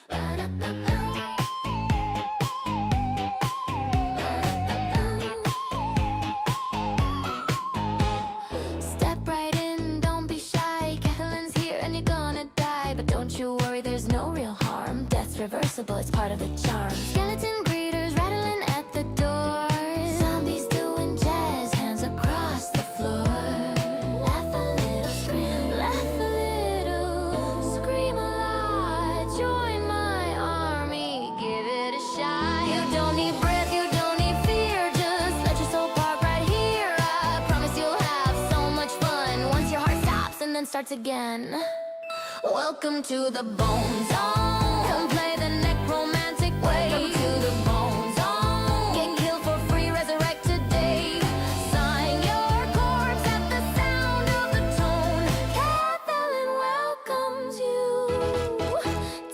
Step right in, don't be shy. Kathleen's here and you're gonna die. But don't you worry, there's no real harm. Death's reversible, it's part of the charm. Skeleton greeters rattling at the door. Zombies doing jazz, hands across the floor. Laugh a little, scream, laugh a little, scream a lot. Join my army, give it a shot. You don't need breath, you don't need fear. Just let your soul park right here. I promise you'll have so much fun once your heart stops and then starts again. Welcome to the Bone Zone. Come play the necromantic way. Welcome to the Bone Zone. Get killed for free, resurrect today. Sign your corpse at the sound of the tone. Kathleen welcomes you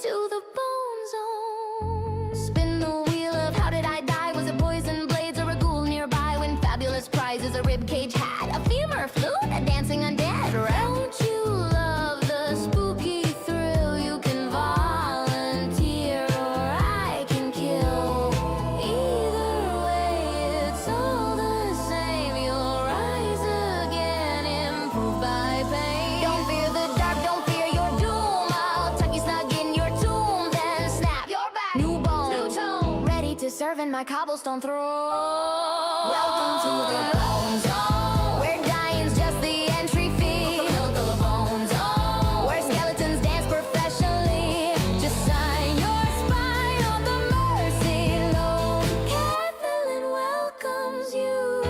to the Bone Zone. Spin the wheel of how did I die? Was it poison blades or a ghoul nearby? Win fabulous prizes, a ribcage hat, a femur flute, a dancing undead. Don't you love the spooky thrill? You can volunteer or I can kill. Either way, it's all the same. You'll rise again, improved by pain. Don't fear the dark, don't fear your doom. I'll tuck you snug in your tomb, then snap your back. New bone, new tone, ready to serve in my cobblestone throne. Welcome to the Bone Zone, where dying's just the entry fee. Welcome to the Bone Zone, where skeletons dance professionally. Just sign your spine on the mercy loan. Kathleen welcomes you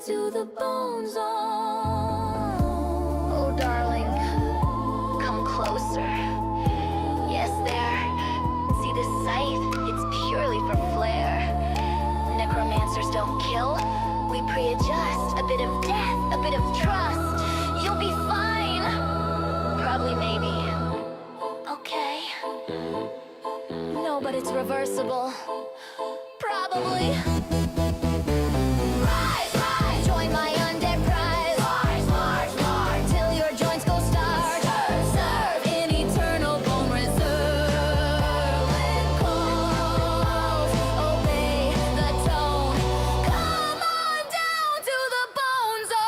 to the Bone Zone. Oh darling, come closer. Yes, there. See this scythe? It's purely for flair. Necromancers don't kill, we pre-adjust. A bit of death, a bit of trust. You'll be fine. Probably, maybe. Okay. No, but it's reversible. Probably. Rise, rise, join my undead prize. March, march, march, till your joints go starch. Serve, serve in eternal bone reserve. When calls, obey the tone. Come on down to the Bone Zone.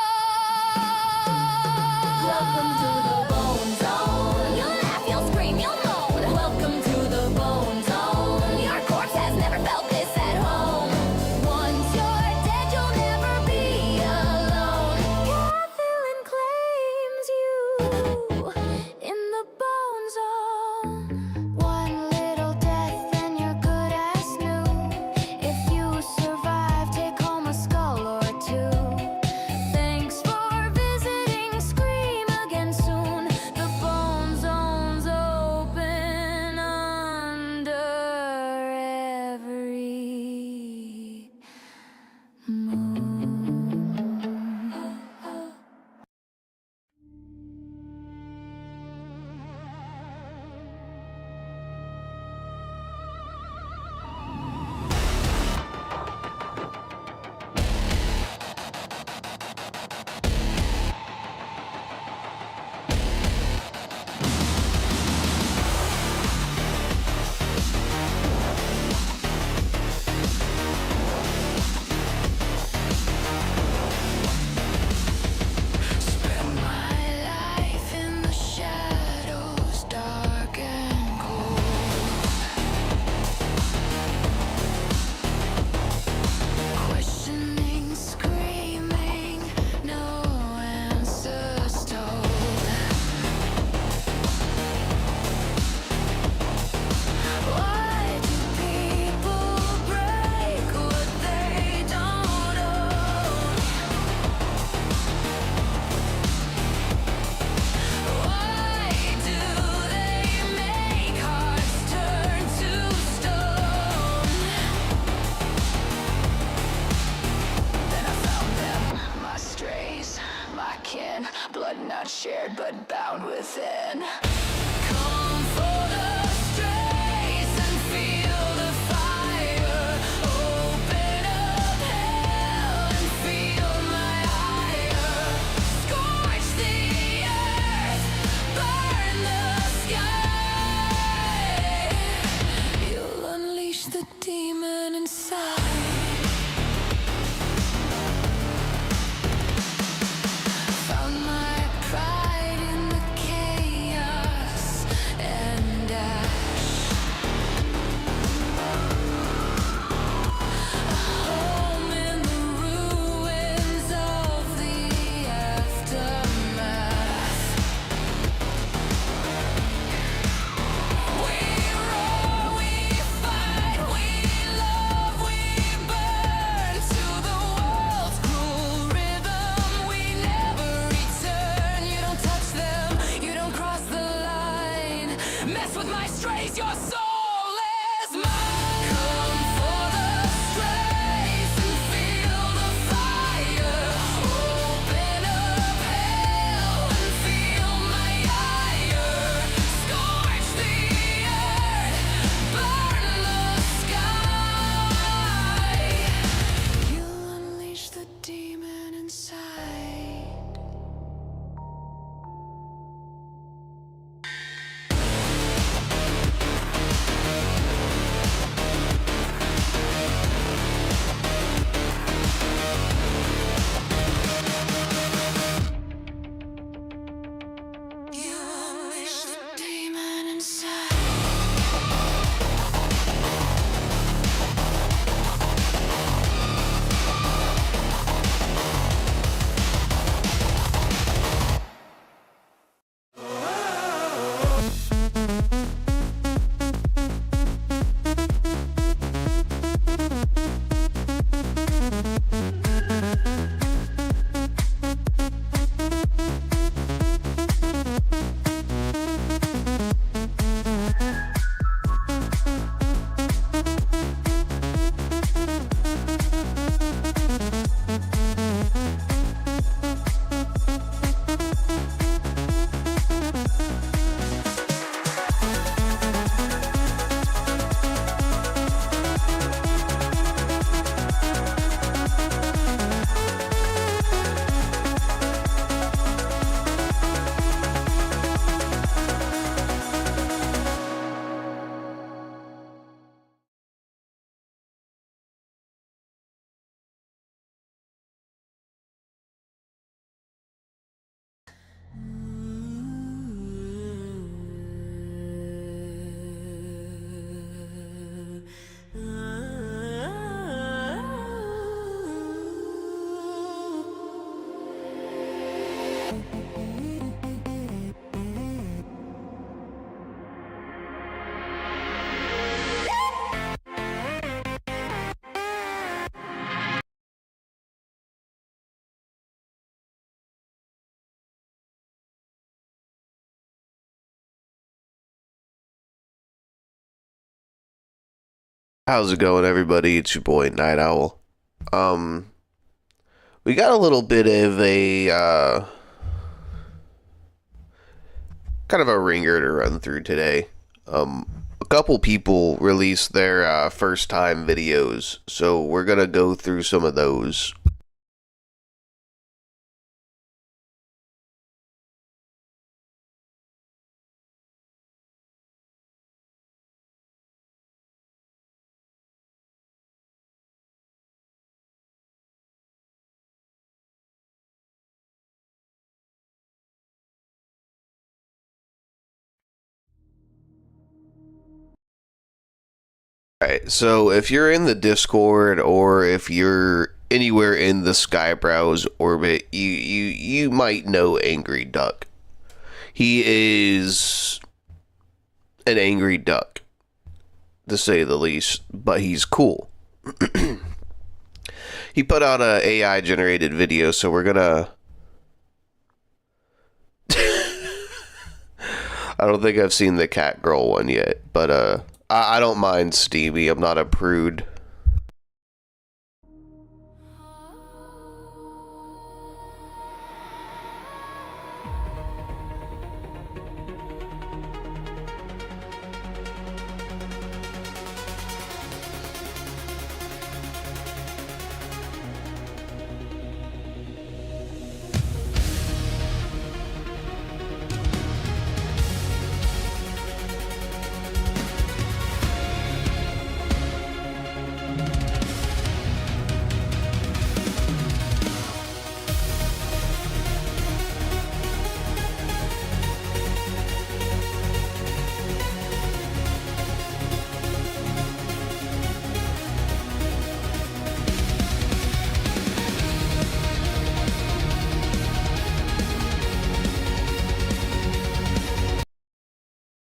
Welcome to the Bone Zone. You'll laugh, you'll scream, you'll moan. Welcome to the Bone Zone. Your corpse has never felt this at home. Once you're dead, you'll never be alone. Kathleen claims you in the Bone Zone. One little death and you're good as new. If you survive, take home a skull or two. Thanks for visiting, scream again soon. The Bone Zone's open under every moon. Spend my life in the shadows, dark and cold. Questioning, screaming, no answers told. Why do people break what they don't own? Why do they make hearts turn to stone? Then I found them, my strays, my kin, blood not shared but bound within. Come for the strays and feel the fire. Open up hell and feel my ire. Scorch the earth, burn the sky. Mess with my strays, your soul is mine. Come for the strays and feel the fire. Open up hell and feel my ire. Scorch the earth, burn the sky. You unleash the demon inside. You unleash the demon inside. How's it going, everybody? It's your boy Nightowl. We got a little bit of a kind of a ringer to run through today. A couple people released their first time videos, so we're gonna go through some of those. Alright, so if you're in the Discord or if you're anywhere in the Skybrowse orbit, you might know Angry Duck. He is an angry duck, to say the least, but he's cool. He put out a AI generated video, so we're gonna I don't think I've seen the cat girl one yet, but I don't mind Steamy. I'm not a prude.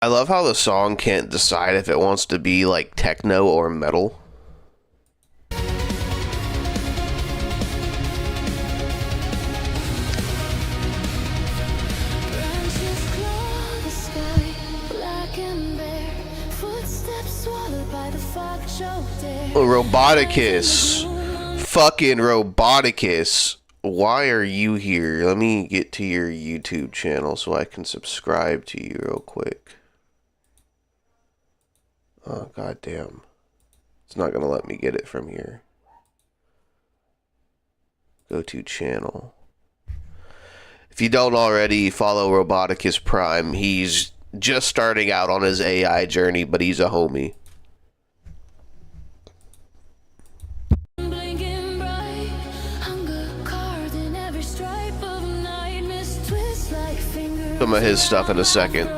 I love how the song can't decide if it wants to be like techno or metal. Branches claw the sky, black and Roboticus. Fucking Roboticus. Why are you here? Let me get to your YouTube channel so I can subscribe to you real quick. Oh, goddamn. It's not gonna let me get it from here. Go to channel. If you don't already follow Roboticus Prime, he's just starting out on his AI journey, but he's a homie. Some of his stuff in a second.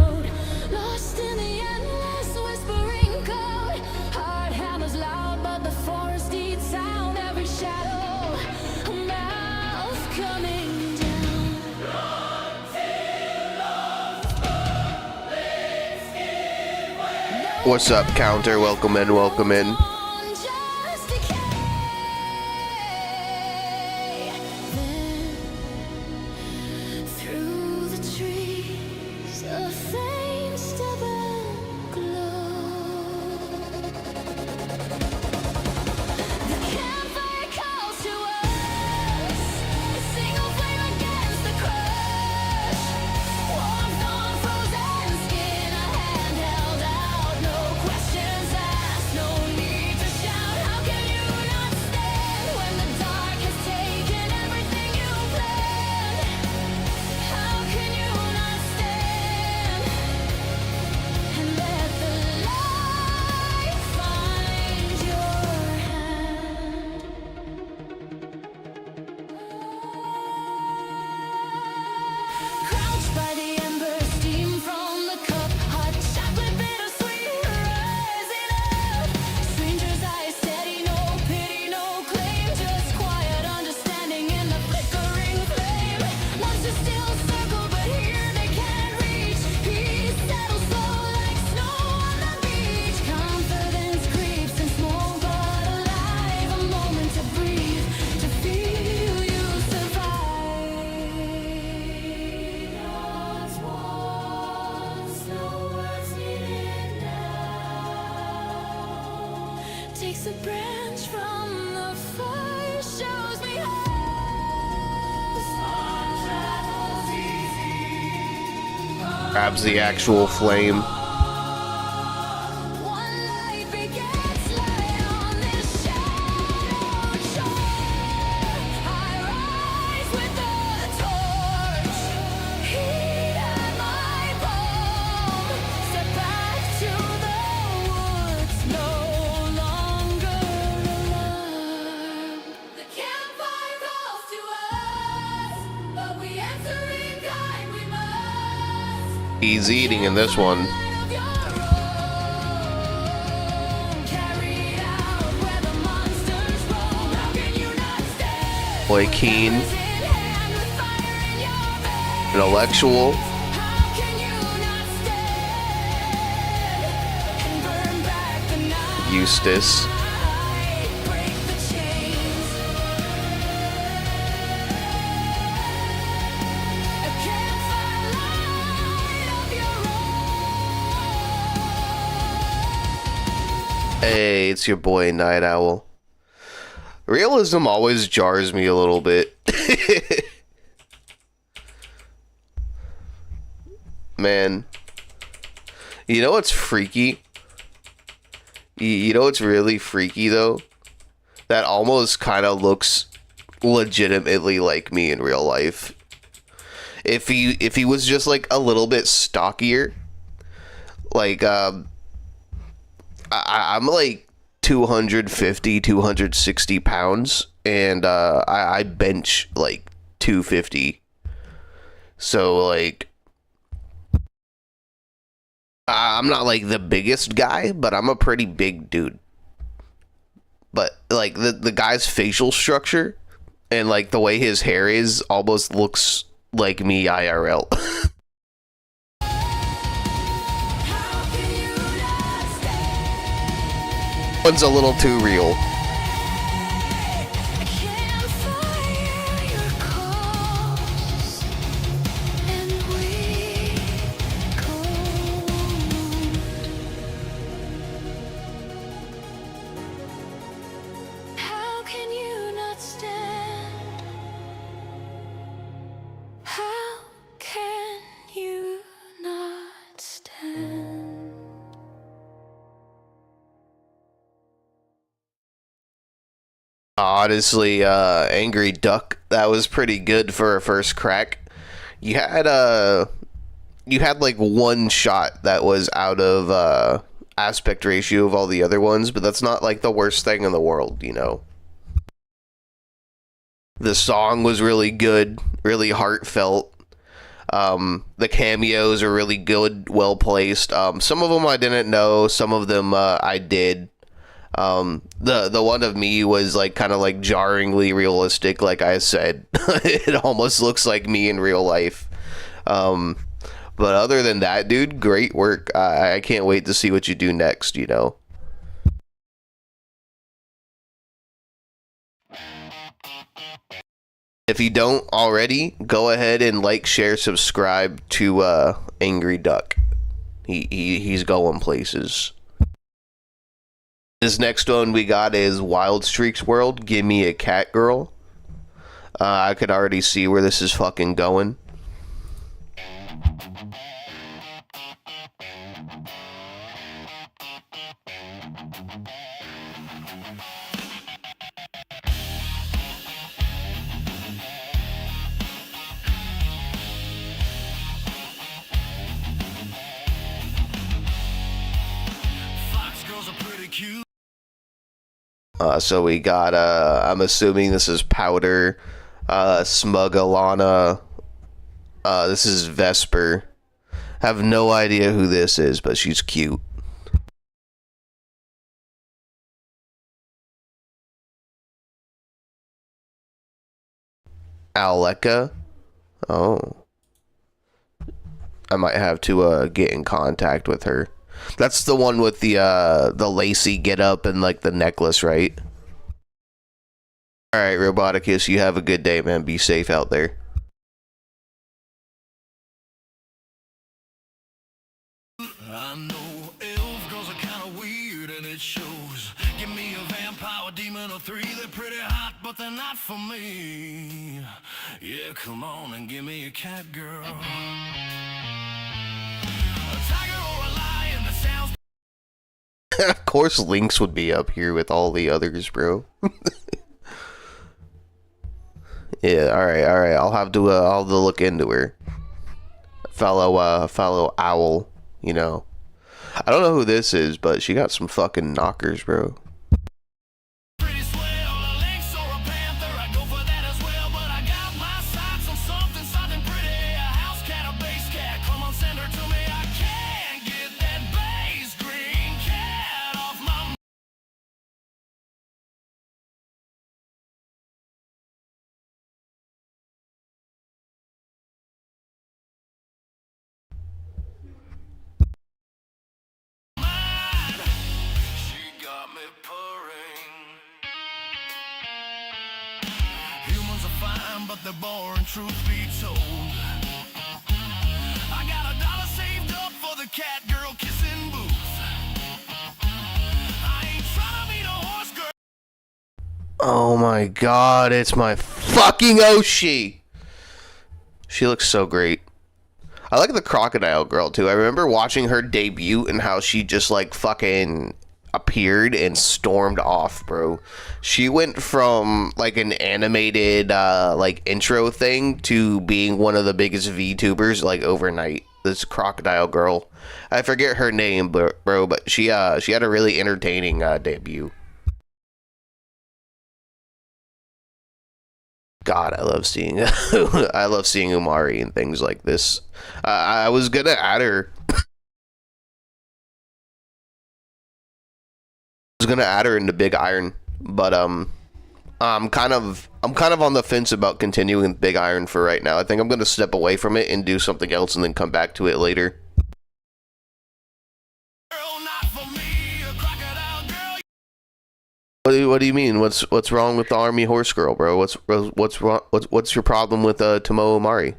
What's up, Counter? Welcome in, welcome in. Takes a branch from the fire, shows me how the sun travels easy. Grabs the actual flame. One light begets light on this shadowed shore. I rise with the torch, heat at my palm. Step back to the woods, no longer alarmed. The campfire calls to us, but we answer in kind we must. He's eating in this one. Boy Keen. Intellectual. Eustace. Hey, it's your boy Nightowl. Realism always jars me a little bit. Man. You know what's freaky? You know what's really freaky though? That almost kind of looks legitimately like me in real life. If he was just like a little bit stockier, like I'm like 250, 260 pounds, and I bench like 250. So like, I'm not like the biggest guy, but I'm a pretty big dude. But like the guy's facial structure and like the way his hair is almost looks like me IRL. One's a little too real. Honestly, Angry Duck, that was pretty good for a first crack. You had you had like one shot that was out of aspect ratio of all the other ones, but that's not like the worst thing in the world, you know. The song was really good, really heartfelt. The cameos are really good, well placed. Some of them I didn't know, some of them I did. The one of me was like kind of like jarringly realistic, like I said. It almost looks like me in real life. But other than that, dude, great work. I can't wait to see what you do next, you know. If you don't already, go ahead and like, share, subscribe to Angry Duck. He's going places. This next one we got is Wild Streaks World. Give me a cat girl. I could already see where this is fucking going. So we got, I'm assuming this is Powder, Smug Alana, this is Vesper. Have no idea who this is, but she's cute. Aleka? Oh. I might have to, get in contact with her. That's the one with the lacy get-up and, like, the necklace, right? Alright, Roboticus, you have a good day, man. Be safe out there. I know elf girls are kind of weird and it shows. Give me a vampire, demon, or three. They're pretty hot, but they're not for me. Yeah, come on and give me a cat girl. A tiger or a lion that sounds. Of course Lynx would be up here with all the others, bro. Yeah, alright. I'll have to look into her. Fellow owl, you know. I don't know who this is, but she got some fucking knockers, bro. Pretty swell, a lynx or a panther. I go for that as well, but I got my sights on something pretty. A house cat, a base cat. Come on, send her to me. I can't get that base green cat off my. She got me purring. Humans are fine, but they're boring, truth be told. I got $1 saved up for the cat girl kissing booth. I ain't trying to meet a horse girl. Oh my god, it's my fucking Oshi! She looks so great. I like the crocodile girl too. I remember watching her debut and how she just like fucking appeared and stormed off, bro. She went from like an animated like intro thing to being one of the biggest VTubers like overnight. This crocodile girl. I forget her name, bro, but she had a really entertaining debut. God, I love seeing Umari and things like this. I was gonna add her. Into Big Iron, but I'm kind of on the fence about continuing Big Iron for right now. I think I'm gonna step away from it and do something else, and then come back to it later. Not for me, a crocodile girl. What do you mean? What's wrong with the Army Horse Girl, bro? What's wrong? What's your problem with Tomo Omari?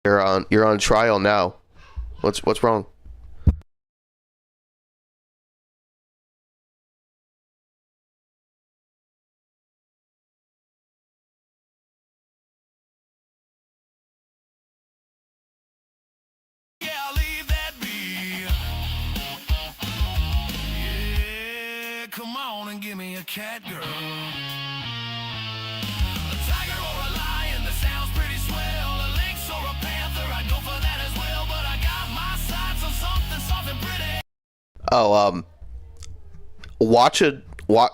You're on trial now. What's wrong? me a cat girl. A tiger or a lion, that sounds pretty swell. A lynx or a panther, I'd go for that as well. But I got my sights on something soft and pretty. Oh,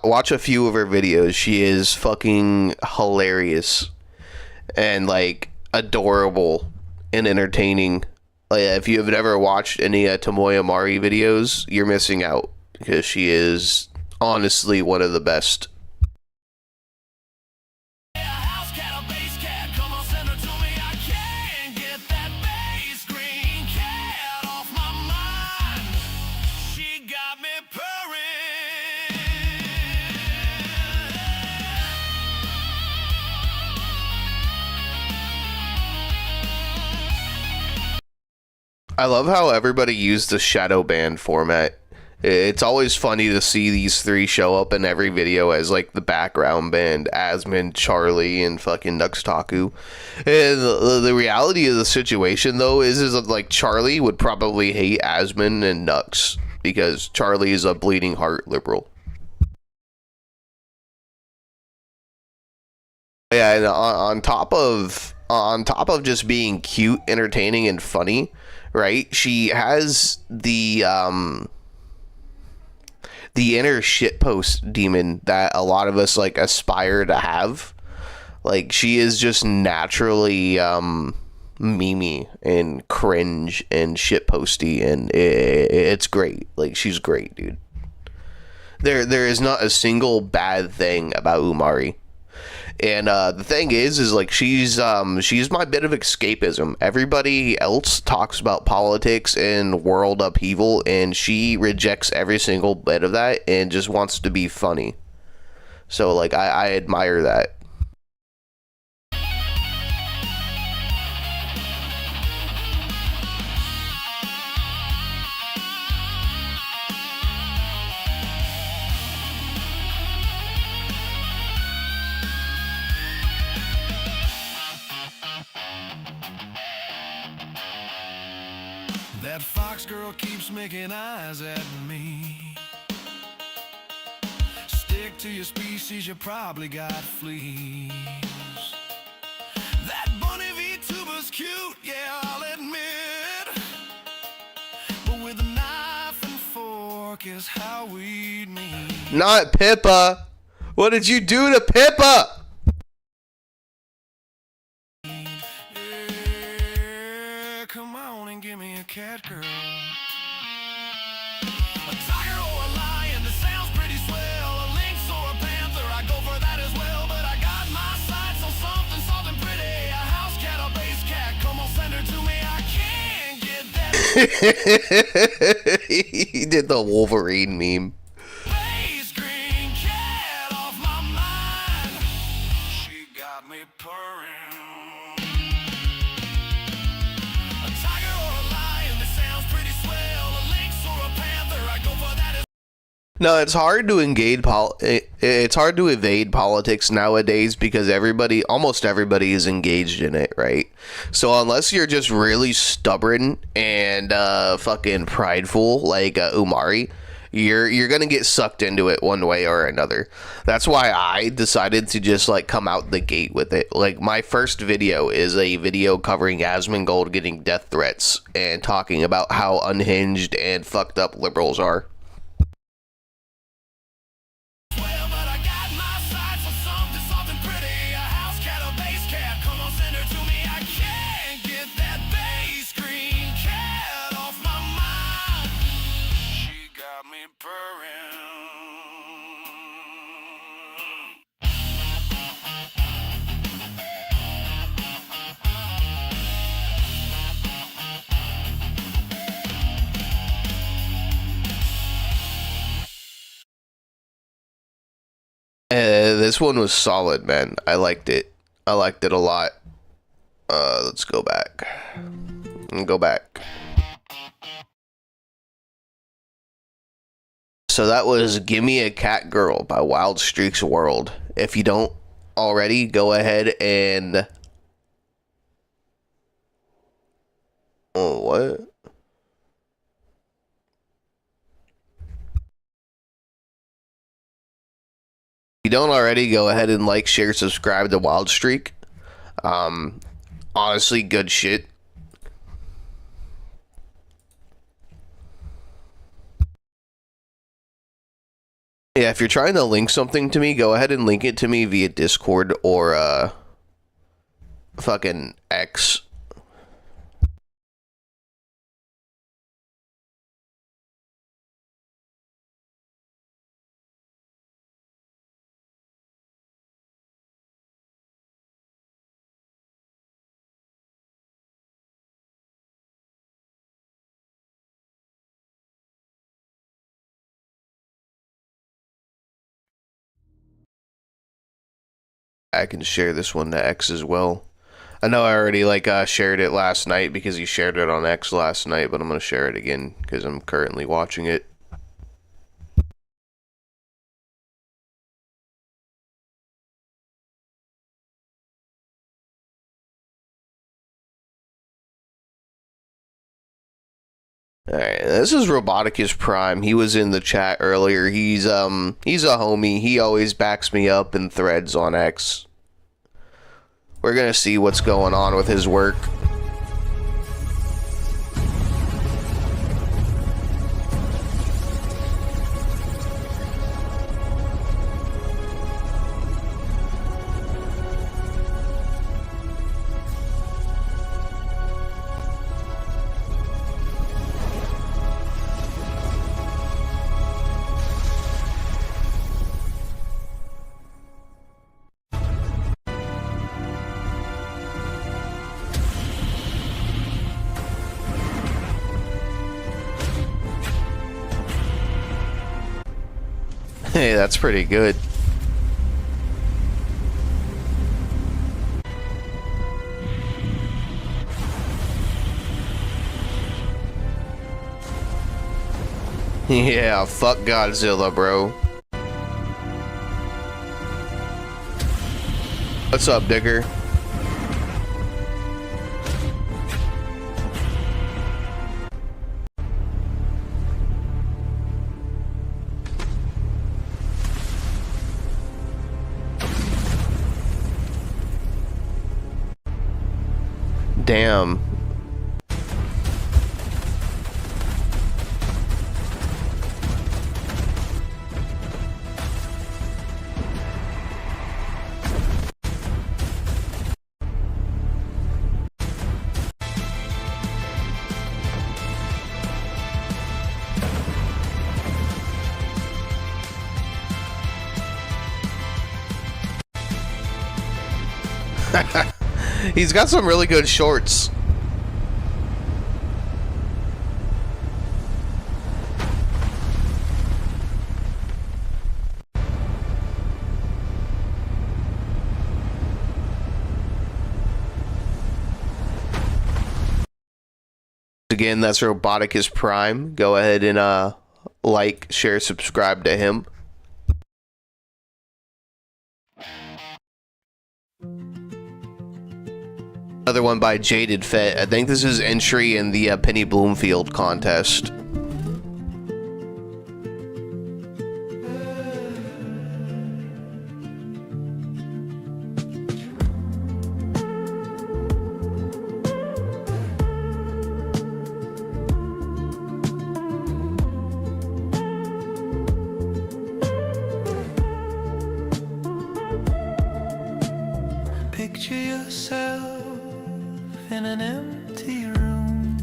watch a few of her videos. She is fucking hilarious and like adorable and entertaining. Like, if you have never watched any Tomoya Mari videos, you're missing out because she is honestly one of the best. A house cat, a base cat, come on, send her to me. I can't get that base green cat off my mind. She got me purring. I love how everybody used the shadow band format. It's always funny to see these three show up in every video as like the background band, Asmund, Charlie, and fucking Nuxtaku. And the reality of the situation though is that like Charlie would probably hate Asmund and Nux because Charlie is a bleeding heart liberal. Yeah, and on top of just being cute, entertaining, and funny, right? She has the inner shitpost demon that a lot of us like aspire to have. Like, she is just naturally memey and cringe and shitposty, and it's great. Like, she's great, dude. There is not a single bad thing about Umari. And the thing is like she's my bit of escapism. Everybody else talks about politics and world upheaval, and she rejects every single bit of that and just wants to be funny. So like I admire that. That fox girl keeps making eyes at me. Stick to your species, you probably got fleas. That bunny VTuber's cute, yeah, I'll admit. But with a knife and fork is how we'd meet. Not Pippa. What did you do to Pippa? Come on and give me a cat girl. A tiger or a lion, that sounds pretty swell. A lynx or a panther, I go for that as well. But I got my sights on something pretty. A house cat, a base cat, come on, send her to me. I can't get that He did the Wolverine meme. base green cat off my mind. She got me purring. No, it's hard to it's hard to evade politics nowadays because almost everybody is engaged in it, right? So unless you're just really stubborn and fucking prideful like Umari, you're gonna get sucked into it one way or another. That's why I decided to just like come out the gate with it. Like, my first video is a video covering Asmongold getting death threats and talking about how unhinged and fucked up liberals are. This one was solid, man. I liked it. I liked it a lot. Let's go back. Go back. So that was Gimme a Cat Girl by Wild Streaks World. If you don't already, go ahead and... Oh, what? don't already, go ahead and like, share, subscribe to Wild Streak. Honestly, good shit. Yeah, if you're trying to link something to me, go ahead and link it to me via Discord or fucking X. I can share this one to X as well. I know I already shared it last night because you shared it on X last night, but I'm gonna share it again because I'm currently watching it. Alright, this is Roboticus Prime. He was in the chat earlier. He's a homie. He always backs me up in threads on X. We're gonna see what's going on with his work. Hey, that's pretty good. Yeah, fuck Godzilla, bro. What's up, Digger? Damn. He's got some really good shorts. Again, that's Roboticus Prime. Go ahead and like, share, subscribe to him. Another one by Jaded Fet. I think this is entry in the Penny Bloomfield contest. Picture yourself in an empty room,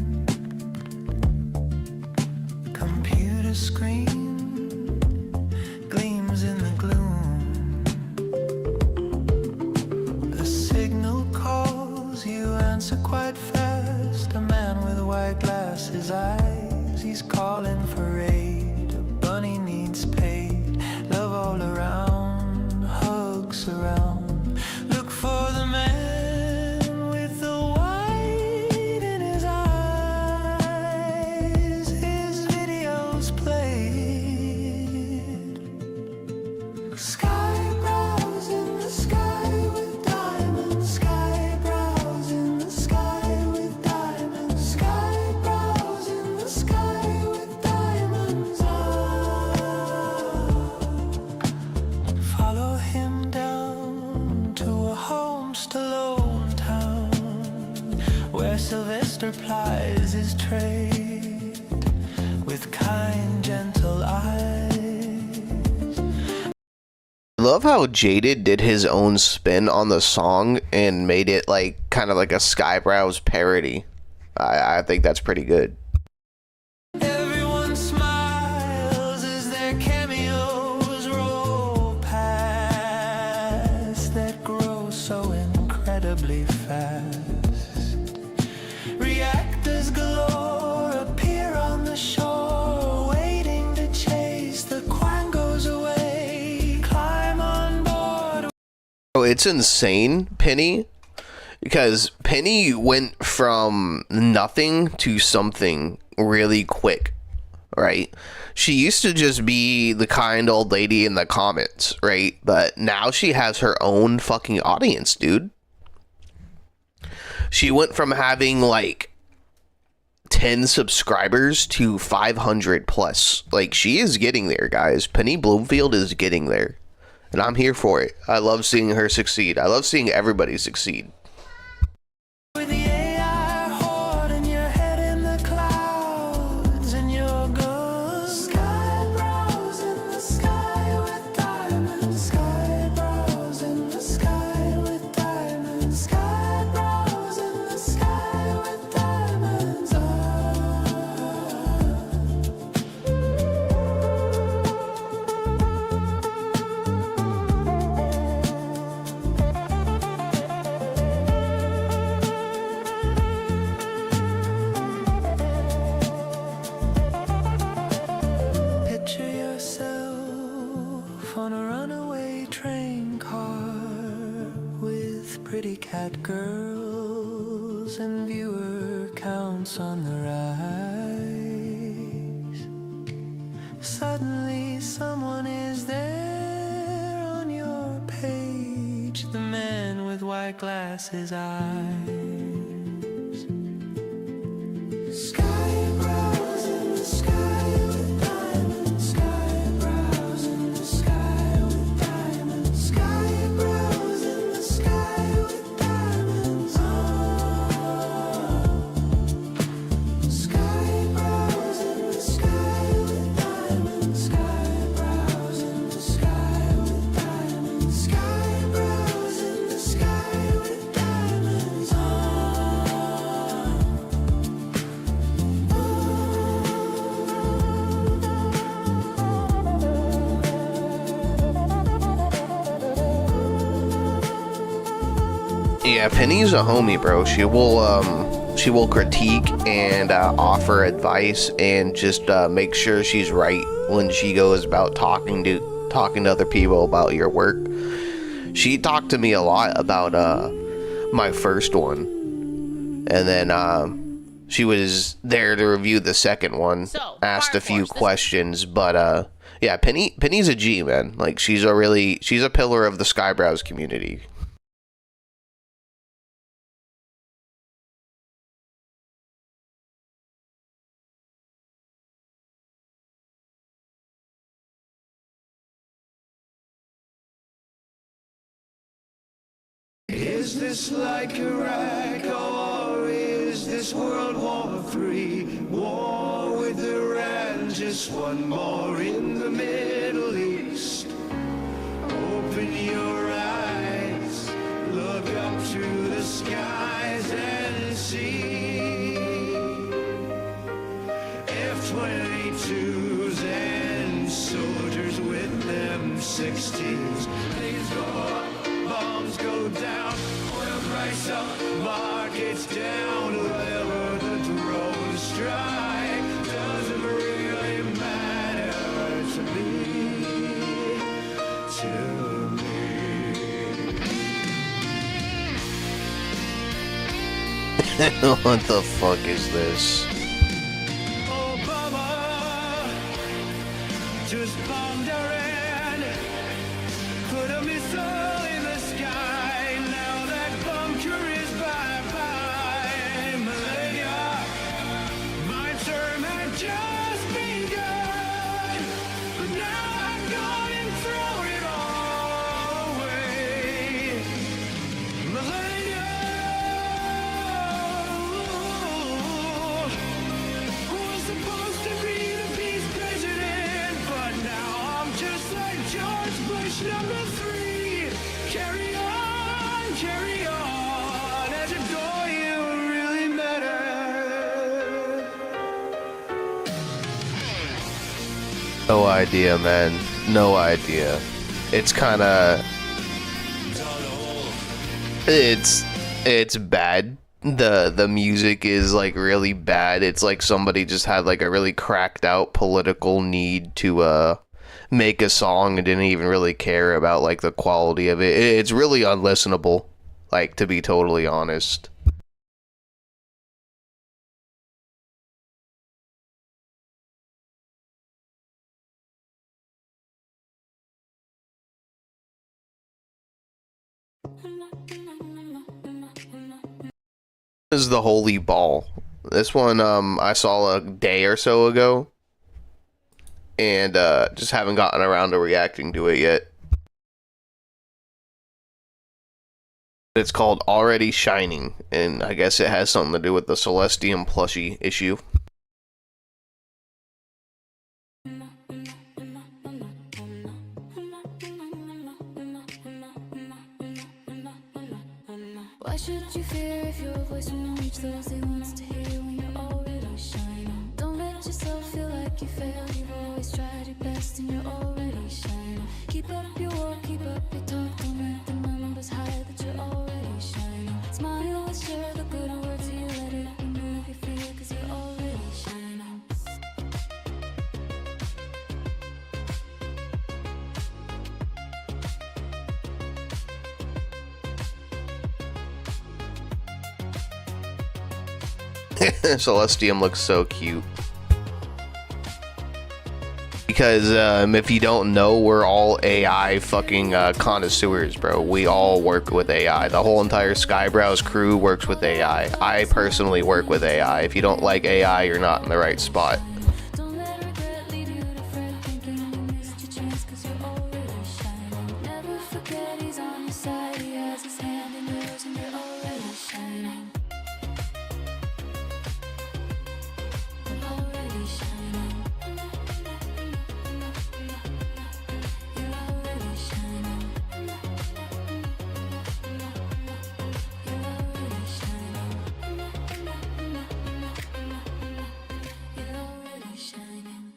computer screen gleams in the gloom. A signal calls, you answer quite fast. A man with white glasses eyes, he's calling for aid. A bunny needs paid, love all around, hugs around. Look for the man with the white in his eyes. His videos played. Sky brows in the sky with diamonds. Sky brows in the sky with diamonds. Sky brows in the sky with diamonds. Follow him. homes to Lone Town, where Sylvester plies his trade with kind, gentle eyes. I love how Jaded did his own spin on the song and made it like kind of like a Skybrows parody. I think that's pretty good. Everyone smiles as their cameos roll past, that grow so incredibly fast. Reactors galore appear on the shore, waiting to chase the quangos away. Climb on board. Oh, it's insane, Penny. Because Penny went from nothing to something really quick, right? She used to just be the kind old lady in the comments, right? But now she has her own fucking audience, dude. She went from having like 10 subscribers to 500 plus. Like, she is getting there, guys. Penny Bloomfield is getting there. And I'm here for it. I love seeing her succeed. I love seeing everybody succeed. With the AI horde and your head in the clouds and your good Skybrows in the sky with diamonds. Skybrows in the sky with diamonds. Skybrows in the sky with diamonds. Picture yourself on a runaway train car with pretty cat girls and viewer counts on the rise. Suddenly someone is there on your page, the man with white glasses eyes. Skybrows in the sky with diamonds. Skybrows in the sky with diamonds. Skybrows in the sky with diamonds. Skybrows in the sky with diamonds. Skybrows in the sky with diamonds. Skybrows in the sky with diamonds. Yeah, Penny's a homie, bro. She will critique and offer advice and just make sure she's right when she goes about talking to other people about your work. She talked to me a lot about my first one, and then she was there to review the second one. So, asked a Fire few Force, questions, but yeah, Penny's a G, man. Like, she's a pillar of the Skybrows community. Is this like Iraq, or is this World War III? War with Iran, just one more in the Middle East. Open your eyes, look up to the skies and see F-22s and soldiers with them 60s. Things go up, bombs go down, oil price up, markets down. Wherever the drones strike, doesn't really matter to me, to me. What the fuck is this? Obama just bombed Iran, put a missile in the sky. Now that bunker is bye-bye. Millennia, my term had just begun, but now I've gone and thrown it all away. no idea, man. No idea. It's kind of... It's bad. The music is like really bad. It's like somebody just had like a really cracked out political need to make a song and didn't even really care about like the quality of it. It's really unlistenable, like, to be totally honest. This is the Holy Ball. This one I saw a day or so ago, and just haven't gotten around to reacting to it yet. It's called Already Shining, and I guess it has something to do with the Celestium plushie issue. Why should you fear if your voice won't reach those they wants to hear when you're already shining? Don't let yourself feel like you failed. You've always tried your best and you're already shining. Keep up your walk, keep up your talk. Don't let the numbers hide that you're already shining. Smile and share the good words. You let it remove your fear, cause you're already shining. Celestium looks so cute. Because if you don't know, we're all AI fucking connoisseurs, bro. We all work with AI. The whole entire Skybrowse crew works with AI. I personally work with AI. If you don't like AI, you're not in the right spot. Don't let regret lead you to fret, thinking you missed your chance, cause you're already shining. Never forget he's on your side, he has his hand in yours and you're already shining. You're already shining. You're already shining. You're already shining. You're already shining.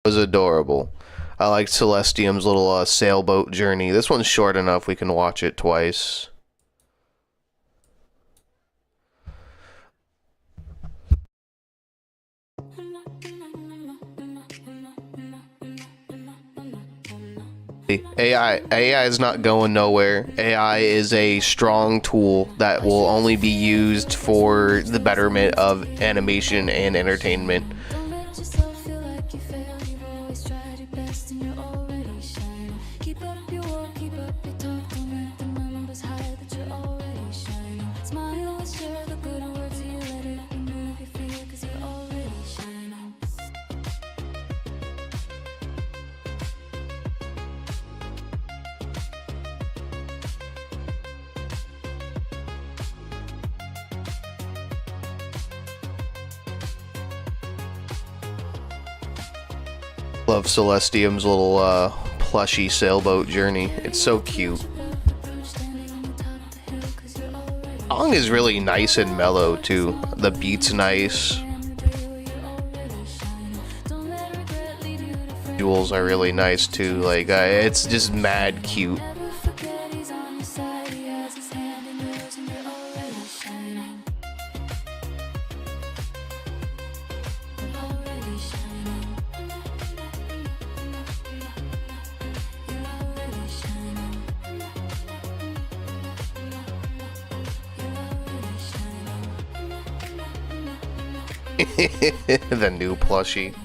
It was adorable. I liked Celestium's little sailboat journey. This one's short enough we can watch it twice. AI is not going nowhere. AI is a strong tool that will only be used for the betterment of animation and entertainment. Don't let yourself feel like you failed. You've always tried your best and you're already shining. Keep up your walk, keep up your talk. Don't let the numbers hide that you're already shining. Smile and share the good words. You let it remove your fear, cause you're already shining. Love Celestium's little plushy sailboat journey. It's so cute. Song is really nice and mellow too. The beat's nice. Visuals are really nice too. Like it's just mad cute. Never forget he's on your side. He has his hand in yours and you're already shining. You're already shining. You're already shining. You're already shining. The new plushie.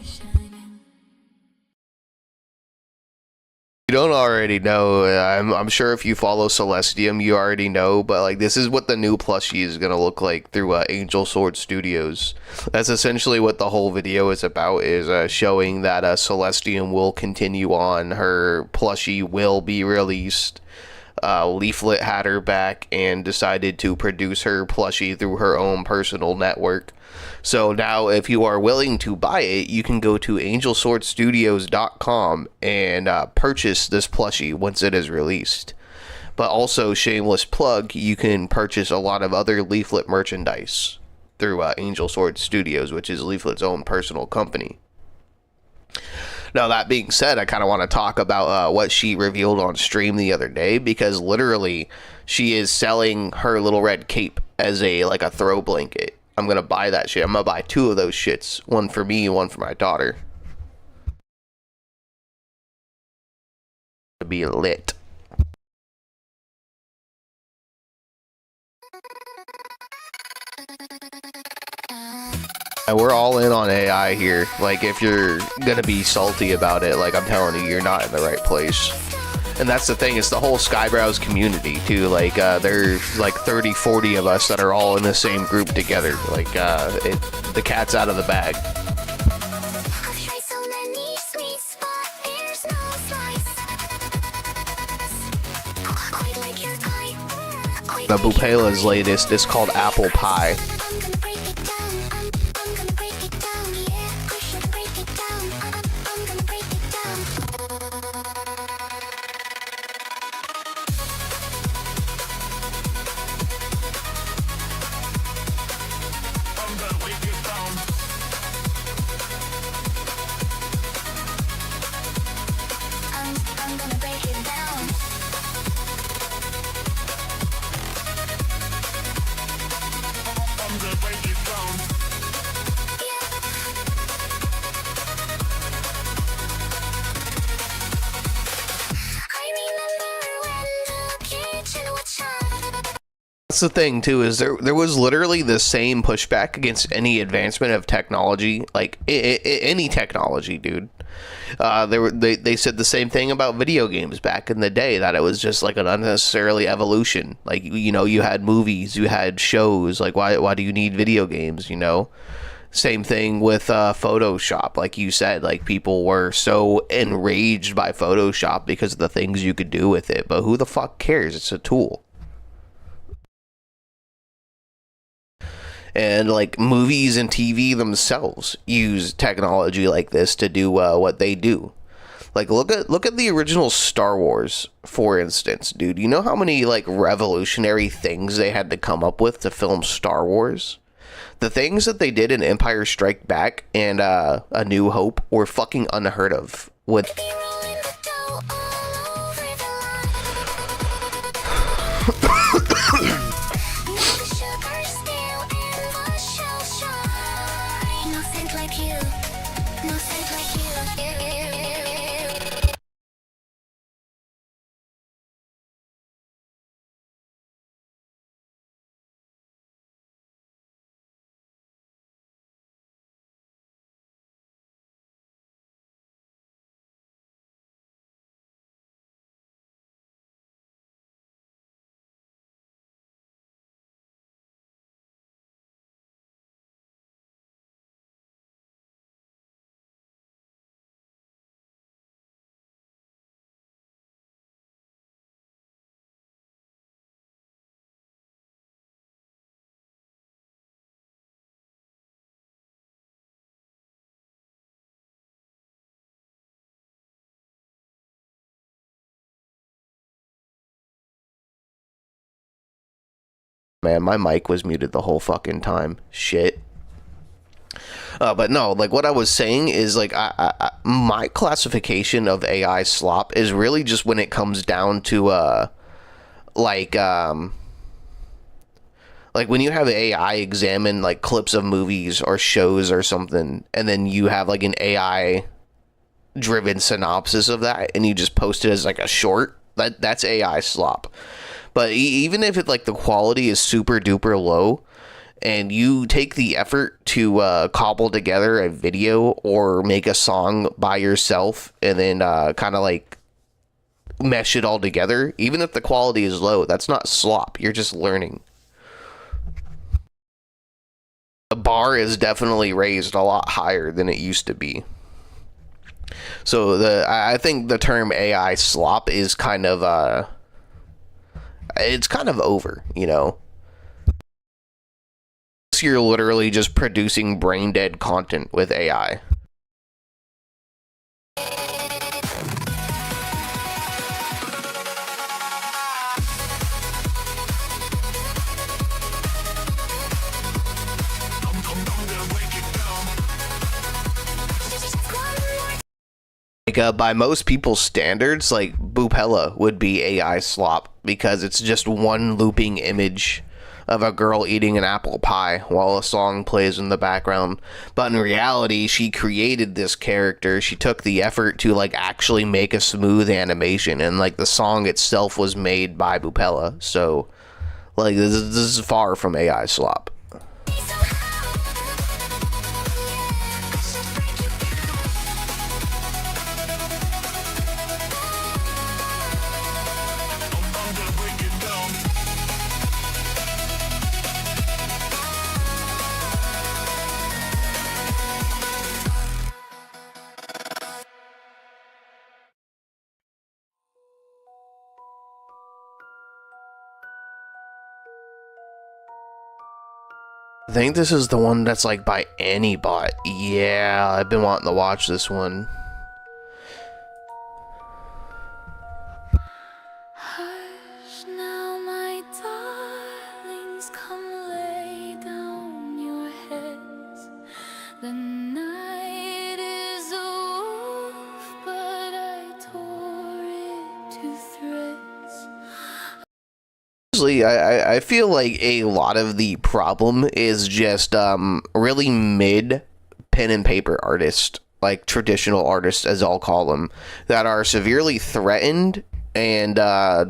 You don't already know. I'm sure if you follow Celestium, you already know. But like, this is what the new plushie is gonna look like through Angel Sword Studios. That's essentially what the whole video is about. Is showing that Celestium will continue on. Her plushie will be released. Leaflet had her back and decided to produce her plushie through her own personal network. So now if you are willing to buy it, you can go to angelswordstudios.com and purchase this plushie once it is released. But also, shameless plug, you can purchase a lot of other Leaflet merchandise through Angel Sword Studios, which is Leaflet's own personal company. Now, that being said, I kind of want to talk about what she revealed on stream the other day, because literally she is selling her little red cape as a throw blanket. I'm going to buy that shit. I'm going to buy 2 of those shits. One for me, one for my daughter. To be lit. And we're all in on AI here. Like, if you're gonna be salty about it, like, I'm telling you, you're not in the right place. And that's the thing, it's the whole Skybrows community, too. Like, there's like 30, 40 of us that are all in the same group together. Like, the cat's out of the bag. The Bupela's latest is called Apple Pie. That's the thing too, is there was literally the same pushback against any advancement of technology, like any technology, dude. They said the same thing about video games back in the day, that it was just like an unnecessarily evolution. Like, you know, you had movies, you had shows, like why do you need video games, you know? Same thing with Photoshop, like you said, like people were so enraged by Photoshop because of the things you could do with it, but who the fuck cares? It's a tool. And like movies and TV themselves use technology like this to do what they do. Like look at the original Star Wars, for instance, dude. You know how many like revolutionary things they had to come up with to film Star Wars? The things that they did in Empire Strike Back and A New Hope were fucking unheard of. With man, my mic was muted the whole fucking time. Shit. But no, like what I was saying is like my classification of AI slop is really just when it comes down to like when you have AI examine like clips of movies or shows or something, and then you have like an AI driven synopsis of that and you just post it as like a short, that's AI slop. But even if it like the quality is super duper low, and you take the effort to cobble together a video or make a song by yourself and then kind of like mesh it all together, even if the quality is low, that's not slop. You're just learning. The bar is definitely raised a lot higher than it used to be. So I think the term AI slop is kind of it's kind of over, you know. You're literally just producing brain dead content with AI. Like, by most people's standards, like, Bupella would be AI slop because it's just one looping image of a girl eating an apple pie while a song plays in the background. But in reality, she created this character. She took the effort to, like, actually make a smooth animation, and, like, the song itself was made by Bupella. So, like, this is far from AI slop. I think this is the one that's like by Anybot. Yeah, I've been wanting to watch this one. Hush now, my darlings, come lay down your heads. The night is a wolf, but I tore it to threads. Honestly, I feel like a lot of the problem is just really mid pen and paper artists, like traditional artists as I'll call them, that are severely threatened and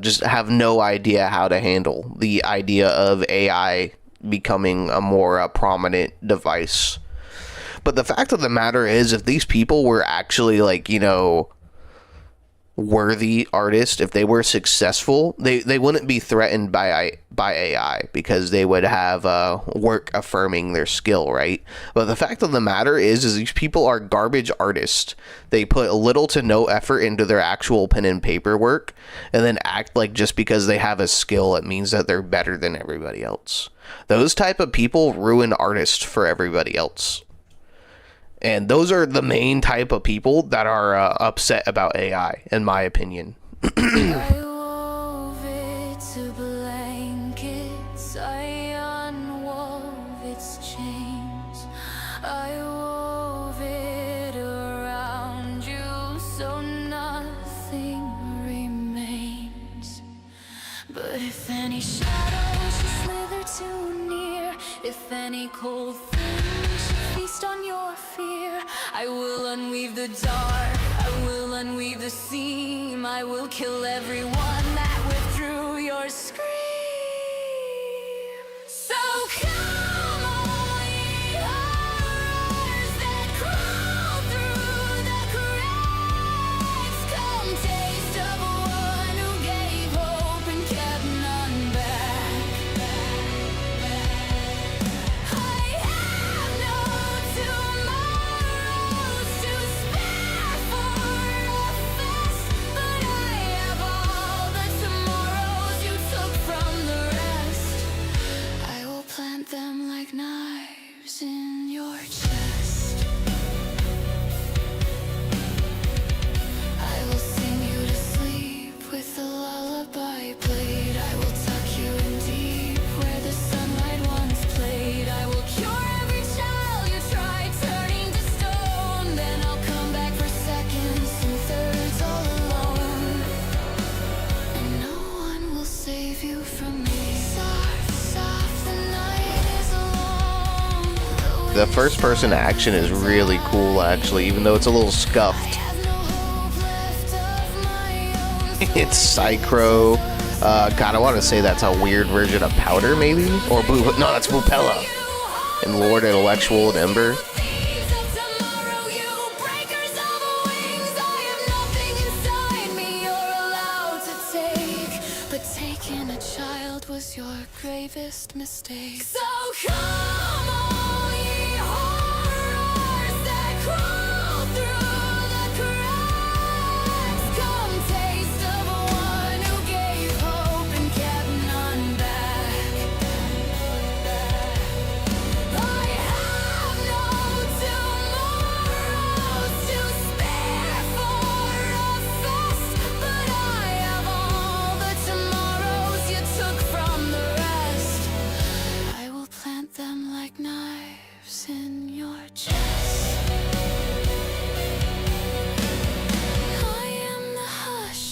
just have no idea how to handle the idea of AI becoming a more prominent device. But the fact of the matter is, if these people were actually, like, you know, worthy artists, if they were successful, they wouldn't be threatened by AI because they would have work affirming their skill, right? But the fact of the matter is these people are garbage artists. They put little to no effort into their actual pen and paper work, and then act like just because they have a skill, it means that they're better than everybody else. Those type of people ruin artists for everybody else. And those are the main type of people that are upset about AI, in my opinion. I wove it to blankets, I unwove its chains. I wove it around you so nothing remains. But if any shadows should slither too near, if any cold thing should feast on your fear, I will unweave the dark, I will unweave the seam, I will kill everyone that withdrew your scream. So come all ye horrors that crawl through the cracks, come taste of one who gave hope and kept none back. I have no tomorrows to spare for a fest, but I have all the tomorrows you took from the rest. I will plant them like knives in your chest. I will sing you to sleep with a lullaby played. I will tuck you in deep where the sunlight once played. I will cure every child you tried turning to stone. Then I'll come back for seconds and thirds all alone, and no one will save you from me. Soft, soft, the night is long. The first person action is really cool, actually, even though it's a little scuffed. Have no hope left of my own. It's Psychro. God, I want to say that's a weird version of Powder, maybe? Or no, that's Bupella. And Lord Intellectual and Ember. Thieves of tomorrow, you breakers of wings. I have nothing inside me you're allowed to take, but taking a child was your gravest mistake. So come all ye horrors that crawl through the cracks, come taste of one who gave hope and kept none back. I have no tomorrows to spare for a fest, but I have all the tomorrows you took from the rest. I will plant them like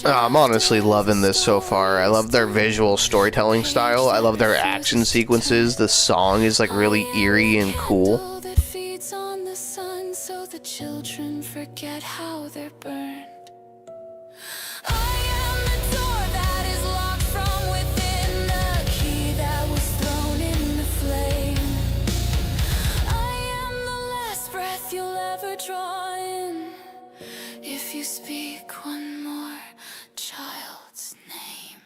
I'm honestly loving this so far. I love their visual storytelling style. I love their action sequences. The song is like really eerie and cool. That feeds on the sun so the children forget how they're burned. I am the door that is locked from within, the key that was thrown in the flame. I am the last breath you'll ever draw in if you speak one more child's name.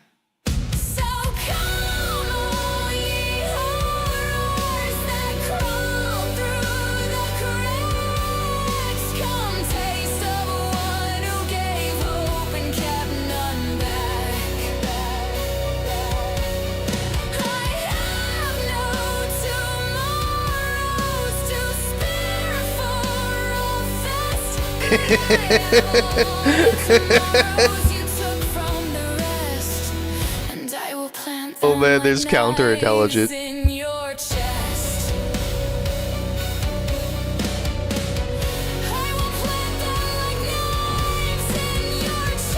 So come, all ye horrors that crawl through the cracks. Come taste of one who gave hope and kept none back. I have no tomorrows to spare for a fest. You took from the rest, and I will plant Oh man, them there's like counterintelligence. knives in your chest. I will plant them like knives in your chest.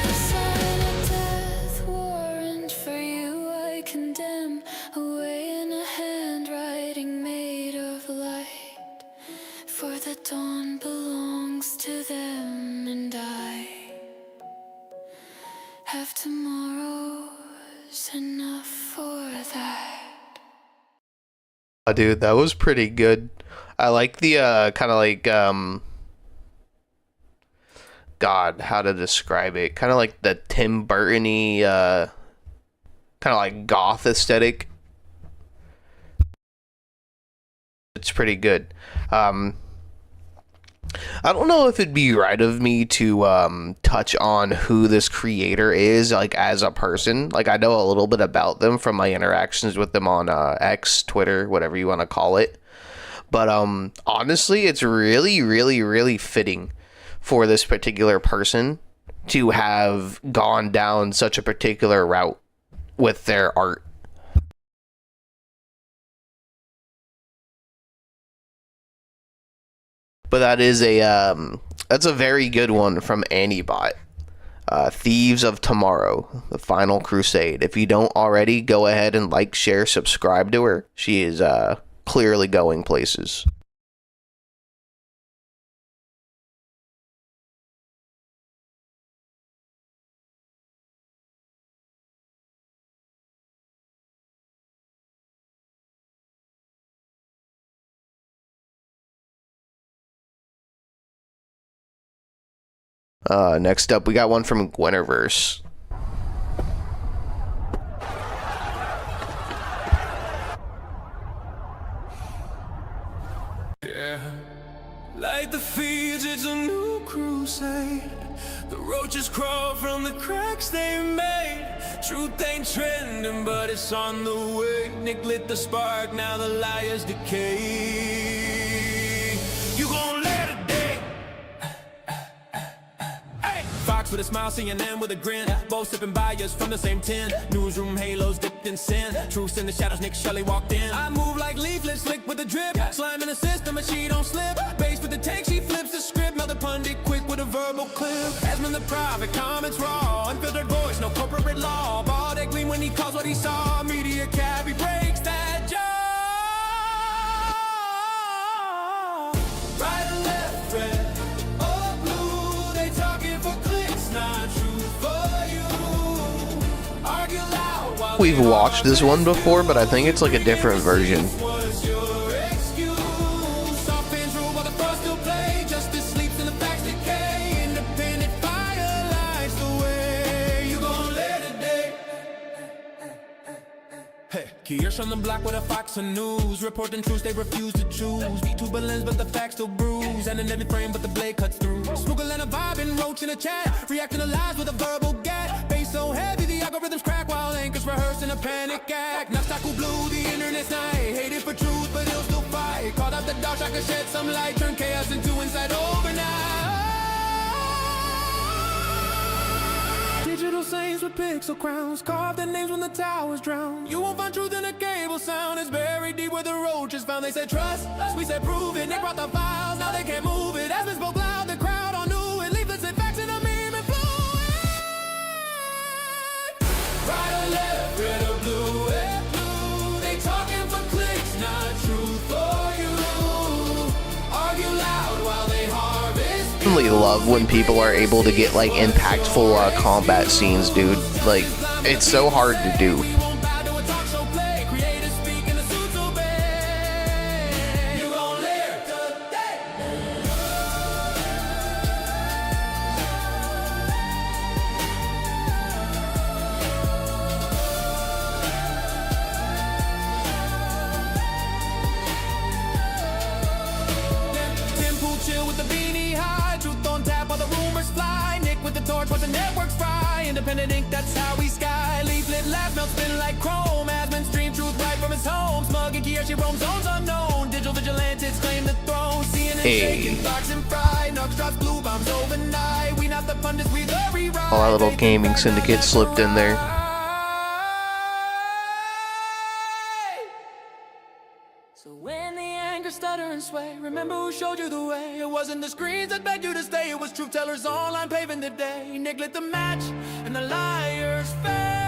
A sign of death warrant for you I condemn, away in a handwriting made of light. For the dawn belongs to them, and I have tomorrows enough for that. Oh, dude, that was pretty good. I like the kind of like God, how to describe it? Kind of like the Tim Burton-y kind of like goth aesthetic. It's pretty good. I don't know if it'd be right of me to touch on who this creator is, like as a person. Like I know a little bit about them from my interactions with them on X, Twitter, whatever you want to call it. But honestly, it's really, really, really fitting for this particular person to have gone down such a particular route with their art. But that is that's a very good one from Antibot. Thieves of Tomorrow, The Final Crusade. If you don't already, go ahead and like, share, subscribe to her. She is clearly going places. Next up, we got one from Gwyniverse. Like the fields, it's a new crusade. The roaches crawl from the cracks they made. Truth ain't trending, but it's on the way. Nick lit the spark, now the liars decay. You gon' let it day. Hey! Fox with a smile, CNN with a grin. Both sipping bias from the same tin. Newsroom halos dipped in sin. Truths in the shadows, Nick Shelley walked in. I move like leaflets, slick with a drip. Slime in the system, and she don't slip. Base with the tank, she flips the script. Melt the pundit quick with a verbal clip. Esmond the prophet, comments raw. Unfiltered voice, no corporate law. Bald egg gleam when he calls what he saw. Media cab, he breaks that jaw. Right or left, red or blue. They talking for clicks, not truth for you. Argue loud while We've watched this one before, but I think it's like a different version. was your excuse. Soft pins rule while the frost still play. Justice sleeps and the facts decay. Independent fire lights the way. You gon' let it day. Hey, Kier's on the block with a Fox and News. Reporting truths they refuse to choose. VTuber lens but the facts still bruise. And in every frame but the blade cuts through. Smoogle and a vibe and roach in a chat. Reacting to lies with a verbal gat. Bass so heavy the algorithms crack while anchors rehearse in a panic act. Now stock who blew the internet's night. Hated for truth but he'll still fight. Caught up the dark, I could shed some light. Turn chaos into insight overnight. Digital saints with pixel crowns, carved their names when the towers drown. You won't find truth in a cable sound. It's buried deep where the roaches found. They said trust us, we said prove it. They brought the files, now they can't move it. As we spoke loud, the crowd all knew it. Leaflets and facts in a meme and fluid. Right or left, red or blue, red, blue. They talking for clicks, not truth for you. Argue loud while they harvest. I really love when people are able to get like impactful combat scenes, dude. Like, it's so hard to do. We won't bow to a talk show play. Creators speak in the suits obey. You gon' live today. Tim Pool chill with the beanie high. Truth on tap while the rumors fly. Nick with the torch, watch the networks fry. Independent ink, that's how we sky. Leaflet laugh, melt spin like chrome. Asman stream truth right from his home. Smug and Kiyoshi roam zones unknown. Digital vigilantes claim the throne. Seeing and shaking, fox and fry. Nugs drops blue bombs overnight. We not the pundits, we the rewrite. All our little gaming syndicate slipped in there. So when the anger stutter and sway, remember who showed you the way. It wasn't the screens that begged you to stay. It was truth tellers online paving the day. Nick lit the match and the liars fade.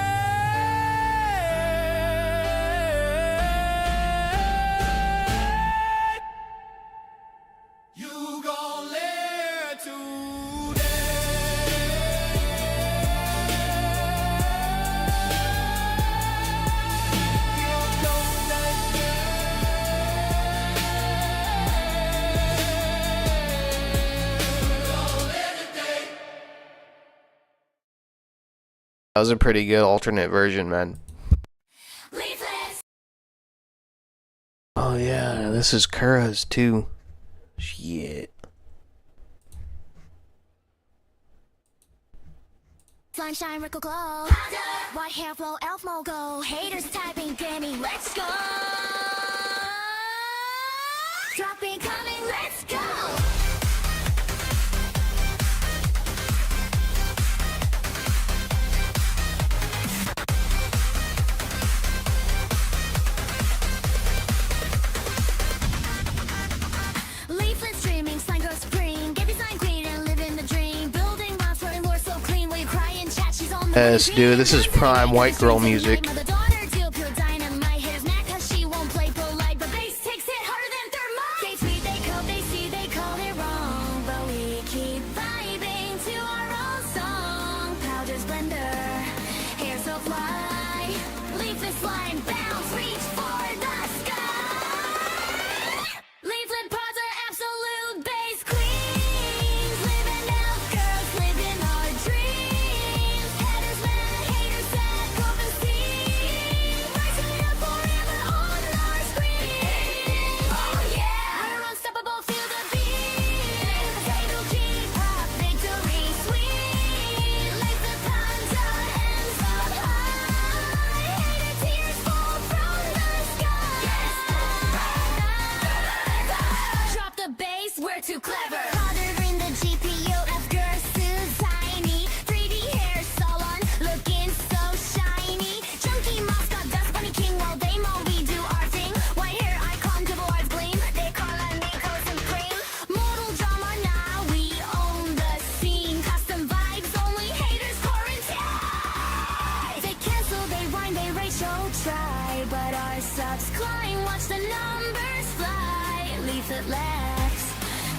You gon' live That was a pretty good alternate version, man. Leaflets! Oh yeah, this is Kura's too. Shit. Sunshine, Rickle glow. White hair flow, elf mogo. Haters typing, Danny, let's go. Dropping, coming, let's go. Leaflet streaming, sign grow spring. Give you sign queen and live in the dream. Building bombs, flirting lore so clean. Will you cry in chat? She's on the Yes, dude, this is prime white girl music. Mother daughter deal pure dynamite. Haters mad 'cause she won't play polite, but bass takes it harder than thermite. They tweet, they code, they see, they call it wrong, but we keep vibing to our own song. Powder's blender, hair so fly. Leaflet slime, bounce, reach for the sky. Leaflet pods are absolute bass queens. Living elf girls, living our dreams. Headers mad, haters sad, cope and steam. Rising up forever on our screen. Oh yeah, we're unstoppable, feel the beat. Fatal K-pop, victory sweet. Leaflet puns our hands up high. Hater tears fall from the sky. Drop the bass, we're too clever. Father in the GPU, F girls too tiny. 3D hair salon, looking so shiny. Chunky mascot, dust bunny king, while they moan, we do our thing. White hair icon, double eyes gleam. They call us Nico Supreme. Mortal drama, now we own the scene. Custom vibes, only haters quarantine. They cancel, they whine, they rage, show try. But our subs climb, watch the numbers fly. Leaflet laughs,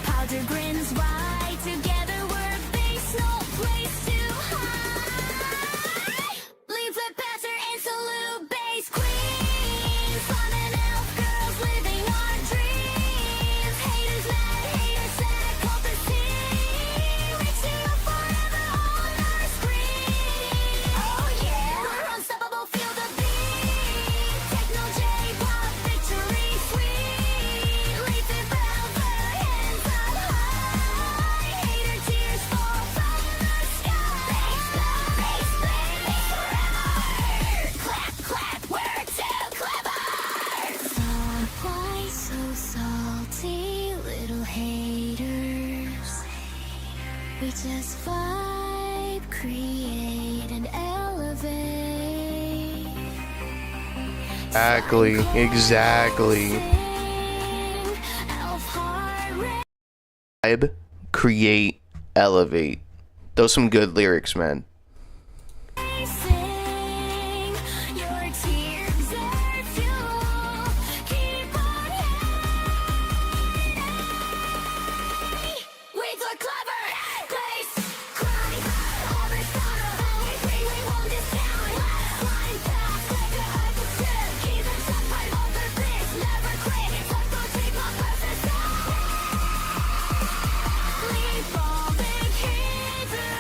powder grins wide. Together we're base, no place too high. Leaflet passer and salute bass queens. Fun and elf girls living our dreams. Haters mad, haters sad, cope and steam. Reaching up forever on our screen. Oh yeah, we're unstoppable, feel the beat. Techno J-pop, victory sweet. Leaflet bound, hands up high. Hater tears fall from the sky. Bass, bass forever. Clap, clap, we're too clever. Soft, why so salty, little haters? We just vibe, create, and elevate. sing. Exactly. Elf heart Vibe, create, elevate. Those some good lyrics, man. racing. Your tears are fuel. Keep on hating. We took clever place. Cry. All this sorrow. We won this town. Last line pass. Like a hypocrite. Keep it shut by all the things. Never quit. Fuck those people. Perfect sound. Leap on vacation.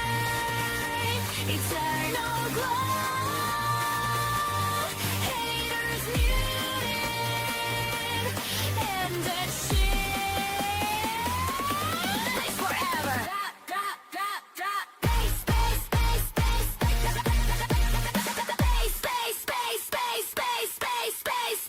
Eternal glow. Haters muted. And that shit lasts forever. Drop, drop, drop, drop. Space, space, space, space. Space, space, space, space, space, space, space.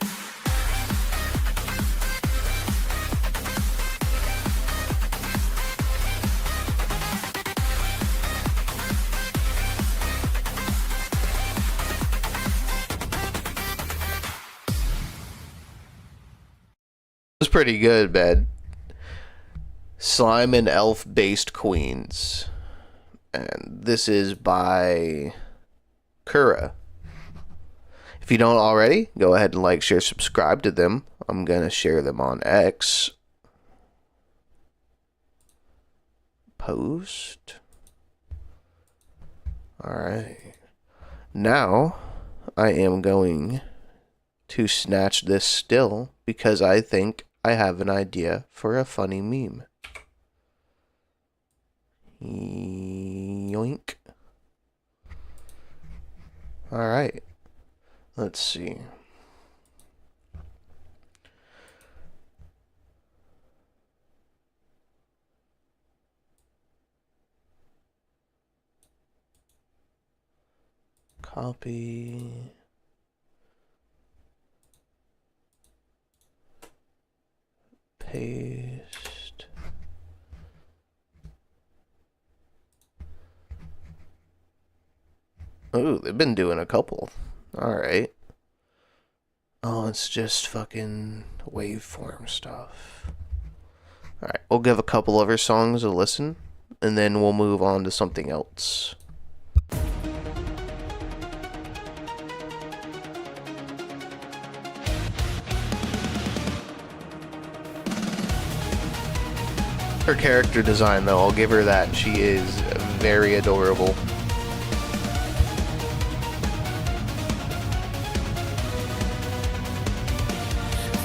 It was pretty good, man. Slime and Elf Based Queens. And this is by Kura. If you don't already, go ahead and like, share, subscribe to them. I'm gonna share them on X. Post. Alright. Now, I am going to snatch this still because I think I have an idea for a funny meme. Yoink. Alright. Let's see. Copy. Paste. Oh, they've been doing a couple. Alright. Oh, it's just fucking waveform stuff. Alright, we'll give a couple of her songs a listen, and then we'll move on to something else. Her character design, though, I'll give her that. She is very adorable.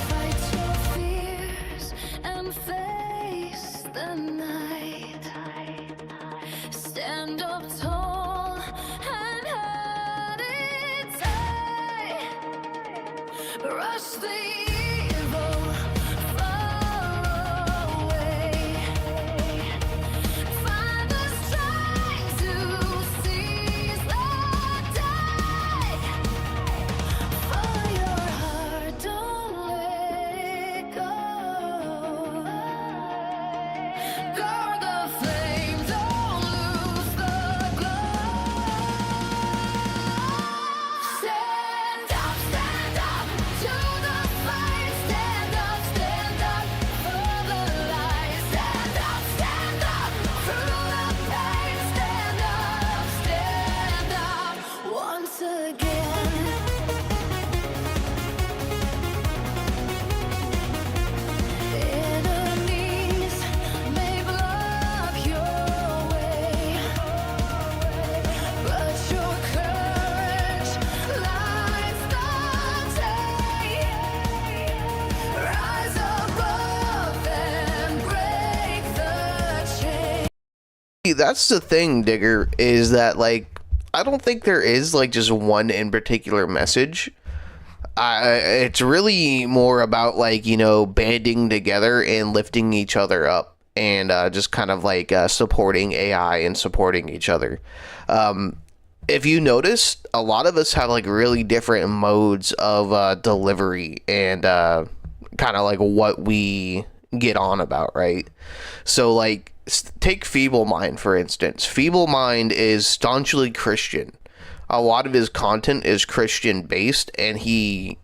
Fight your fears and face the night. Stand up tall and hold it tight. Rush the evil far away. Find the strength to seize the day. For your heart, don't let it go. Guard the flame, don't lose the glow. Stand up to the fight. Stand up for the light. Stand up through the pain. Stand up once again. Enemies may block your way, but your courage lights the day. Rise above and break the chain. That's the thing, Digger, is that, like, I don't think there is, like, just one in particular message. It's really more about, like, you know, banding together and lifting each other up, and just kind of like supporting AI and supporting each other. If you notice, a lot of us have like really different modes of delivery and kind of like what we get on about, right? So like take Feeble Mind for instance. Feeble Mind is staunchly Christian. a lot of his content is Christian based, and I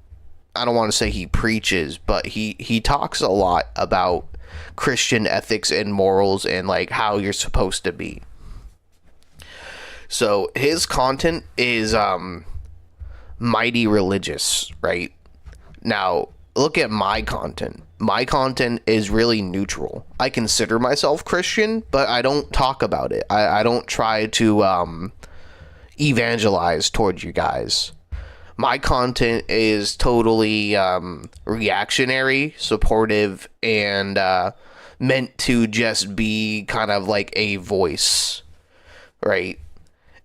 don't want to say he preaches, but he talks a lot about Christian ethics and morals and like how you're supposed to be. So his content is mighty religious, right? Now, look at my content. My content is really neutral. I consider myself Christian, but I don't talk about it. I don't try to evangelize towards you guys. My content is totally reactionary, supportive, and meant to just be kind of like a voice, right?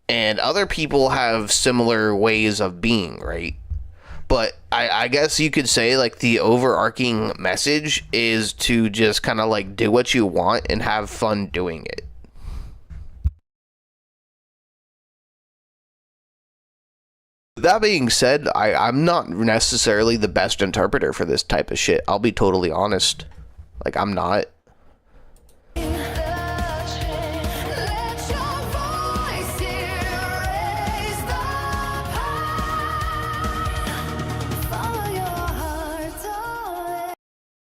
And other people have similar ways of being, right? But I guess you could say like the overarching message is to just kind of like do what you want and have fun doing it. That being said, I'm not necessarily the best interpreter for this type of shit. I'll be totally honest. Like, I'm not.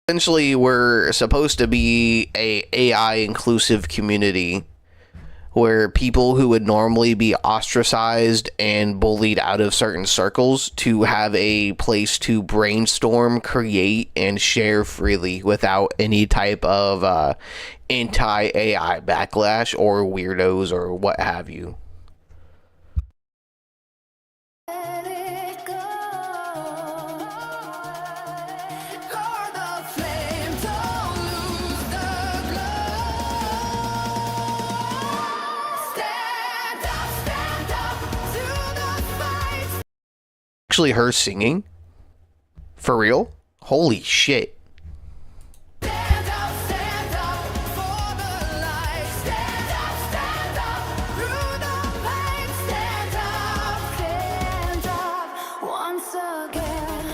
Essentially, we're supposed to be a AI inclusive community where people who would normally be ostracized and bullied out of certain circles to have a place to brainstorm, create, and share freely without any type of anti-AI backlash or weirdos or what have you. Actually her singing? For real? Holy shit. Stand up for the light. Stand up through the pain. Stand up once again.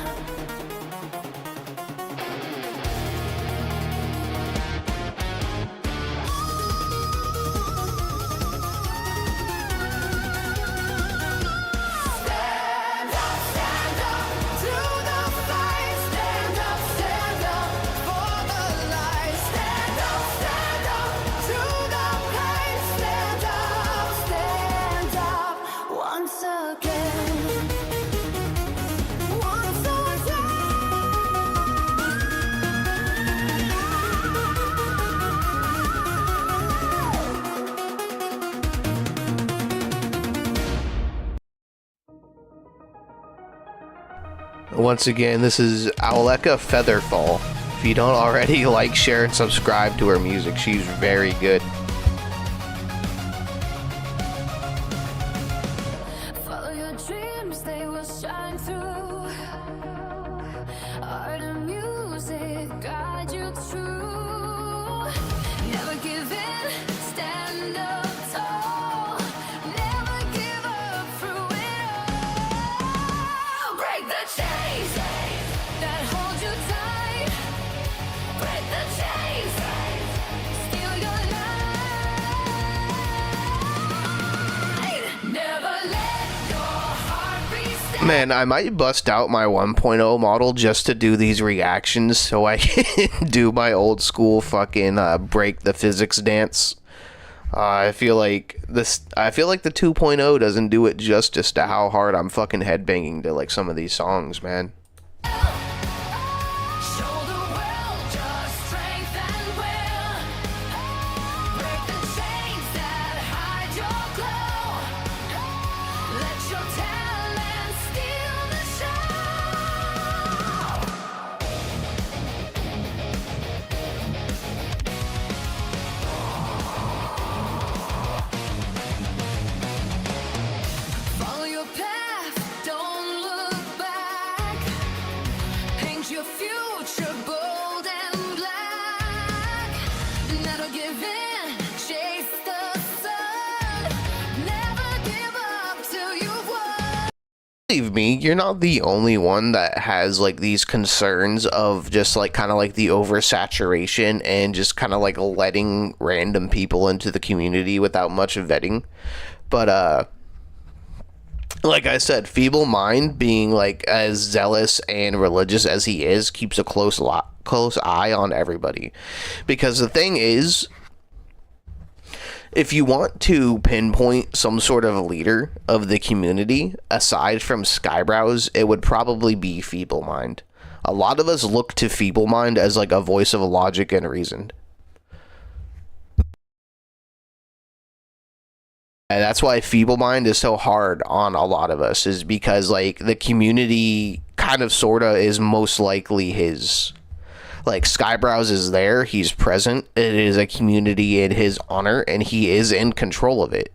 Once again, this is Owleka Featherfall. If you don't already, like, share, and subscribe to her music. She's very good. Follow your dreams, they will shine through. Art and music guide you through. Never give in, stand up tall. Never give up through it all. Break the chains that hold you tight. Break the chains, steal your light. Never let your heart be still. Man, I might bust out my 1.0 model just to do these reactions so I can do my old school fucking break the physics dance. I feel like the 2.0 doesn't do it justice to how hard I'm fucking headbanging to like some of these songs, man. Show the world your strength and will. Break the chains that hide your glow. Let your talent steal the show. Follow your path, don't look back. Paint your future bold and black. Never give in, chase the sun. Never give up till you've won. Believe me, you're not the only one that has like these concerns of just like kind of like the oversaturation and just kind of like letting random people into the community without much vetting. But like I said, Feeble Mind, being like as zealous and religious as he is, keeps a close eye on everybody. Because the thing is, if you want to pinpoint some sort of leader of the community, aside from Skybrows, it would probably be Feeble Mind. A lot of us look to Feeble Mind as like a voice of logic and reason. And that's why Feeble Mind is so hard on a lot of us, is because like the community kind of sorta is most likely his. Like, Skybrows is there, he's present, it is a community in his honor, and he is in control of it.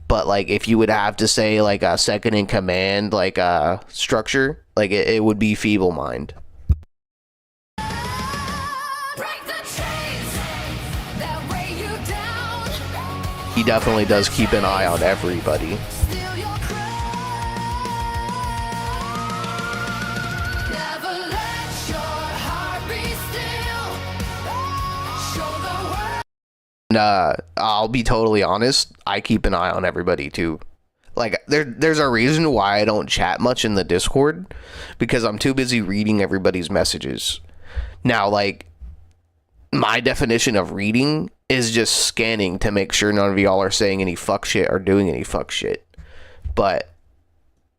But like, if you would have to say like a second in command, like a structure, like it would be Feeble Mind. Break the chains that weigh you down. He definitely does keep an eye on everybody. Steal your crown. Never let your heart be still. Show the world. And I'll be totally honest, I keep an eye on everybody too. Like, there's a reason why I don't chat much in the Discord, because I'm too busy reading everybody's messages. Now, like, my definition of reading is just scanning to make sure none of y'all are saying any fuck shit or doing any fuck shit. But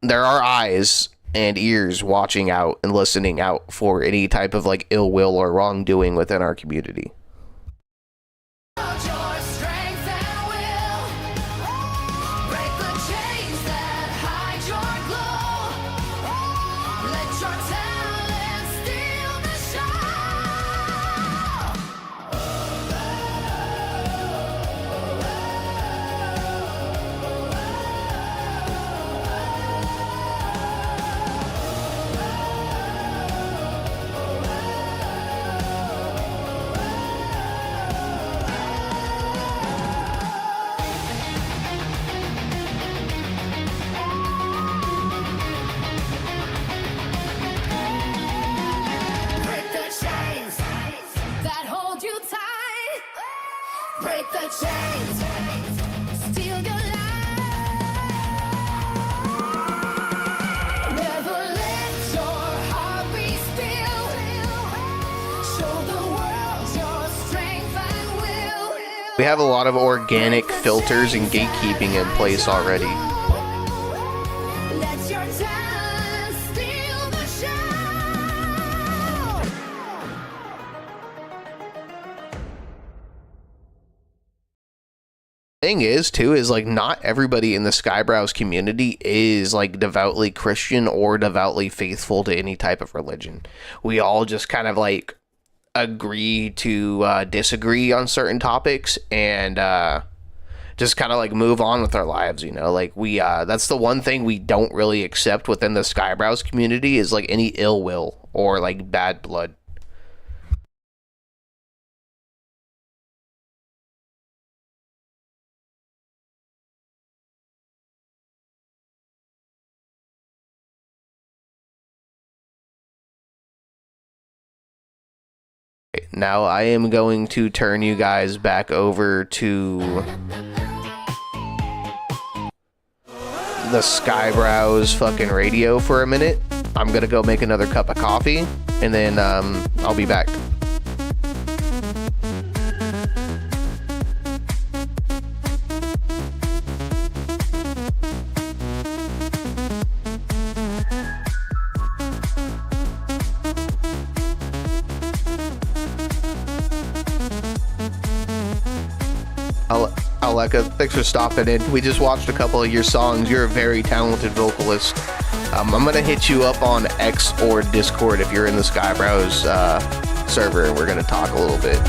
there are eyes and ears watching out and listening out for any type of like ill will or wrongdoing within our community. Your strength and will. Break the chains that hide your glow. Let your talent steal the Break the chains that hold you tight. Break the chains. Steal your life. Never let your heart be still. Show the world your strength and will. We have a lot of organic filters and gatekeeping in place already. Let your talent steal the show. Thing is too is like not everybody in the Skybrows community is like devoutly Christian or devoutly faithful to any type of religion. We all just kind of like agree to disagree on certain topics and just kind of like move on with our lives, you know. Like we that's the one thing we don't really accept within the Skybrows community is like any ill will or like bad blood. Now I am going to turn you guys back over to the Skybrows fucking radio for a minute. I'm gonna go make another cup of coffee and then I'll be back. Aleka, thanks for stopping in. We just watched a couple of your songs. You're a very talented vocalist. I'm gonna hit you up on X or Discord if you're in the Skybrows server, and we're gonna talk a little bit.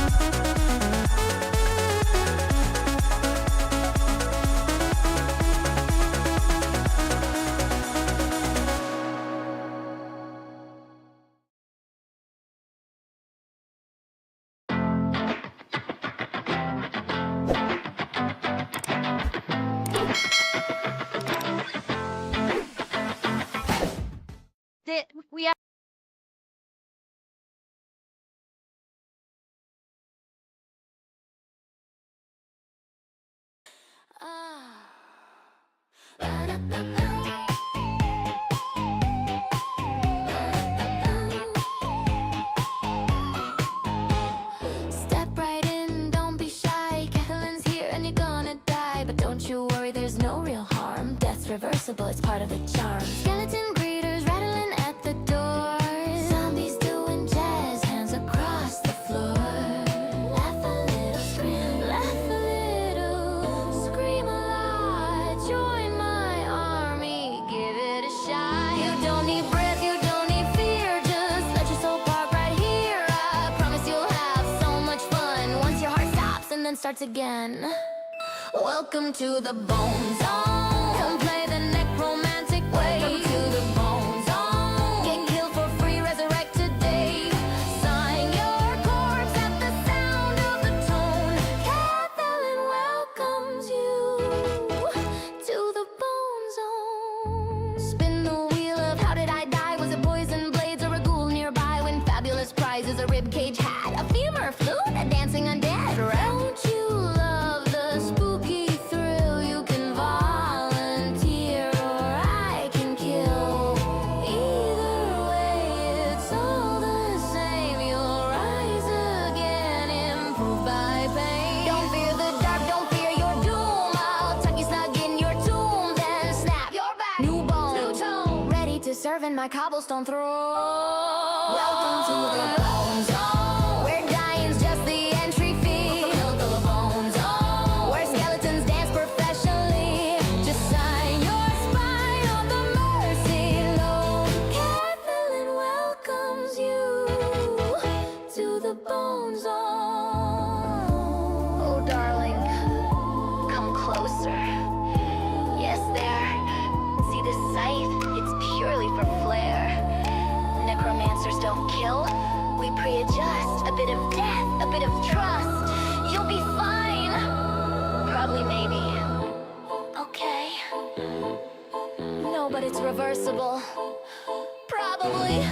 We have Ah. reversible, it's part of the charm. Skeleton greeters rattling at the door. Zombies doing jazz hands across the floor. Laugh a little, scream, laugh a little, scream a lot. Join my army, give it a shot. You don't need breath, you don't need fear, just let your soul park right here. I promise you'll have so much fun once your heart stops and then starts again. Welcome to the Bone Zone. Come play the necromantic way. Welcome to the Bone Zone. Get killed for free, resurrect today. Sign your corpse at the sound of the tone. Kathleen welcomes you to the Bone Zone. Spin the wheel of how did I die? Was it poison blades or a ghoul nearby? Win fabulous prizes, a ribcage hat, a femur flute, a dancing undead. Don't you love the spooky thrill? You can volunteer or I can kill. Either way, it's all the same. You'll rise again, improved by pain. Don't fear the dark, don't fear your doom. I'll tuck you snug in your tomb, then snap your back. New bone, new tone, ready to serve in my cobblestone throne. Welcome to the Bone Zone, where dying's just the entry fee. Welcome to the Bone Zone, where skeletons dance professionally. Just sign your spine on the mercy loan. Kathleen welcomes you to the Bone Zone. Oh, darling, come closer. Yes, there. See this scythe? It's purely for flair. Necromancers don't kill, we pre-adjust. A bit of death, a bit of trust. You'll be fine. Probably, maybe. Okay. No, but it's reversible. Probably.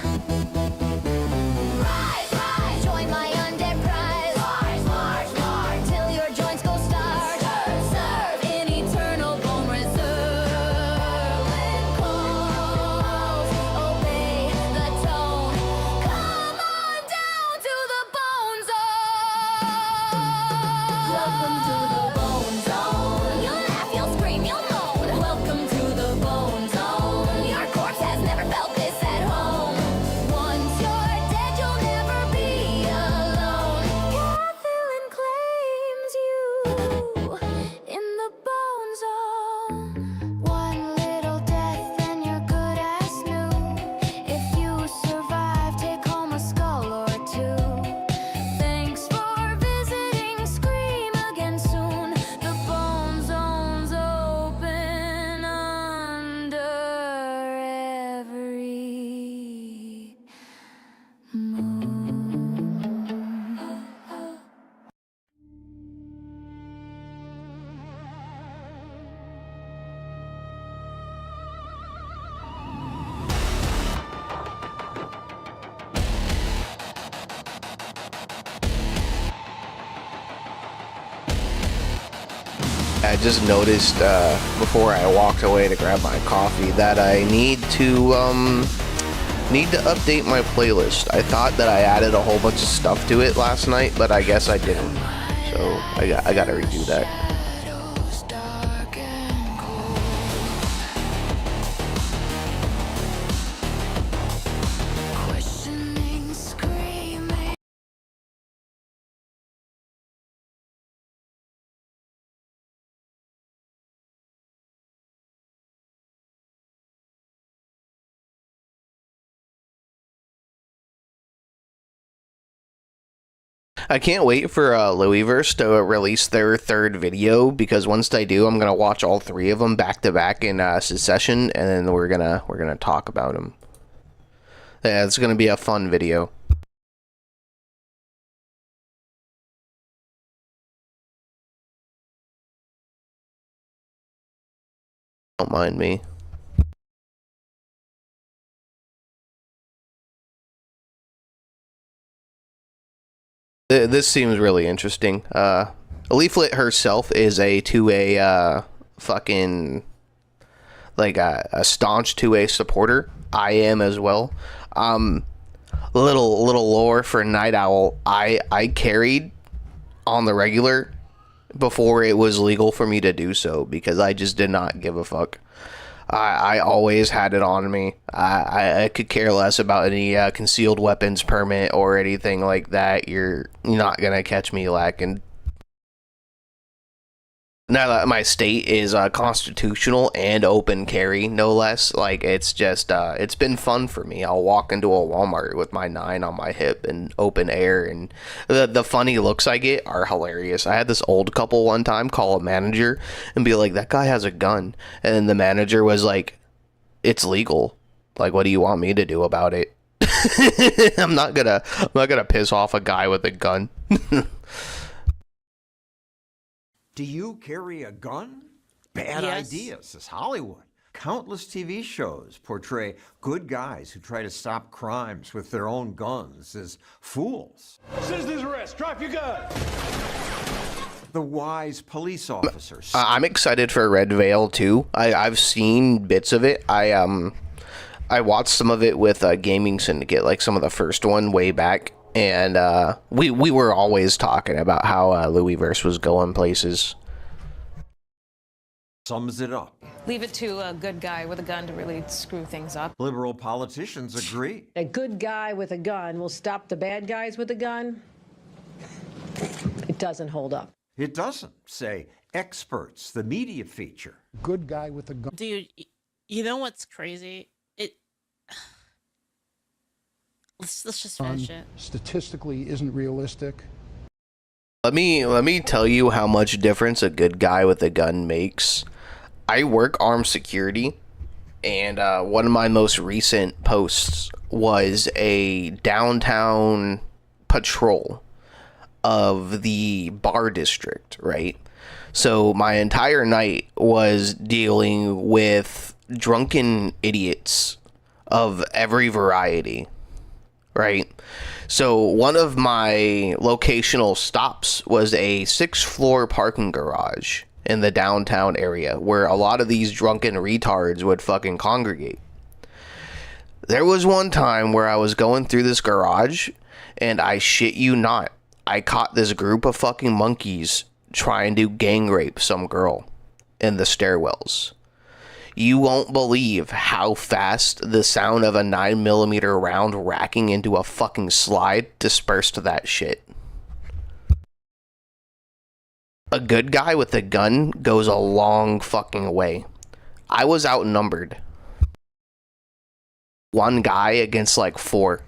Rise, rise, join my undead prize. March, march, march, till your joints go starch. Serve, serve in eternal bone reserve. When calls, obey the tone. Come on down to the Bone Zone. Welcome to the Bone Zone. You'll laugh, you'll scream, you'll moan. Welcome to the Bone Zone. Your corpse has never felt this at home. Once you're dead, you'll never be alone. Kathleen claims you in the Bone Zone. One little death, then you're good as new. If you survive, take home a skull or two. Thanks for visiting, scream again soon. The Bone Zone's open under every moon. I just noticed before I walked away to grab my coffee that I need to update my playlist. I thought that I added a whole bunch of stuff to it last night, but I guess I didn't. So I gotta redo that. Shadows dark and cold. Questioning, screaming. I can't wait for Louisverse to release their third video, because once they do, I'm gonna watch all three of them back to back in succession, and then we're gonna talk about them. Yeah, it's gonna be a fun video. Don't mind me. This seems really interesting. Leaflet herself is a 2A fucking like a staunch 2A supporter. I am as well. Little lore for Nightowl. I carried on the regular before it was legal for me to do so, because I just did not give a fuck. I always had it on me. I could care less about any concealed weapons permit or anything like that. You're not gonna catch me lacking. Now that my state is constitutional and open carry, no less, like, it's just, it's been fun for me. I'll walk into a Walmart with my 9 on my hip in open air, and the funny looks I get are hilarious. I had this old couple one time call a manager and be like, that guy has a gun. And then the manager was like, it's legal. Like, what do you want me to do about it? I'm not gonna piss off a guy with a gun. Do you carry a gun? Bad Yes. ideas. It's Hollywood. Countless TV shows portray good guys who try to stop crimes with their own guns as fools. Citizen's arrest. Drop your gun. The wise police officers. I'm excited for Red Veil too. I've seen bits of it. I watched some of it with Gaming Syndicate, like some of the first one way back. And we were always talking about how Louisverse was going places. Sums it up. Leave it to a good guy with a gun to really screw things up. Liberal politicians agree. A good guy with a gun will stop the bad guys with a gun. It doesn't hold up. It doesn't, say experts, the media feature. Good guy with a gun. Dude, you know what's crazy? Let's just finish it. Statistically isn't realistic. Let me tell you how much difference a good guy with a gun makes. I work armed security, and one of my most recent posts was a downtown patrol of the bar district, right? So my entire night was dealing with drunken idiots of every variety, right? So one of my locational stops was a 6th floor parking garage in the downtown area where a lot of these drunken retards would fucking congregate. There was one time where I was going through this garage, and I shit you not, I caught this group of fucking monkeys trying to gang rape some girl in the stairwells. You won't believe how fast the sound of a 9mm round racking into a fucking slide dispersed that shit. A good guy with a gun goes a long fucking way. I was outnumbered. One guy against like 4.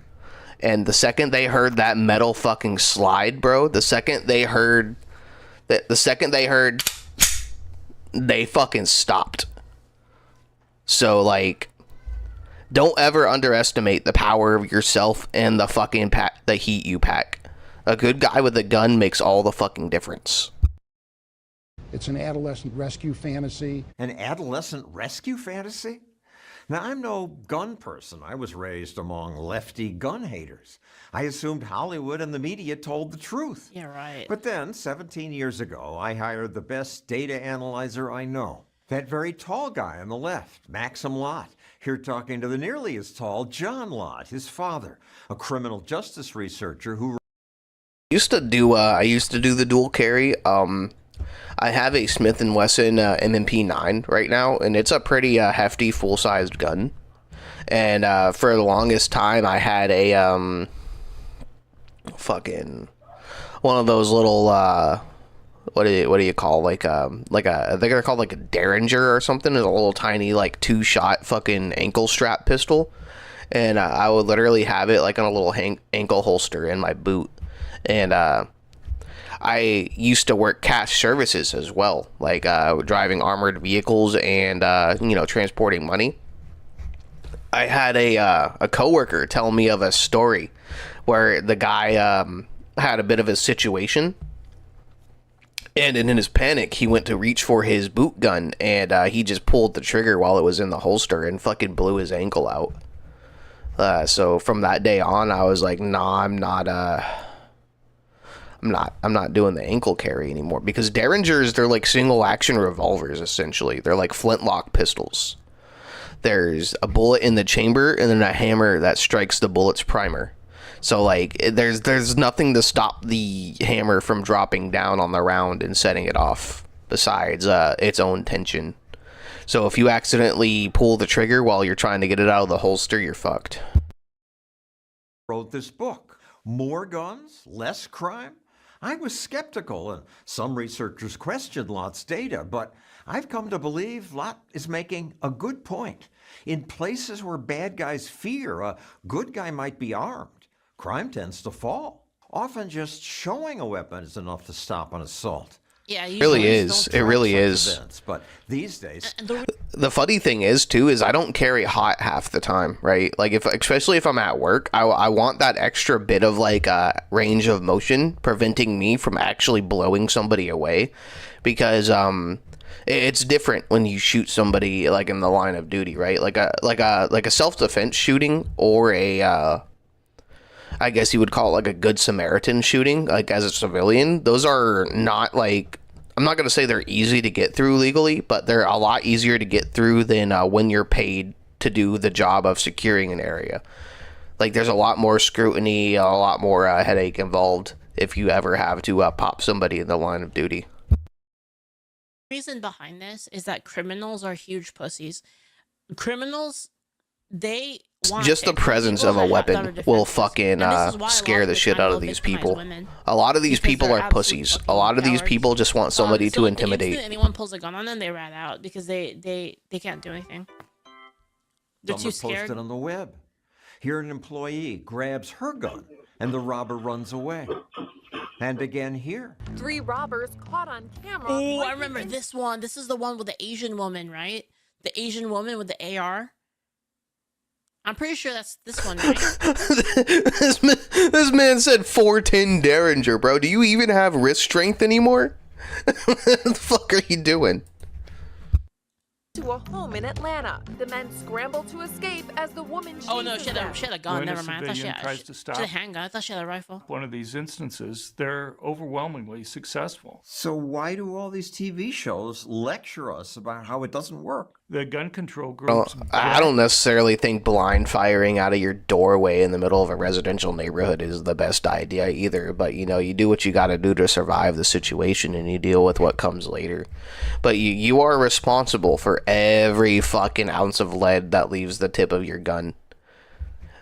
And the second they heard that metal fucking slide, bro, the second they heard, they fucking stopped. So, like, don't ever underestimate the power of yourself and the fucking the heat you pack. A good guy with a gun makes all the fucking difference. It's an adolescent rescue fantasy. An adolescent rescue fantasy? Now, I'm no gun person. I was raised among lefty gun haters. I assumed Hollywood and the media told the truth. Yeah, right. But then, 17 years ago, I hired the best data analyzer I know. That very tall guy on the left, Maxim Lott, here talking to the nearly as tall John Lott, his father, a criminal justice researcher who I used to do the dual carry. I have a Smith & Wesson M&P9 right now, and it's a pretty hefty full-sized gun. And for the longest time, I had a fucking one of those little what do you call, like a I think they're called like a Derringer or something. It's a little tiny like 2-shot fucking ankle strap pistol, and I would literally have it like on a little ankle holster in my boot. And I used to work cash services as well, like driving armored vehicles and transporting money. I had a coworker tell me of a story where the guy had a bit of a situation, and in his panic he went to reach for his boot gun, and he just pulled the trigger while it was in the holster and fucking blew his ankle out. So from that day on, I was like, nah, I'm not doing the ankle carry anymore, because Derringers, they're like single action revolvers essentially. They're like flintlock pistols. There's a bullet in the chamber and then a hammer that strikes the bullet's primer. So like there's nothing to stop the hammer from dropping down on the round and setting it off besides its own tension. So if you accidentally pull the trigger while you're trying to get it out of the holster, you're fucked. Wrote this book. More guns, less crime? I was skeptical, and some researchers questioned Lott's data, but I've come to believe Lott is making a good point. In places where bad guys fear a good guy might be armed, crime tends to fall. Often just showing a weapon is enough to stop an assault. Yeah, It really is. It really is. Events, but these days, The funny thing is too is I don't carry hot half the time, right? Like especially if I'm at work, I want that extra bit of like range of motion preventing me from actually blowing somebody away, because it's different when you shoot somebody like in the line of duty, right? Like a self-defense shooting, or a I guess you would call it like a Good Samaritan shooting, like as a civilian. Those are not like, I'm not going to say they're easy to get through legally, but they're a lot easier to get through than when you're paid to do the job of securing an area. Like there's a lot more scrutiny, a lot more headache involved if you ever have to pop somebody in the line of duty. The reason behind this is that criminals are huge pussies. Criminals, they want Just the presence of a weapon will fucking scare the shit out of these people. A lot of these people are pussies. A lot of these people just want somebody to intimidate. The instant anyone pulls a gun on them, they rat out because they can't do anything. They're too some are scared. posted on the web. Here an employee grabs her gun and the robber runs away. And again here. 3 robbers caught on camera. Oh, I remember this one. This is the one with the Asian woman, right? The Asian woman with the AR. I'm pretty sure that's this one, right? this man said 410 Derringer, bro. Do you even have wrist strength anymore? What the fuck are you doing? To a home in Atlanta. The men scramble to escape as the woman chases Oh no, she had a gun. When Never a mind. I thought she civilian had, tries to she stop had a handgun. I thought she had a rifle. one of these instances, they're overwhelmingly successful. So why do all these TV shows lecture us about how it doesn't work? The gun control Well, groups. I don't necessarily think blind firing out of your doorway in the middle of a residential neighborhood is the best idea either. But, you know, you do what you got to do to survive the situation and you deal with what comes later. But you are responsible for every fucking ounce of lead that leaves the tip of your gun.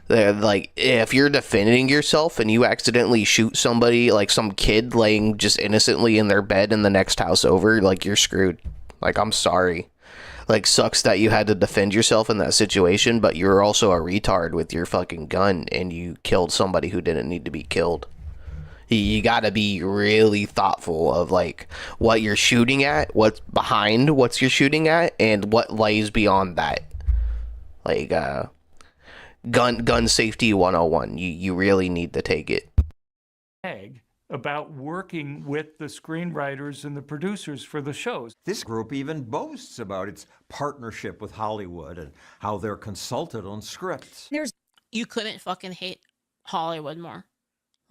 Like, if you're defending yourself and you accidentally shoot somebody, like some kid laying just innocently in their bed in the next house over, like, you're screwed. Like, I'm sorry. Like, sucks that you had to defend yourself in that situation, but you're also a retard with your fucking gun and you killed somebody who didn't need to be killed. You gotta be really thoughtful of, like, what you're shooting at, what's behind what you're shooting at, and what lays beyond that. Like, gun safety 101. You really need to take it. About working with the screenwriters and the producers for the shows. This group even boasts about its partnership with Hollywood and how they're consulted on scripts. You couldn't fucking hate Hollywood more.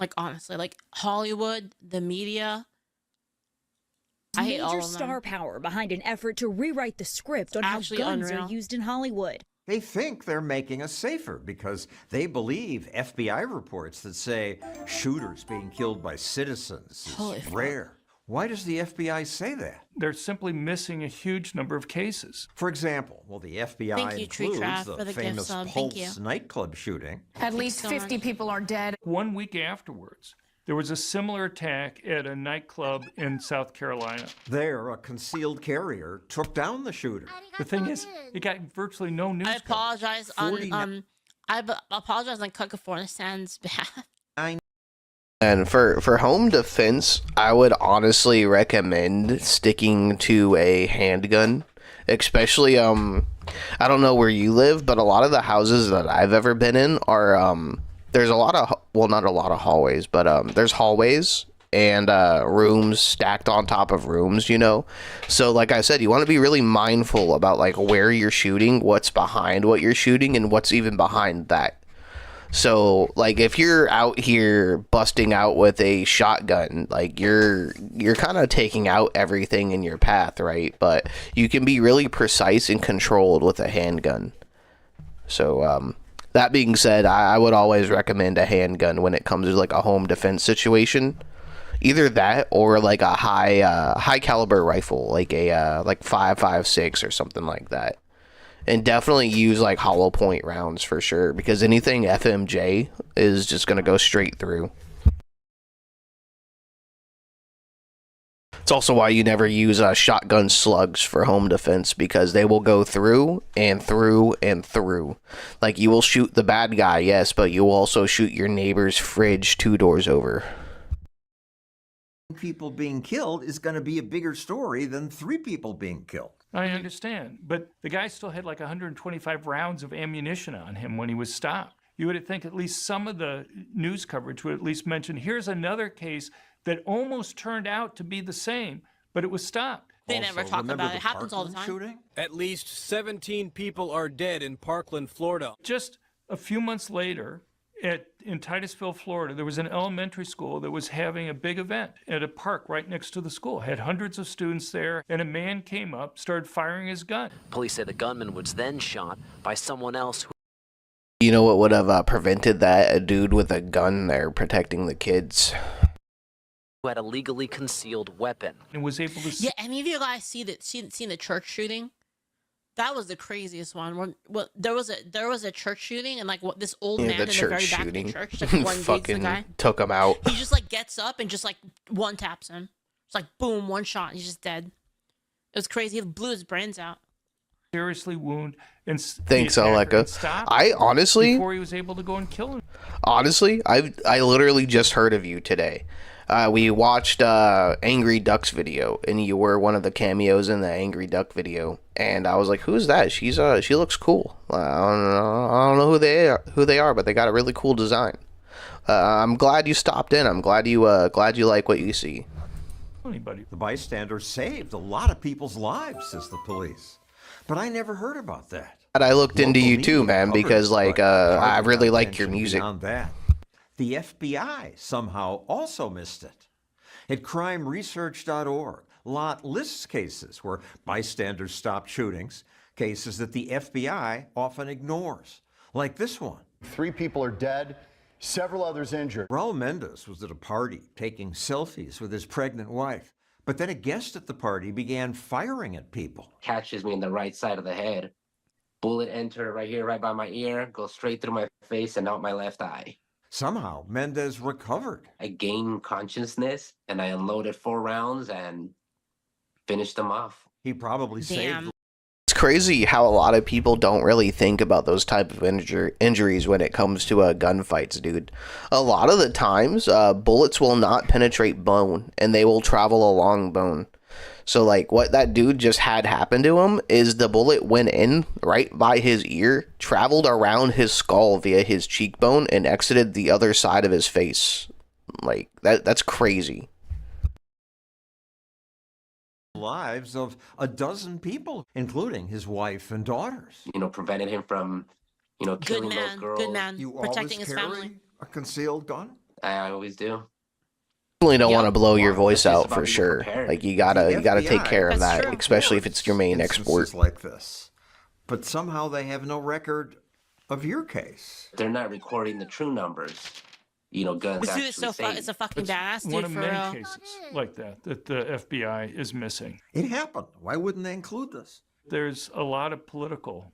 Like, honestly, like Hollywood, the media. I hate all Major of them. star power behind an effort to rewrite the script on how Actually guns unreal. are used in Hollywood. They think they're making us safer because they believe FBI reports that say shooters being killed by citizens is Holy fuck. rare. Why does the FBI say that? They're simply missing a huge number of cases. For example, well, the FBI Thank you, Tree includes Trap, the for the gift famous sub. Thank Pulse you. nightclub shooting. At least so 50 much. people are dead. 1 week afterwards, there was a similar attack at a nightclub in South Carolina. There, a concealed carrier took down the shooter. The thing is, it got virtually no news I coverage. apologize on apologize on Cuckafonistan's behalf. And for home defense, I would honestly recommend sticking to a handgun. Especially, I don't know where you live, but a lot of the houses that I've ever been in are, there's a lot of, well, not a lot of hallways, but there's hallways and rooms stacked on top of rooms, you know? So, like I said, you want to be really mindful about, like, where you're shooting, what's behind what you're shooting, and what's even behind that. So, like, if you're out here busting out with a shotgun, like, you're kind of taking out everything in your path, right? But you can be really precise and controlled with a handgun. So, that being said, I would always recommend a handgun when it comes to, like, a home defense situation. Either that or like a high caliber rifle, like a like 5.56 or something like that. And definitely use like hollow point rounds for sure, because anything FMJ is just gonna go straight through. It's also why you never use shotgun slugs for home defense, because they will go through and through and through. Like, you will shoot the bad guy, yes, but you will also shoot your neighbor's fridge 2 doors over. People being killed is going to be a bigger story than 3 people being killed. I understand, but the guy still had like 125 rounds of ammunition on him when he was stopped. You would think at least some of the news coverage would at least mention, here's another case that almost turned out to be the same, but it was stopped. They never talk about it. It happens all the time. Shooting? At least 17 people are dead in Parkland, Florida. Just a few months later, in Titusville, Florida, there was an elementary school that was having a big event at a park right next to the school. Had hundreds of students there, and a man came up, started firing his gun. Police say the gunman was then shot by someone else. You know what would have prevented that? A dude with a gun there protecting the kids. Who had a legally concealed weapon. And was able to... Yeah, any of you guys seen the church shooting? That was the craziest one. Well, there was a church shooting, and like this old man in the very back of the church, like one fucking the guy. took him out. He just like gets up and just like one taps him. It's like boom, one shot, he's just dead. It was crazy. He blew his brains out. Seriously wounded, and thanks, Aleka. I honestly, before he was able to go and kill him. Honestly, I literally just heard of you today. We watched Angry Duck's video, and you were one of the cameos in the Angry Duck video. And I was like, "Who's that? She looks cool. I don't know who they are, but they got a really cool design." I'm glad you stopped in. I'm glad you like what you see. Anybody? The bystanders saved a lot of people's lives, says the police. But I never heard about that. And I looked into you too, man, because like I really like your music. Beyond that, the FBI somehow also missed it. At crimeresearch.org, Lott lists cases where bystanders stopped shootings, cases that the FBI often ignores, like this one. 3 people are dead, several others injured. Raul Mendez was at a party taking selfies with his pregnant wife, but then a guest at the party began firing at people. Catches me in the right side of the head. Bullet entered right here, right by my ear, goes straight through my face and out my left eye. Somehow, Mendez recovered. I gained consciousness, and I unloaded 4 rounds and finished them off. He probably saved. It's crazy how a lot of people don't really think about those type of injuries when it comes to gunfights, dude. A lot of the times, bullets will not penetrate bone, and they will travel along bone. So, like, what that dude just had happen to him is the bullet went in right by his ear, traveled around his skull via his cheekbone, and exited the other side of his face. Like, that's crazy. Lives of a dozen people, including his wife and daughters. You know, prevented him from, killing those girls. Good man, You protecting always his carry family. a concealed gun? I always do. Definitely don't want to blow your voice That's just out about for being sure. prepared. Like, you gotta take care of That's that, true. especially if it's your main export. Instances like this. But somehow they have no record of your case. They're not recording the true numbers. Guns This actually dude is so saved. it's a fucking badass One dude of for many real. cases like that the FBI is missing. It happened. Why wouldn't they include this? There's a lot of political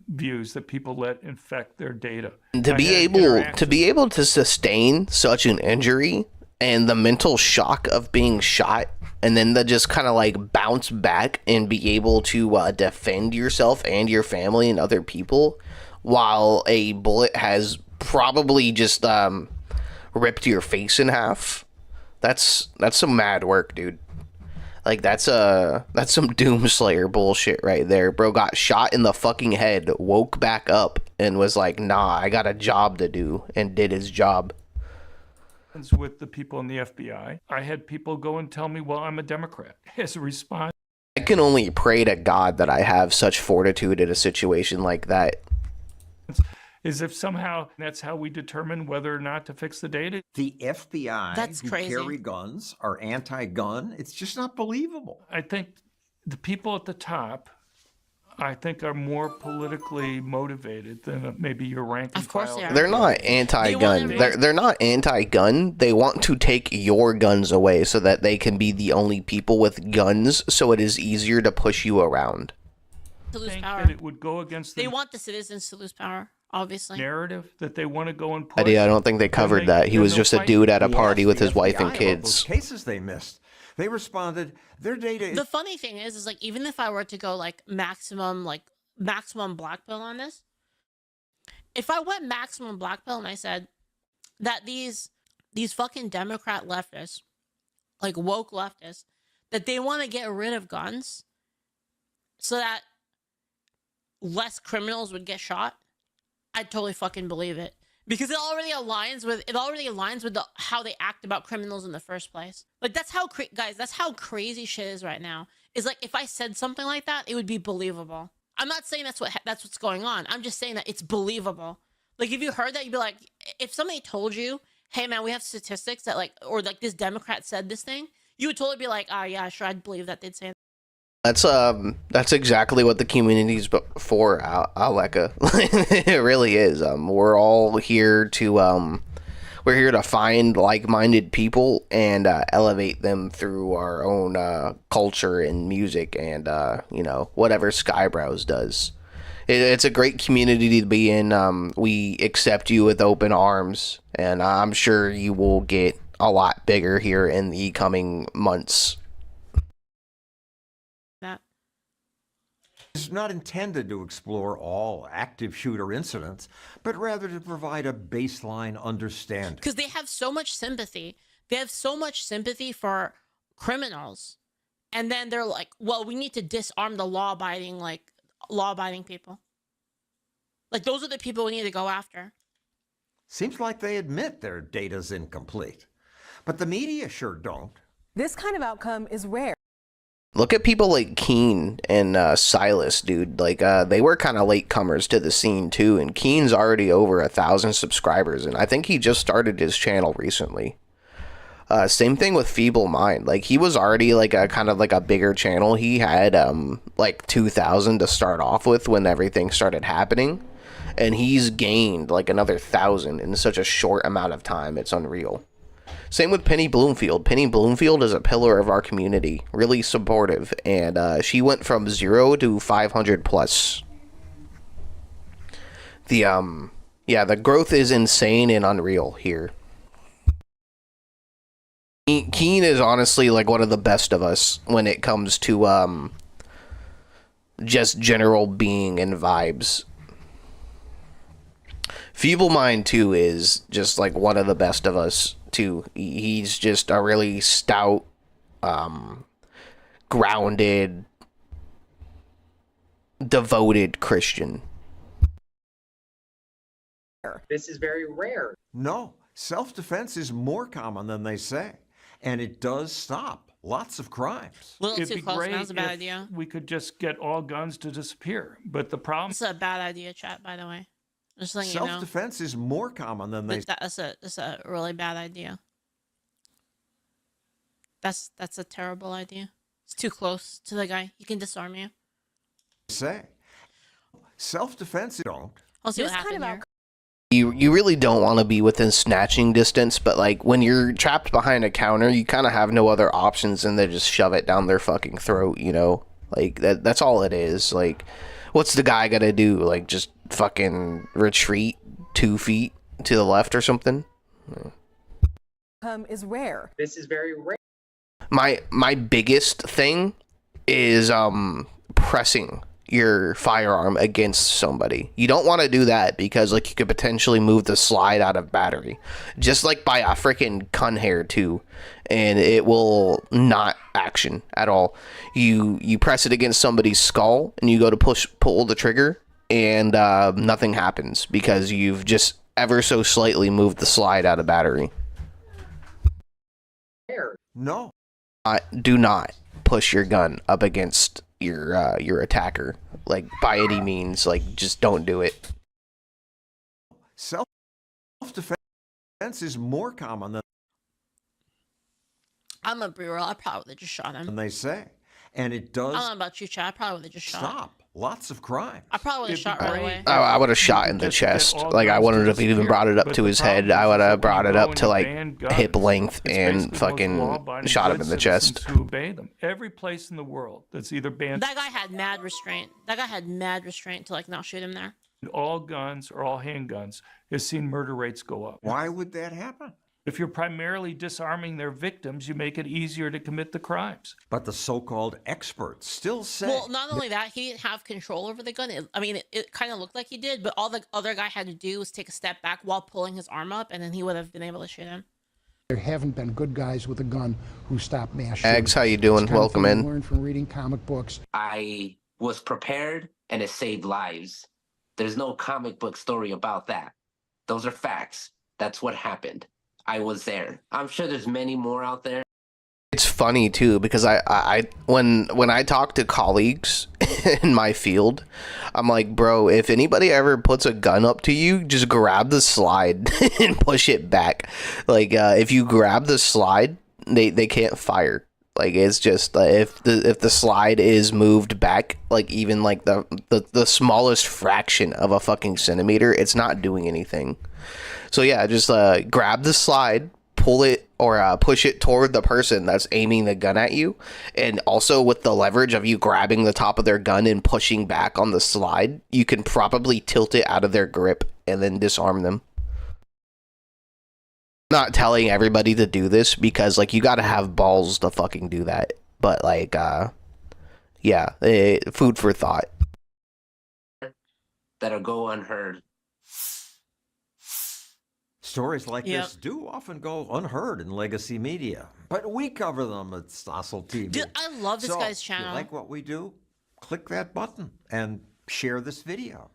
views that people let infect their data. To I be had able to sustain such an injury and the mental shock of being shot, and then to just kind of like bounce back and be able to defend yourself and your family and other people while a bullet has probably just ripped your face in half. That's some mad work, dude. Like, that's some Doomslayer bullshit right there. Bro got shot in the fucking head, woke back up, and was like, nah, I got a job to do, and did his job. With the people in the FBI, I had people go and tell me, well, I'm a Democrat, as a response. I can only pray to God that I have such fortitude in a situation like that. As if somehow that's how we determine whether or not to fix the data. The FBI That's who crazy. carry guns are anti-gun. It's just not believable. I think the people at the top I think are more politically motivated than maybe your rank and Of course file. they are. They're not anti-gun. They're not anti-gun. They want to take your guns away so that they can be the only people with guns, so it is easier to push you around. To lose Think power. that it would go against They the want the citizens to lose power, obviously. narrative that they want to go and push. I don't think they covered that. He was just a dude at a party with his wife and Those kids. cases they missed. They responded, their data is... The funny thing is like even if I were to go like maximum black pill on this, if I went maximum black pill and I said that these fucking Democrat leftists, like woke leftists, that they want to get rid of guns so that less criminals would get shot, I'd totally fucking believe it. Because it already aligns with how they act about criminals in the first place. Like that's how guys, that's how crazy shit is right now. Is like if I said something like that, it would be believable. I'm not saying that's what's going on. I'm just saying that it's believable. Like if you heard that, you'd be like, if somebody told you, "Hey man, we have statistics that like, or like this Democrat said this thing," you would totally be like, "Ah, yeah, sure, I'd believe that they'd say that." That's exactly what the community's for, Aleka. It really is. We're all here to we're here to find like-minded people and elevate them through our own culture and music and you know, whatever Skybrows does. It's a great community to be in. We accept you with open arms, and I'm sure you will get a lot bigger here in the coming months. Is not intended to explore all active shooter incidents, but rather to provide a baseline understanding. Because they have so much sympathy. They have so much sympathy for criminals. And then they're like, well, we need to disarm the law-abiding people. Like, those are the people we need to go after. Seems like they admit their data's incomplete. But the media sure don't. This kind of outcome is rare. Look at people like Keen and Silas, dude. Like, they were kind of latecomers to the scene, too. And Keen's already over 1,000 subscribers. And I think he just started his channel recently. Same thing with Feeble Mind. Like, he was already, like, a kind of, like, a bigger channel. He had, like, 2,000 to start off with when everything started happening. And he's gained, like, another 1,000 in such a short amount of time. It's unreal. Same with Penny Bloomfield. Penny Bloomfield is a pillar of our community, really supportive, and she went from 0 to 500 plus. The growth is insane and unreal here. Keen is honestly like one of the best of us when it comes to just general being and vibes. Feeble Mind too is just like one of the best of us too. He's just a really stout, grounded, devoted Christian. This is very rare. No, self-defense is more common than they say, and it does stop lots of crimes. It'd be great that was a bad idea. We could just get all guns to disappear, but the problem... It's a bad idea, chat, by the way. Just letting you know. Self-defense is more common than they... That's a really bad idea. That's a terrible idea. It's too close to the guy. He can disarm you. say. Self-defense don't. I'll see what happened here. You really don't want to be within snatching distance, but like when you're trapped behind a counter, you kind of have no other options than to just shove it down their fucking throat, you know? Like that's all it is. Like, what's the guy gotta do? Like, just fucking retreat 2 feet to the left or something? Is rare. This is very rare. My biggest thing is pressing your firearm against somebody. You don't want to do that because like you could potentially move the slide out of battery, just like by a freaking cun hair too, and it will not action at all. You press it against somebody's skull and you go to pull the trigger and nothing happens because you've just ever so slightly moved the slide out of battery. No. Do not push your gun up against your attacker, like, by any means. Like, just don't do it. Self-defense is more common than I'm a be real. I probably would have just shot him. they say, and it does I don't know about you, Chad. I probably would have just shot. stop lots of crime. I probably would have shot right away. I would have shot in the chest. Like, I wouldn't have even brought it up to his head. I would have brought it up to, like, hip length and fucking shot him in the chest. Who obey them. Every place in the world that's either banned. That guy had mad restraint. That guy had mad restraint to, like, not shoot him there. All guns or all handguns has seen murder rates go up. Why would that happen? If you're primarily disarming their victims, you make it easier to commit the crimes. But the so-called experts still say... Well, not only that, he didn't have control over the gun. It kind of looked like he did, but all the other guy had to do was take a step back while pulling his arm up, and then he would have been able to shoot him. There haven't been good guys with a gun who stop mass shootings. Eggs, how you doing? Welcome in. Learn from reading comic books. I was prepared and it saved lives. There's no comic book story about that. Those are facts. That's what happened. I was there. I'm sure there's many more out there. It's funny too, because when I talk to colleagues in my field, I'm like, bro, if anybody ever puts a gun up to you, just grab the slide and push it back. Like, if you grab the slide, they can't fire. Like, it's just if the slide is moved back, like even like the smallest fraction of a fucking centimeter, it's not doing anything. So yeah, just grab the slide, pull it or push it toward the person that's aiming the gun at you, and also with the leverage of you grabbing the top of their gun and pushing back on the slide, you can probably tilt it out of their grip and then disarm them. Not telling everybody to do this because, like, you gotta have balls to fucking do that, but like yeah, food for thought. That'll go unheard. Stories like this do often go unheard in legacy media, but we cover them at Stossel TV. Dude, I love this guy's channel. If you like what we do, click that button and share this video.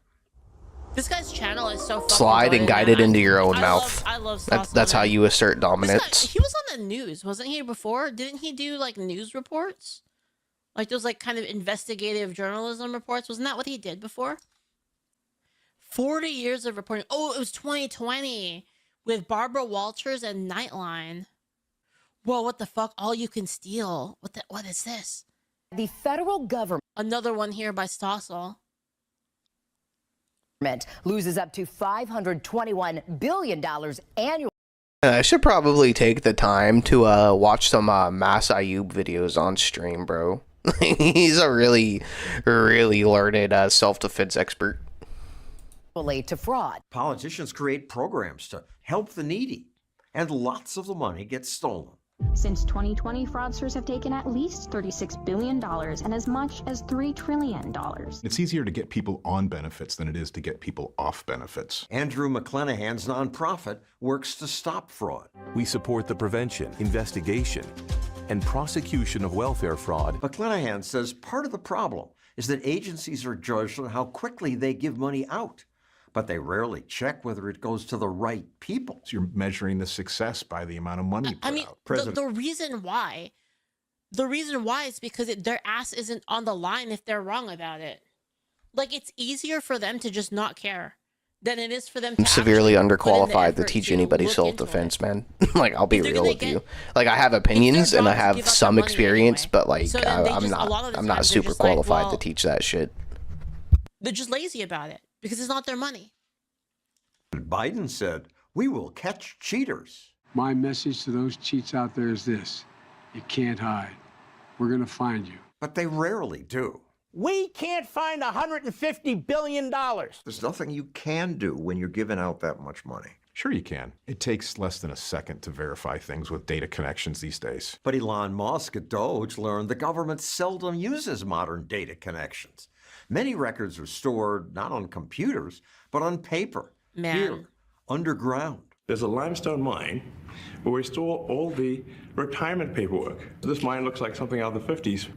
This guy's channel is so fucking Slide and guide it into your own mouth. I love that's how you assert dominance. He was on the news, wasn't he, before? Didn't he do, like, news reports? Like, those, like, kind of investigative journalism reports? Wasn't that what he did before? 40 years of reporting. Oh, it was 2020 with Barbara Walters and Nightline. Whoa, what the fuck? All You Can Steal. What is this? The federal government. Another one here by Stossel. Loses up to $521 billion annually. I should probably take the time to watch some Mass Ayub videos on stream, bro. He's a really, really learned self-defense expert. To fraud. Politicians create programs to help the needy, and lots of the money gets stolen. Since 2020, fraudsters have taken at least $36 billion and as much as $3 trillion. It's easier to get people on benefits than it is to get people off benefits. Andrew McClenahan's nonprofit works to stop fraud. We support the prevention, investigation, and prosecution of welfare fraud. McClenahan says part of the problem is that agencies are judged on how quickly they give money out, but they rarely check whether it goes to the right people. So you're measuring the success by the amount of money put out. The reason why is because their ass isn't on the line if they're wrong about it. Like, it's easier for them to just not care than it is for them to I'm severely underqualified to effort teach to anybody look self-defense, man. Like, I'll be If they're real gonna with you. Like, I have opinions and I have some experience, but like, So then they I'm just- a lot of the not times they're super just like, qualified well- to teach that shit. They're just lazy about it because it's not their money. Biden said, "We will catch cheaters." My message to those cheats out there is this: you can't hide. We're going to find you. But they rarely do. We can't find $150 billion. There's nothing you can do when you're giving out that much money. Sure you can. It takes less than a second to verify things with data connections these days. But Elon Musk at Doge learned the government seldom uses modern data connections. Many records are stored not on computers, but on paper. Man. Here, underground. There's a limestone mine where we store all the retirement paperwork. This mine looks like something out of the 50s.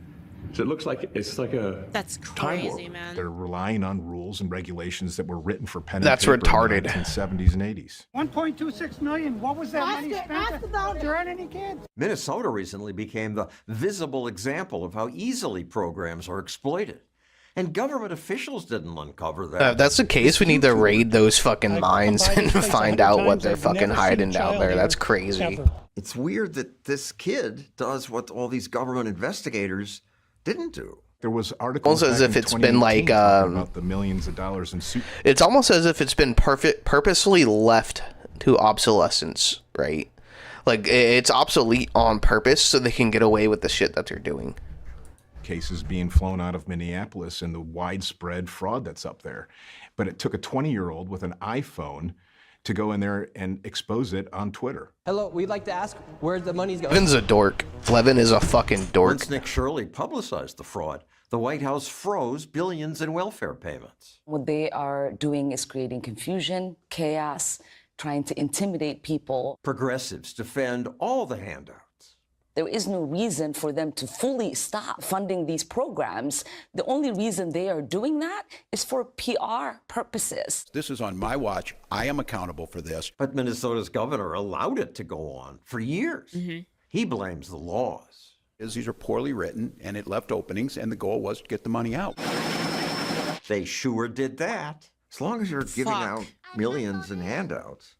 So it looks like it's like a That's time warp. crazy, man. They're relying on rules and regulations that were written for pen and That's paper retarded. in the 1970s and 80s. 1.26 million. What was that money spent on? There aren't any kids. Minnesota recently became the visible example of how easily programs are exploited. And government officials didn't uncover that. If that's the case, we need to raid those fucking mines and find out what they're fucking hiding down there. That's crazy. It's weird that this kid does what all these government investigators didn't do. There was articles almost as back if in it's been 2018 like talking about the millions of dollars in suit. it's almost as if it's been purposely left to obsolescence, right? Like it's obsolete on purpose so they can get away with the shit that they're doing. Cases being flown out of Minneapolis and the widespread fraud that's up there. But it took a 20-year-old with an iPhone to go in there and expose it on Twitter. Hello, we'd like to ask where the money's going. Levin's a dork. Levin is a fucking dork. Once Nick Shirley publicized the fraud, the White House froze billions in welfare payments. What they are doing is creating confusion, chaos, trying to intimidate people. Progressives defend all the handouts. There is no reason for them to fully stop funding these programs. The only reason they are doing that is for PR purposes. This is on my watch. I am accountable for this. But Minnesota's governor allowed it to go on for years. He blames the laws. These are poorly written, and it left openings, and the goal was to get the money out. They sure did that. As long as you're giving out millions in handouts,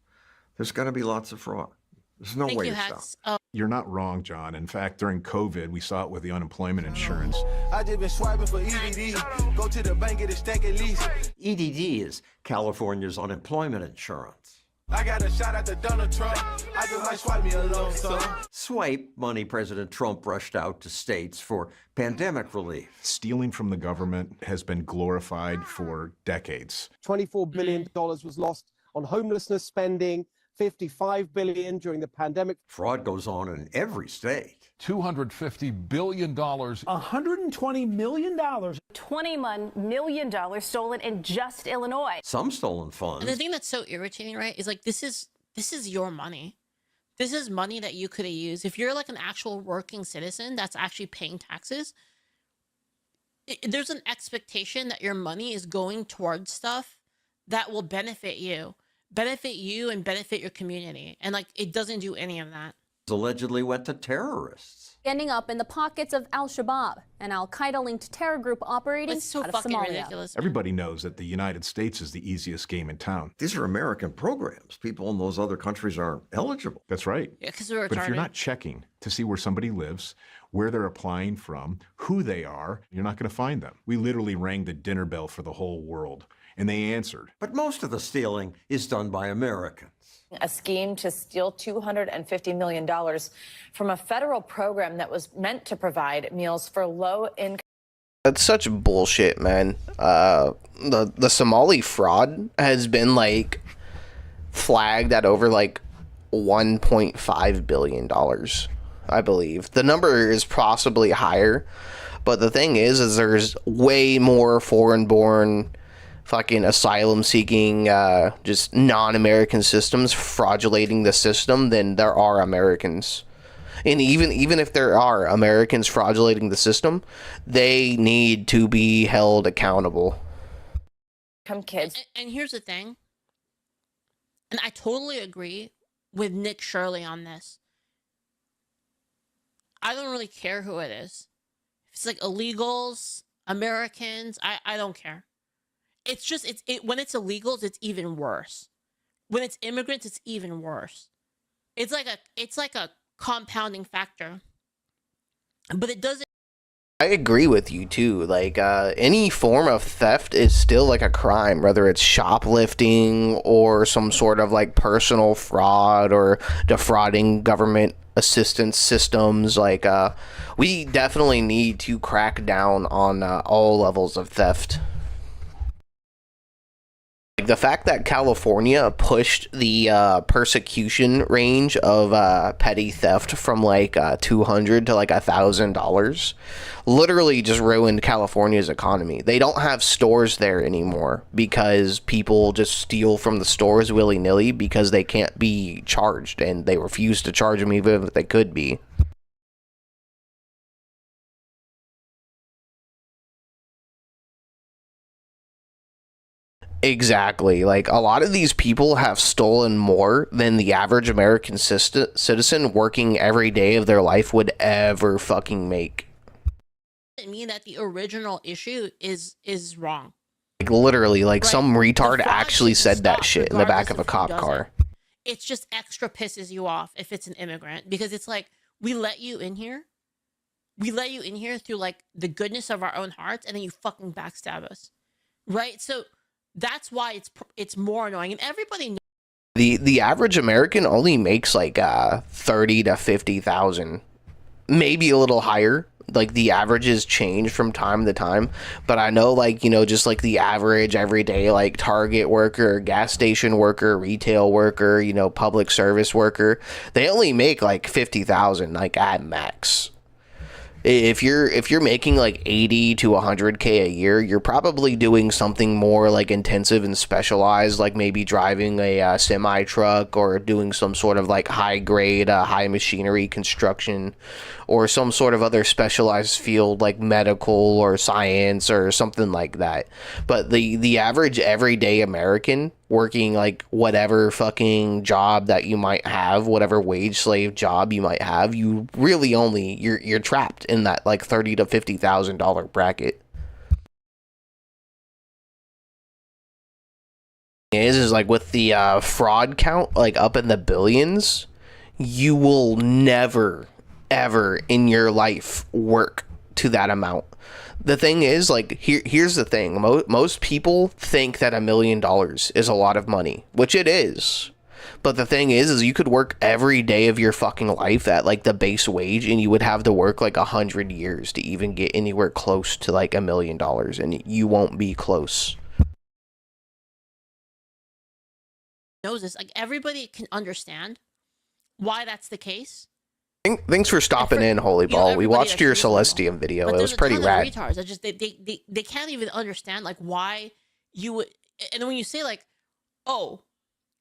there's going to be lots of fraud. There's no way to stop. You're not wrong, John. In fact, during COVID, we saw it with the unemployment insurance. I just been swiping for EDD. Go to the bank, get a stack at least. EDD is California's unemployment insurance. I got a shot at the Donald Trump. I just might swipe me a little son. Swipe money President Trump rushed out to states for pandemic relief. Stealing from the government has been glorified for decades. $24 billion was lost on homelessness spending. 55 billion during the pandemic. Fraud goes on in every state. $250 billion. $120 million. $21 million stolen in just Illinois. Some stolen funds. And the thing that's so irritating, right, is like this is your money. This is money that you could have used. If you're like an actual working citizen that's actually paying taxes, there's an expectation that your money is going towards stuff that will benefit you and benefit your community. And like, it doesn't do any of that. Allegedly went to terrorists. Ending up in the pockets of Al-Shabaab, an Al-Qaeda-linked terror group operating out of Somalia. Ridiculous. Everybody knows that the United States is the easiest game in town. These are American programs. People in those other countries aren't eligible. That's right. Yeah, because we're retarded. But if you're not checking to see where somebody lives, where they're applying from, who they are, you're not going to find them. We literally rang the dinner bell for the whole world, and they answered. But most of the stealing is done by Americans. A scheme to steal $250 million from a federal program that was meant to provide meals for low-income. That's such bullshit, man. The Somali fraud has been like flagged at over like $1.5 billion, I believe. The number is possibly higher, but the thing is there's way more foreign-born fucking asylum-seeking, just non-American systems fraudulating the system than there are Americans. And even if there are Americans fraudulating the system, they need to be held accountable. Kids. And here's the thing, and I totally agree with Nick Shirley on this. I don't really care who it is. If it's like illegals, Americans, I don't care. It's just when it's illegals, it's even worse. When it's immigrants, it's even worse. It's like a compounding factor. But it doesn't. I agree with you too. Like any form of theft is still like a crime, whether it's shoplifting or some sort of like personal fraud or defrauding government assistance systems. Like we definitely need to crack down on all levels of theft. The fact that California pushed the persecution range of petty theft from like $200 to like $1,000 literally just ruined California's economy. They don't have stores there anymore because people just steal from the stores willy-nilly because they can't be charged, and they refuse to charge them even if they could be. Exactly. Like, a lot of these people have stolen more than the average American citizen working every day of their life would ever fucking make. Doesn't mean that the original issue is wrong. Like, literally, like, Right. some retard The fraud actually shouldn't said that stop shit in the back regardless of a who cop does car. it. It's just extra pisses you off if it's an immigrant, because it's like, we let you in here we let you in here through like the goodness of our own hearts, and then you fucking backstab us, right? So that's why it's more annoying, and everybody knows. The average American only makes like 30 to 50,000, maybe a little higher. Like the averages change from time to time, but I know, like, you know, just like the average everyday like Target worker, gas station worker, retail worker, you know, public service worker, they only make like 50,000 like at max. If you're making like 80 to 100K a year, you're probably doing something more like intensive and specialized, like maybe driving a semi truck, or doing some sort of like high grade, high machinery construction, or some sort of other specialized field like medical or science or something like that. But the average everyday American working like whatever fucking job that you might have, whatever wage slave job you might have, you really only you're trapped in that like $30,000 to $50,000 bracket. Is like with the fraud count like up in the billions, you will never ever in your life work to that amount. The thing is, like, here's the thing. Most people think that $1 million is a lot of money, which it is. But the thing is you could work every day of your fucking life at like the base wage, and you would have to work like 100 years to even get anywhere close to like $1 million, and you won't be close. Knows this. Like, everybody can understand why that's the case. Thanks for stopping in, Holy Ball. We watched your Celestium video. It was pretty rad. Retards. They can't even understand like why you would. And then when you say like, oh,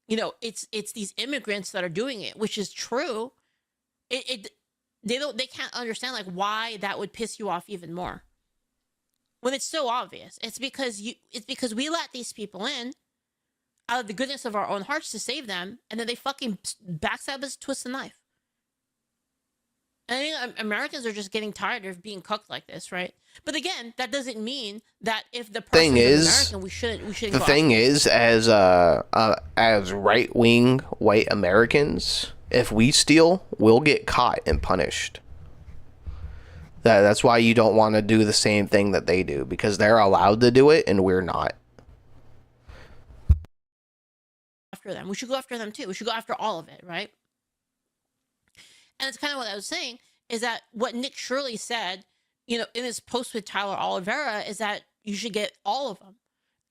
you know, it's these immigrants that are doing it, which is true. They can't understand like why that would piss you off even more. When it's so obvious, it's because we let these people in out of the goodness of our own hearts to save them, and then they fucking backstab us, twist the knife. And I think Americans are just getting tired of being cooked like this, right? But again, that doesn't mean that if the person is American, we shouldn't. The thing is, as right wing white Americans, if we steal, we'll get caught and punished. That's why you don't want to do the same thing that they do, because they're allowed to do it and we're not. After them, we should go after them too. We should go after all of it, right? And it's kind of what I was saying, is that what Nick Shirley said, you know, in his post with Tyler Oliveira, is that you should get all of them.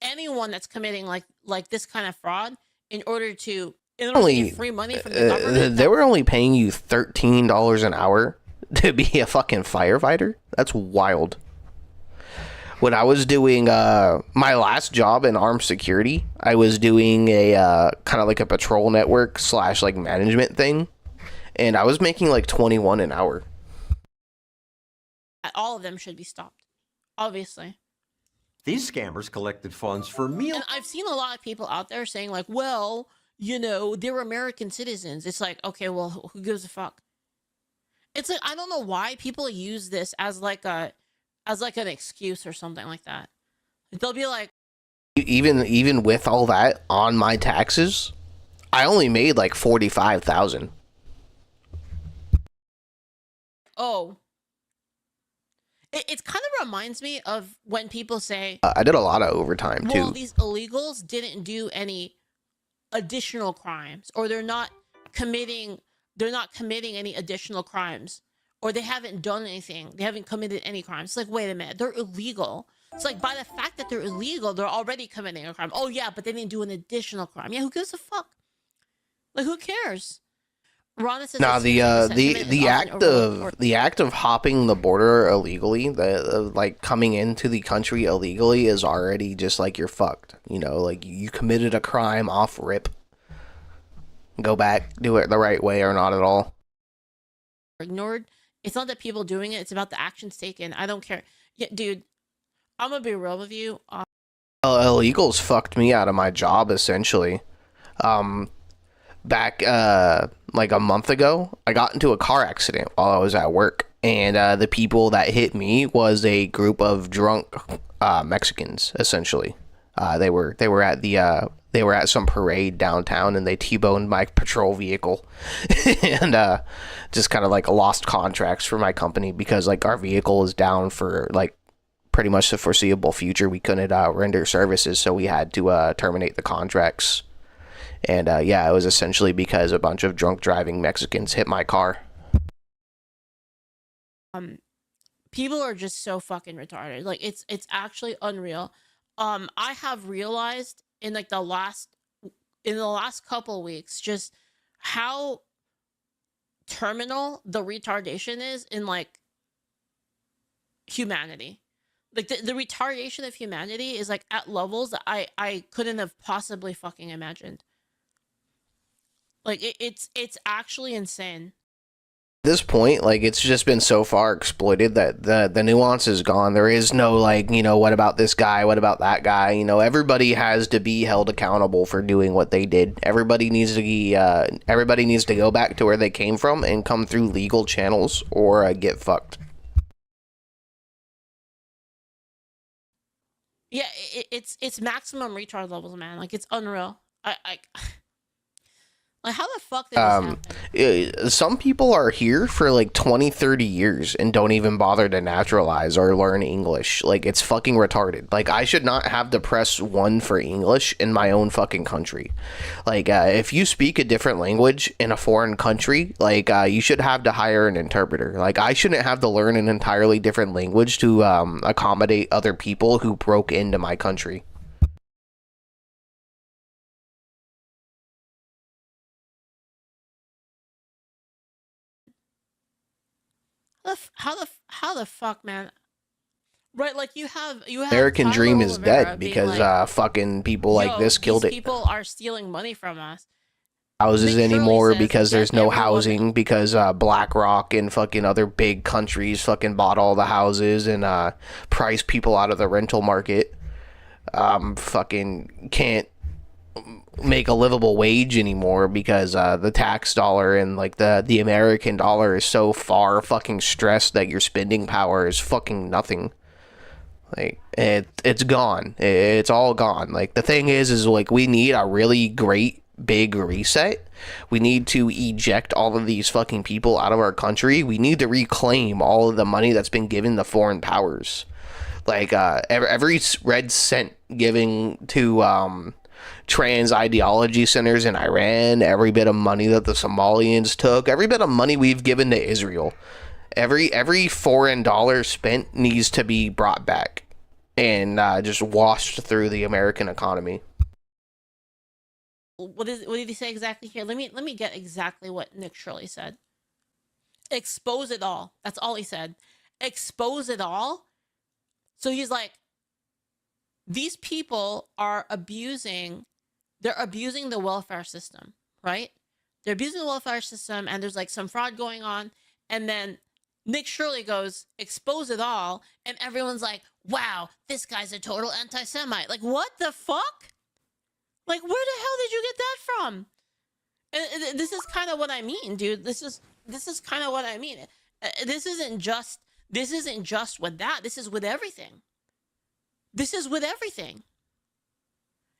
Anyone that's committing like this kind of fraud in order to get free money from the government. They were only paying you $13 an hour to be a fucking firefighter? That's wild. When I was doing my last job in armed security, I was doing a kind of like a patrol network / like management thing. And I was making like 21 an hour. All of them should be stopped, obviously. These scammers collected funds for meals. And I've seen a lot of people out there saying like, well, you know, they're American citizens. It's like, okay, well, who gives a fuck? It's like, I don't know why people use this as like an excuse or something like that. They'll be like, even with all that on my taxes, I only made like 45,000. Oh, it kind of reminds me of when people say, I did a lot of overtime too. Well, these illegals didn't do any additional crimes, or they're not committing any additional crimes, or they haven't done anything. They haven't committed any crimes. It's like, wait a minute, they're illegal. It's like, by the fact that they're illegal, they're already committing a crime. Oh yeah, but they didn't do an additional crime. Yeah, who gives a fuck? Like, who cares? Now the act of hopping the border illegally, like coming into the country illegally, is already just like, you're fucked. You know, like you committed a crime off rip. Go back, do it the right way, or not at all. Ignored. It's not that people doing it; it's about the actions taken. I don't care. Yeah, dude, I'm gonna be real with you. Illegals fucked me out of my job essentially. Back like a month ago, I got into a car accident while I was at work, and the people that hit me was a group of drunk Mexicans, essentially. They were at some parade downtown, and they T-boned my patrol vehicle, and just kind of like lost contracts for my company because like our vehicle is down for like pretty much the foreseeable future. We couldn't render services, so we had to terminate the contracts. And yeah, it was essentially because a bunch of drunk driving Mexicans hit my car. People are just so fucking retarded. Like it's actually unreal. I have realized in like the last couple weeks just how terminal the retardation is in like humanity. Like the retardation of humanity is like at levels that I couldn't have possibly fucking imagined. Like it's actually insane. At this point, like, it's just been so far exploited that the nuance is gone. There is no, like, you know, what about this guy, what about that guy? You know, everybody has to be held accountable for doing what they did. Everybody needs to go back to where they came from and come through legal channels or get fucked. Yeah, it's maximum retard levels, man. Like it's unreal. I like, how the fuck did this happen? Some people are here for like 20, 30 years and don't even bother to naturalize or learn English. Like, it's fucking retarded. Like, I should not have to press 1 for English in my own fucking country. Like, if you speak a different language in a foreign country, like, you should have to hire an interpreter. Like, I shouldn't have to learn an entirely different language to accommodate other people who broke into my country. How the fuck, man? Right, like you have American Tyler dream is Rivera dead being because like, fucking people like this killed these it. people are stealing money from us. Houses Nick Shirley anymore says because that there's no everyone- housing because BlackRock and fucking other big countries fucking bought all the houses and priced people out of the rental market. Fucking can't make a livable wage anymore because the tax dollar and like the American dollar is so far fucking stressed that your spending power is fucking nothing. Like it's gone. It's all gone. Like the thing is like we need a really great big reset. We need to eject all of these fucking people out of our country. We need to reclaim all of the money that's been given to foreign powers. Like every red cent giving to trans ideology centers in Iran, every bit of money that the Somalians took, every bit of money we've given to Israel, every foreign dollar spent needs to be brought back and just washed through the American economy. What did he say exactly here? Let me get exactly what Nick Shirley said. Expose it all. That's all he said. Expose it all. So he's like, these people are abusing the welfare system, right? They're abusing the welfare system and there's like some fraud going on. And then Nick Shirley goes, expose it all. And everyone's like, wow, this guy's a total anti-Semite. Like, what the fuck? Like, where the hell did you get that from? And this is kind of what I mean, dude. This is kind of what I mean. This isn't just with that. This is with everything. This is with everything.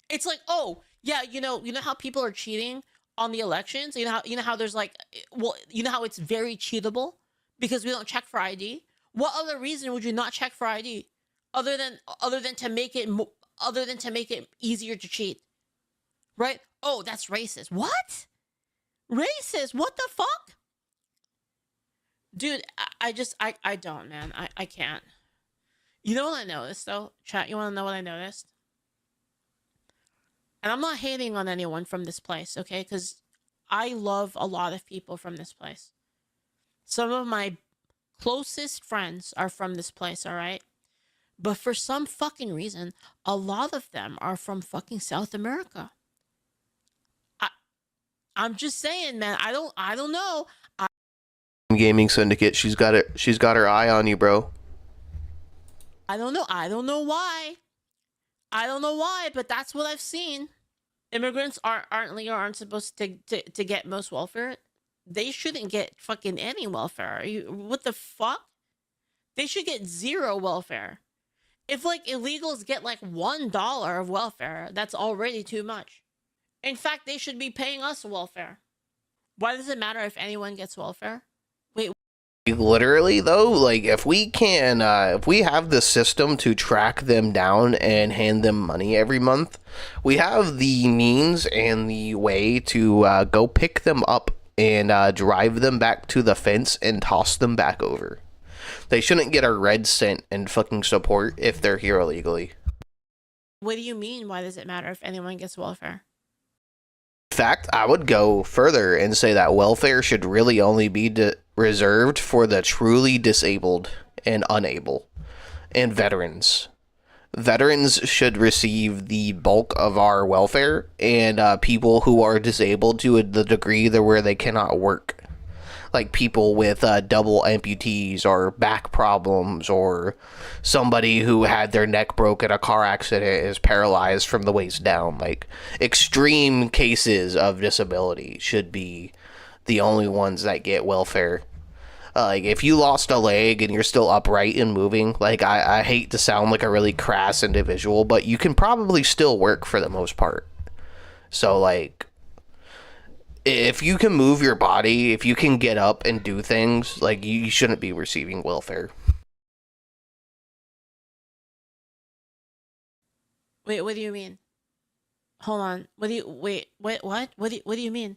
It's like, oh, yeah, you know how people are cheating on the elections? You know how there's like, well, you know how it's very cheatable because we don't check for ID? What other reason would you not check for ID other than to make it easier to cheat? Right? Oh, that's racist. What? Racist? What the fuck? Dude, I don't, man. I can't. You know what I noticed, though? Chat, you want to know what I noticed? And I'm not hating on anyone from this place, okay? Because I love a lot of people from this place. Some of my closest friends are from this place, all right? But for some fucking reason, a lot of them are from fucking South America. I'm just saying, man. I don't know. Gaming Syndicate, she's got her eye on you, bro. I don't know why. I don't know why, but that's what I've seen. Immigrants aren't supposed to get most welfare. They shouldn't get fucking any welfare. What the fuck? They should get zero welfare. If like illegals get like $1 of welfare, that's already too much. In fact, they should be paying us welfare. Why does it matter if anyone gets welfare? Wait. Literally though, like if we have the system to track them down and hand them money every month, we have the means and the way to go pick them up and drive them back to the fence and toss them back over. They shouldn't get a red cent in fucking support if they're here illegally. What do you mean? Why does it matter if anyone gets welfare? In fact, I would go further and say that welfare should really only be reserved for the truly disabled and unable, and veterans. Veterans should receive the bulk of our welfare, and people who are disabled to the degree that where they cannot work. Like people with double amputees or back problems, or somebody who had their neck broke in a car accident is paralyzed from the waist down. Like extreme cases of disability should be the only ones that get welfare. Like if you lost a leg and you're still upright and moving, like I hate to sound like a really crass individual, but you can probably still work for the most part. So like, if you can move your body, if you can get up and do things, like you shouldn't be receiving welfare. Wait, what do you mean? Hold on. What do you wait? What? What do you mean?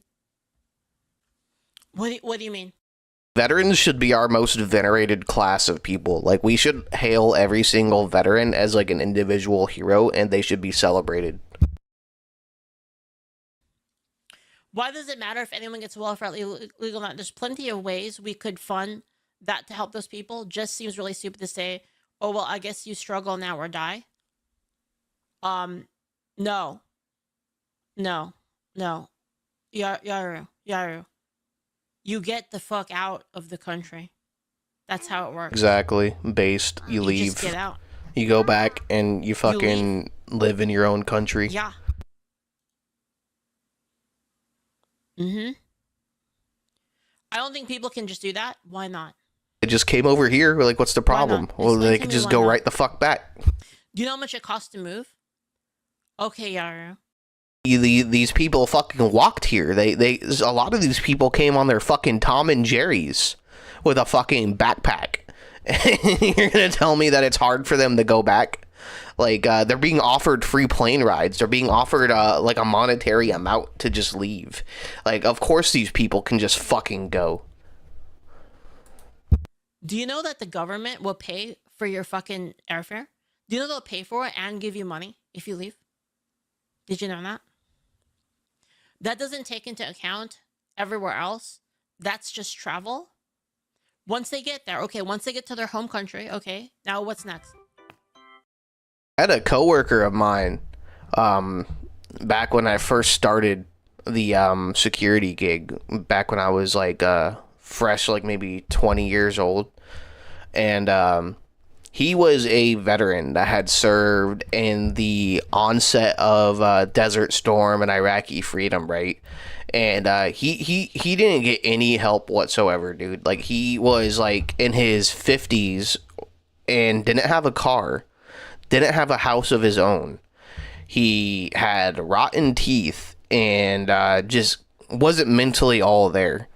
What do you mean? Veterans should be our most venerated class of people. Like we should hail every single veteran as like an individual hero, and they should be celebrated. Why does it matter if anyone gets welfare legal or not? There's plenty of ways we could fund that to help those people. Just seems really stupid to say, oh, well, I guess you struggle now or die. No. Yaru. You get the fuck out of the country. That's how it works. Exactly. Based. You leave. Just get out. You go back and you fucking live in your own country. Yeah. I don't think people can just do that. Why not? It just came over here. Like, what's the problem? Well, they could just go right the fuck back. Do you know how much it costs to move? Okay, Yaru. These people fucking walked here. A lot of these people came on their fucking Tom and Jerry's with a fucking backpack. You're gonna tell me that it's hard for them to go back? Like, they're being offered free plane rides. They're being offered, like, a monetary amount to just leave. Like, of course these people can just fucking go. Do you know that the government will pay for your fucking airfare? Do you know they'll pay for it and give you money if you leave? Did you know that? That doesn't take into account everywhere else. That's just travel. Once they get there, okay, once they get to their home country, okay, now what's next? I had a coworker of mine, back when I first started the security gig, back when I was like fresh, like maybe 20 years old, and he was a veteran that had served in the onset of Desert Storm and Iraqi freedom, right? And he didn't get any help whatsoever, dude. Like, he was like in his 50s and didn't have a car. Didn't have a house of his own. He had rotten teeth and just wasn't mentally all there.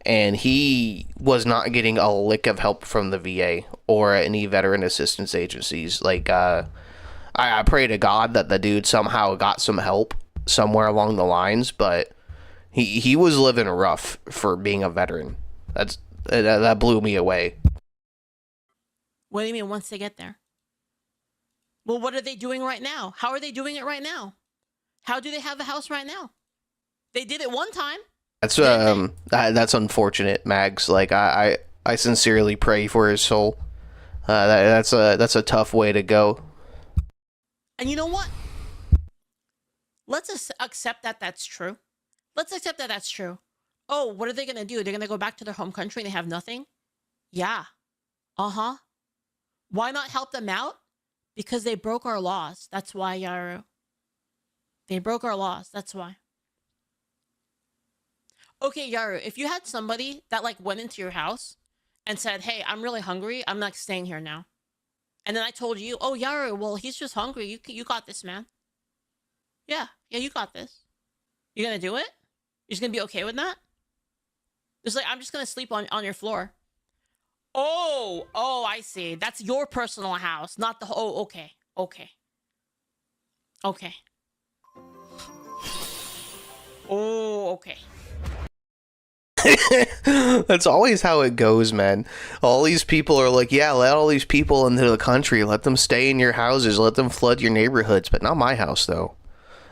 And he was not getting a lick of help from the VA or any veteran assistance agencies. Like, I pray to God that the dude somehow got some help somewhere along the lines, but he was living rough for being a veteran. That blew me away. What do you mean once they get there? Well, what are they doing right now? How are they doing it right now? How do they have a house right now? They did it one time. That's unfortunate, Mags. Like, I sincerely pray for his soul. That's a tough way to go. And you know what? Let's accept that that's true. Let's accept that that's true. Oh, what are they going to do? They're going to go back to their home country and they have nothing? Yeah. Uh-huh. Why not help them out? Because they broke our laws. That's why, Yaru. They broke our laws. That's why. Okay, Yaru, if you had somebody that, like, went into your house and said, hey, I'm really hungry. I'm not staying here now. And then I told you, oh, Yara, well, he's just hungry. You got this, man. Yeah, you got this. You gonna do it? You're just gonna be okay with that? It's like, I'm just gonna sleep on your floor. Oh, I see. That's your personal house, not the whole. Oh, okay. Oh, okay. That's always how it goes, man. All these people are like, yeah, let all these people into the country, let them stay in your houses, let them flood your neighborhoods, but not my house, though.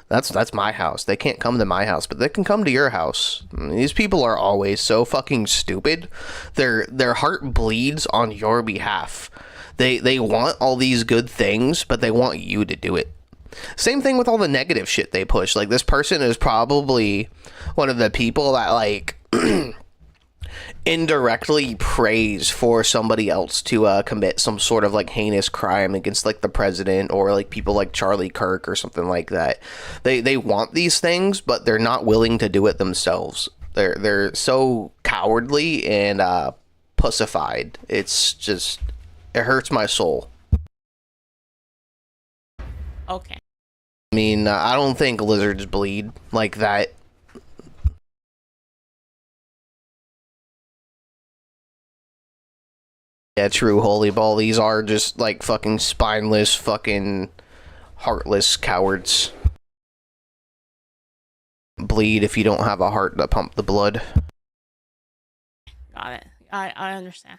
That's my house. They can't come to my house, but they can come to your house. These people are always so fucking stupid. Their heart bleeds on your behalf. They want all these good things, but they want you to do it. Same thing with all the negative shit they push. Like, this person is probably one of the people that, like, indirectly prays for somebody else to commit some sort of like heinous crime against like the president or like people like Charlie Kirk or something like that. They want these things, but they're not willing to do it themselves. They're so cowardly and pussified. It's just, it hurts my soul. Okay. I mean, I don't think lizards bleed like that. Yeah, true, holy ball. These are just like fucking spineless, fucking heartless cowards. Bleed if you don't have a heart to pump the blood. Got it. I understand.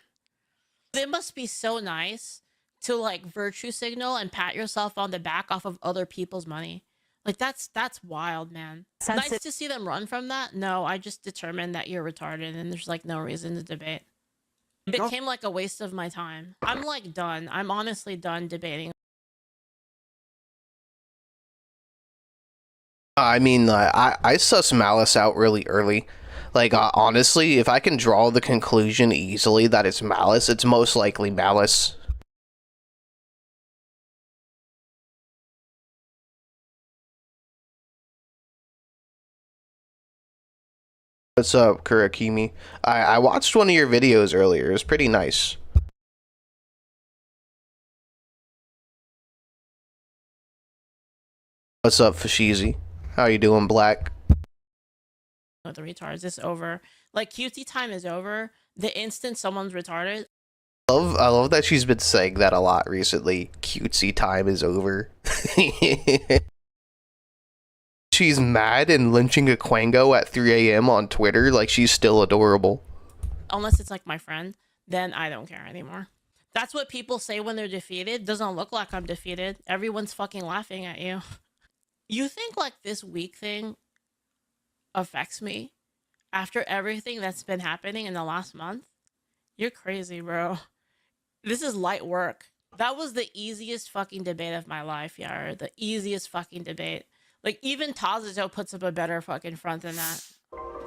It must be so nice to like virtue signal and pat yourself on the back off of other people's money. Like that's wild, man. Nice to see them run from that. No, I just determined that you're retarded and there's like no reason to debate. It became like a waste of my time. I'm like done. I'm honestly done debating. I mean, I suss malice out really early. Like, honestly, if I can draw the conclusion easily that it's malice, it's most likely malice. What's up, Kurakimi? I watched one of your videos earlier. It was pretty nice. What's up, Fashizi? How you doing, Black? With the retards, it's over. Like, cutesy time is over. The instant someone's retarded. I love that she's been saying that a lot recently. Cutesy time is over. She's mad and lynching a Quango at 3 a.m. on Twitter, like she's still adorable. Unless it's like my friend, then I don't care anymore. That's what people say when they're defeated. Doesn't look like I'm defeated. Everyone's fucking laughing at you. You think like this week thing affects me after everything that's been happening in the last month? You're crazy, bro. This is light work. That was the easiest fucking debate of my life, Yara. The easiest fucking debate. Like, even Tazuto puts up a better fucking front than that.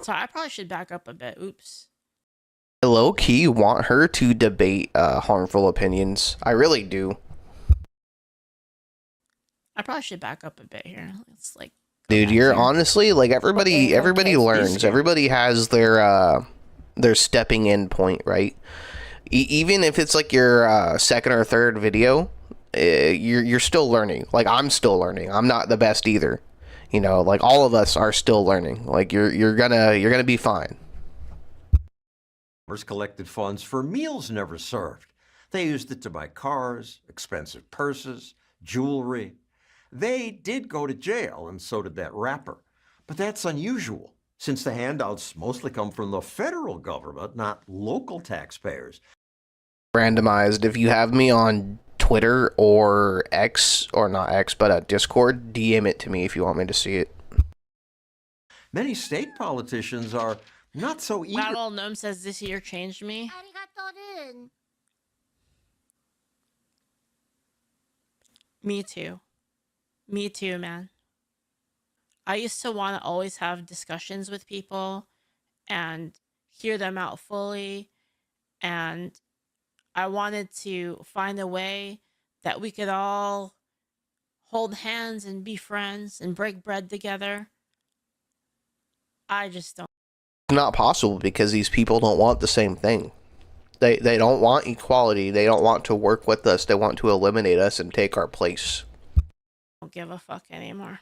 So I probably should back up a bit. Oops. I low-key want her to debate harmful opinions. I really do. I probably should back up a bit here. It's like, dude, you're honestly like everybody learns. Everybody has their stepping in point, right? Even if it's like your second or third video, you're still learning. Like, I'm still learning. I'm not the best either. You know, like all of us are still learning. Like you're gonna be fine. Collected funds for meals never served. They used it to buy cars, expensive purses, jewelry. They did go to jail, and so did that rapper. But that's unusual, since the handouts mostly come from the federal government, not local taxpayers. Randomized. If you have me on Twitter or X, or not X, but Discord, DM it to me if you want me to see it. Many state politicians are not so eager. That old gnome says this year changed me. Me too. Me too, man. I used to want to always have discussions with people and hear them out fully. And I wanted to find a way that we could all hold hands and be friends and break bread together. I just don't. Not possible because these people don't want the same thing. They don't want equality. They don't want to work with us. They want to eliminate us and take our place. Don't give a fuck anymore.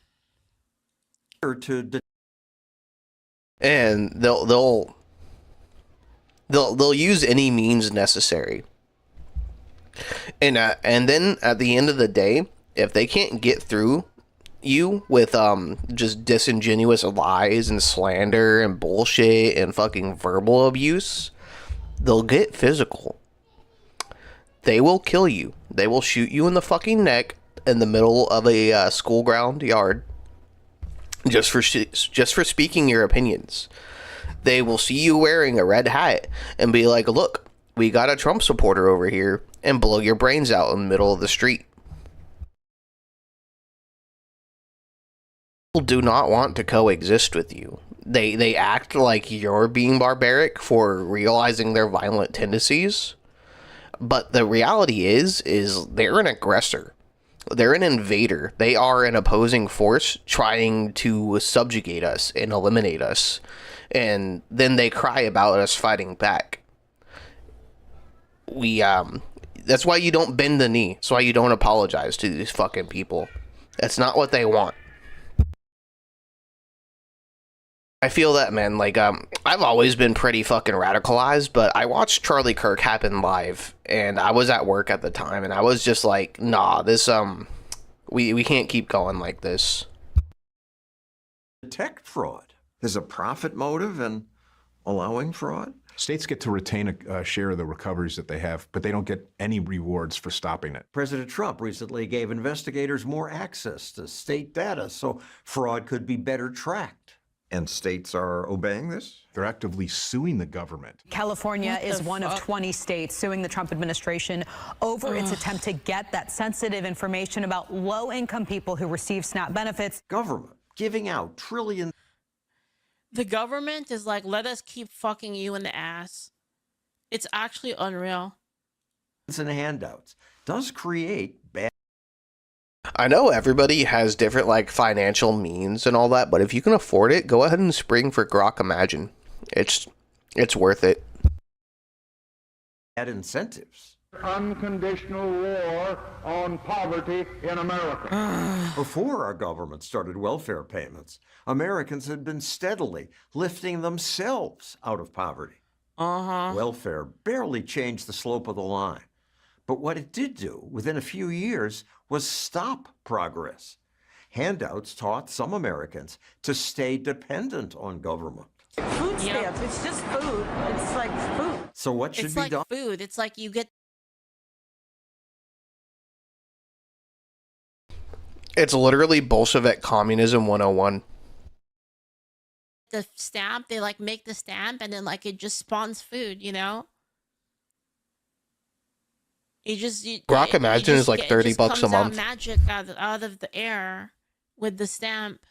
And they'll use any means necessary. And then at the end of the day, if they can't get through you with just disingenuous lies and slander and bullshit and fucking verbal abuse, they'll get physical. They will kill you. They will shoot you in the fucking neck in the middle of a school ground yard just for speaking your opinions. They will see you wearing a red hat and be like, look, we got a Trump supporter over here, and blow your brains out in the middle of the street. People do not want to coexist with you. They act like you're being barbaric for realizing their violent tendencies. But the reality is they're an aggressor. They're an invader. They are an opposing force trying to subjugate us and eliminate us. And then they cry about us fighting back. That's why you don't bend the knee. That's why you don't apologize to these fucking people. That's not what they want. I feel that, man. Like, I've always been pretty fucking radicalized, but I watched Charlie Kirk happen live, and I was at work at the time, and I was just like, nah, this, we can't keep going like this. Detect fraud. There's a profit motive in allowing fraud. States get to retain a share of the recoveries that they have, but they don't get any rewards for stopping it. President Trump recently gave investigators more access to state data so fraud could be better tracked. And states are obeying this? They're actively suing the government. California is one of 20 states suing the Trump administration over its attempt to get that sensitive information about low-income people who receive SNAP benefits. Government giving out trillions. The government is like, let us keep fucking you in the ass. It's actually unreal. And handouts does create bad. I know everybody has different, like, financial means and all that, but if you can afford it, go ahead and spring for Grok Imagine. It's worth it. Bad incentives. Unconditional war on poverty in America. Before our government started welfare payments, Americans had been steadily lifting themselves out of poverty. Welfare barely changed the slope of the line. But what it did do within a few years was stop progress. Handouts taught some Americans to stay dependent on government. Food stamps, it's just food. It's like food. So what should be done? It's like food. It's like you get... It's literally Bolshevik Communism 101. The stamp, they like make the stamp and then like it just spawns food, you know? Grok Imagine is like $30 a month. Magic out of the air with the stamp.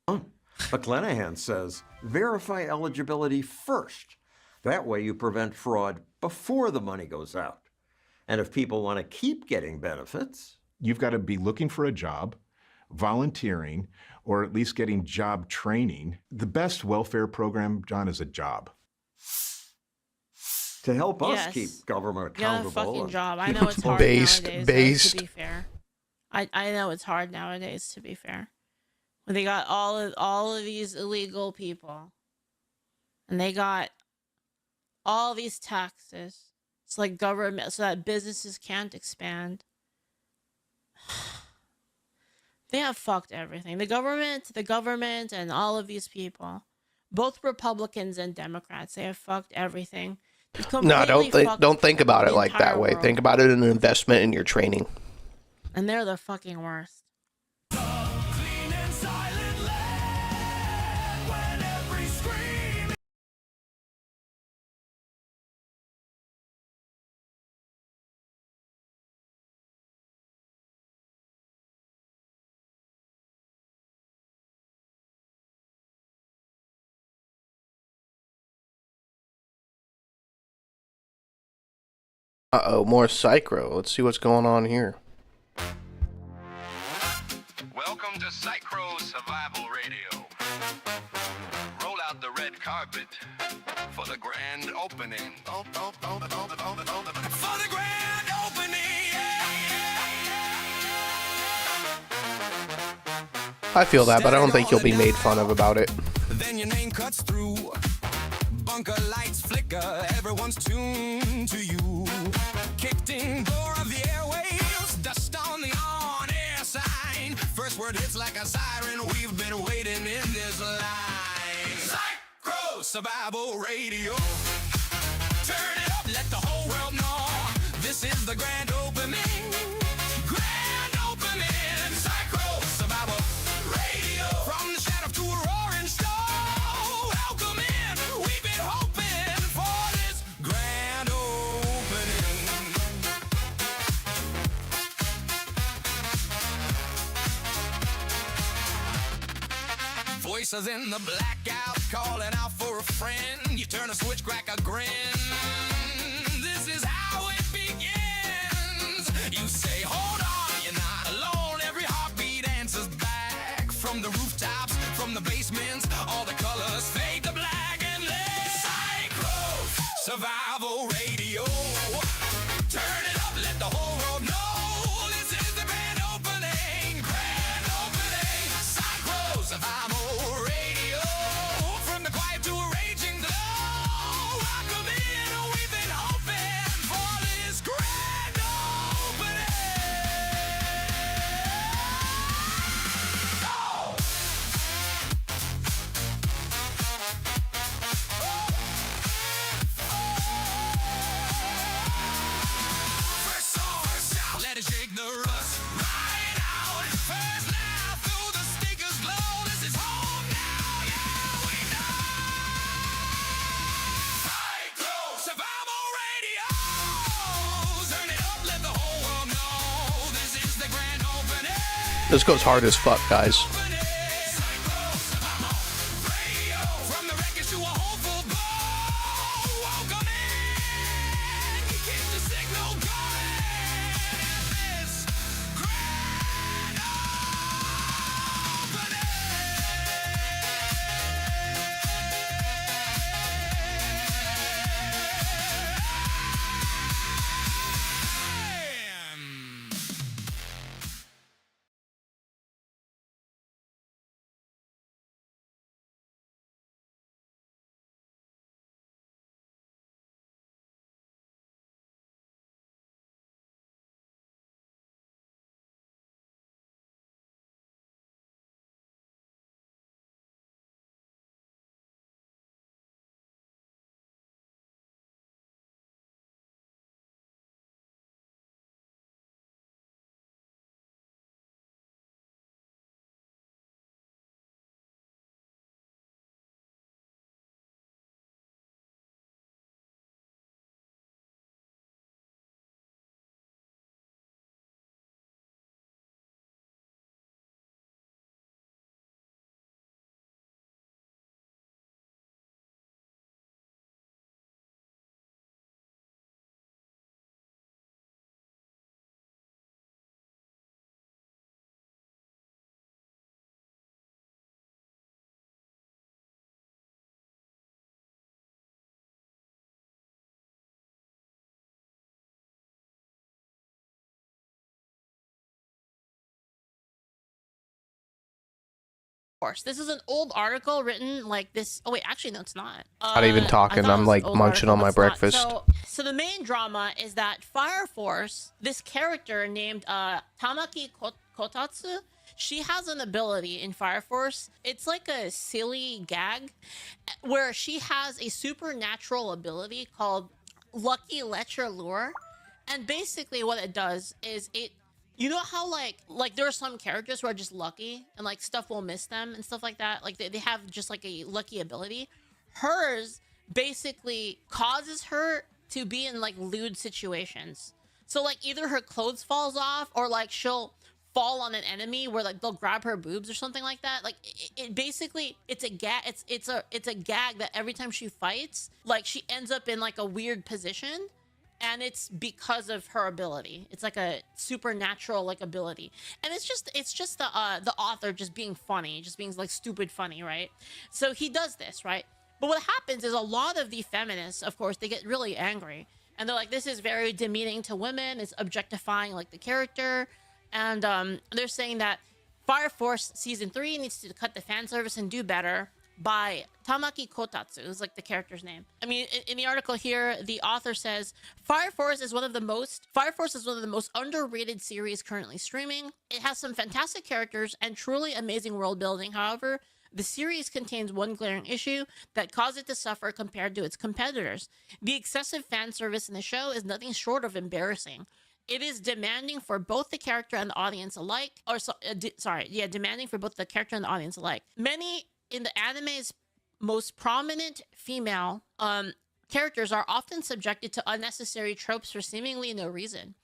McClanahan says, verify eligibility first. That way you prevent fraud before the money goes out. And if people want to keep getting benefits... You've got to be looking for a job, volunteering, or at least getting job training. The best welfare program, John, is a job. To help us keep government accountable. Yeah, fucking job. I know it's hard nowadays, to be fair. I know it's hard nowadays, to be fair. When they got all of these illegal people. And they got all these taxes. It's like government, so that businesses can't expand. They have fucked everything. The government, and all of these people, both Republicans and Democrats, they have fucked everything. No, don't think about it like that way. World. Think about it as an investment in your training. And they're the fucking worst. Uh-oh, more Psychro. Let's see what's going on here. Welcome to Psychro Survival Radio. Roll out the red carpet for the grand opening. For the grand opening. I feel that, but I don't think you'll be made fun of about it. Then your name cuts through. Bunker lights flicker. Everyone's tuned to you. Kicked in door of the airwaves. Dust on the on-air sign. First word hits like a siren. We've been waiting in this line. Psycho Survival Radio. Turn it up, let the whole world know. This is the grand opening. Grand opening. Psycho Survival Radio. From the shadow to a roaring storm. Welcome in. We've been hoping for this grand opening. Voices in the blackout calling out for a friend. You turn a switch, crack a grin. This is how it begins. You say, hold on, you're not alone. Every heartbeat answers back. From the rooftops, from the basements, all the colors fade to black and then Psycho Survival Radio. Turn it up, let the whole world know. This is the grand opening. Grand opening. Psycho Survival Radio. From the quiet to a raging glow. Welcome in. We've been hoping for this grand opening. Oh! First song, let it shake the rust. Right out, first now, through the sneakers glow. This is home now, yeah, we know. Psycho Survival Radio. Turn it up, let the whole world know. This is the grand opening. This goes hard as fuck, guys. From the wreckage to a hopeful glow. Welcome in. Keep the signal going. This grand course. This is an old article written like this. Oh wait, actually no, it's not. Not even talking. I'm like munching on my breakfast. So the main drama is that Fire Force, this character named Tamaki Kotatsu, she has an ability in Fire Force. It's like a silly gag where she has a supernatural ability called Lucky Lecher Lure. And basically what it does is you know how like there are some characters who are just lucky and like stuff will miss them and stuff like that. Like they have just like a lucky ability. Hers basically causes her to be in like lewd situations. So like either her clothes falls off or like she'll fall on an enemy where like they'll grab her boobs or something like that. Like it basically it's a gag. It's a gag that every time she fights, like she ends up in like a weird position. And it's because of her ability. It's like a supernatural like ability, and it's just the author just being funny, just being like stupid funny, right? So he does this, right? But what happens is a lot of the feminists, of course, they get really angry. And they're like, this is very demeaning to women. It's objectifying, like, the character. And they're saying that Fire Force Season 3 needs to cut the fan service and do better by Tamaki Kotatsu, who's like the character's name. I mean, in the article here, the author says, Fire Force is one of the most underrated series currently streaming. It has some fantastic characters and truly amazing world building. However, the series contains one glaring issue that caused it to suffer compared to its competitors. The excessive fan service in the show is nothing short of embarrassing. It is demanding for both the character and the audience alike. Demanding for both the character and the audience alike. Many in the anime's most prominent female characters are often subjected to unnecessary tropes for seemingly no reason.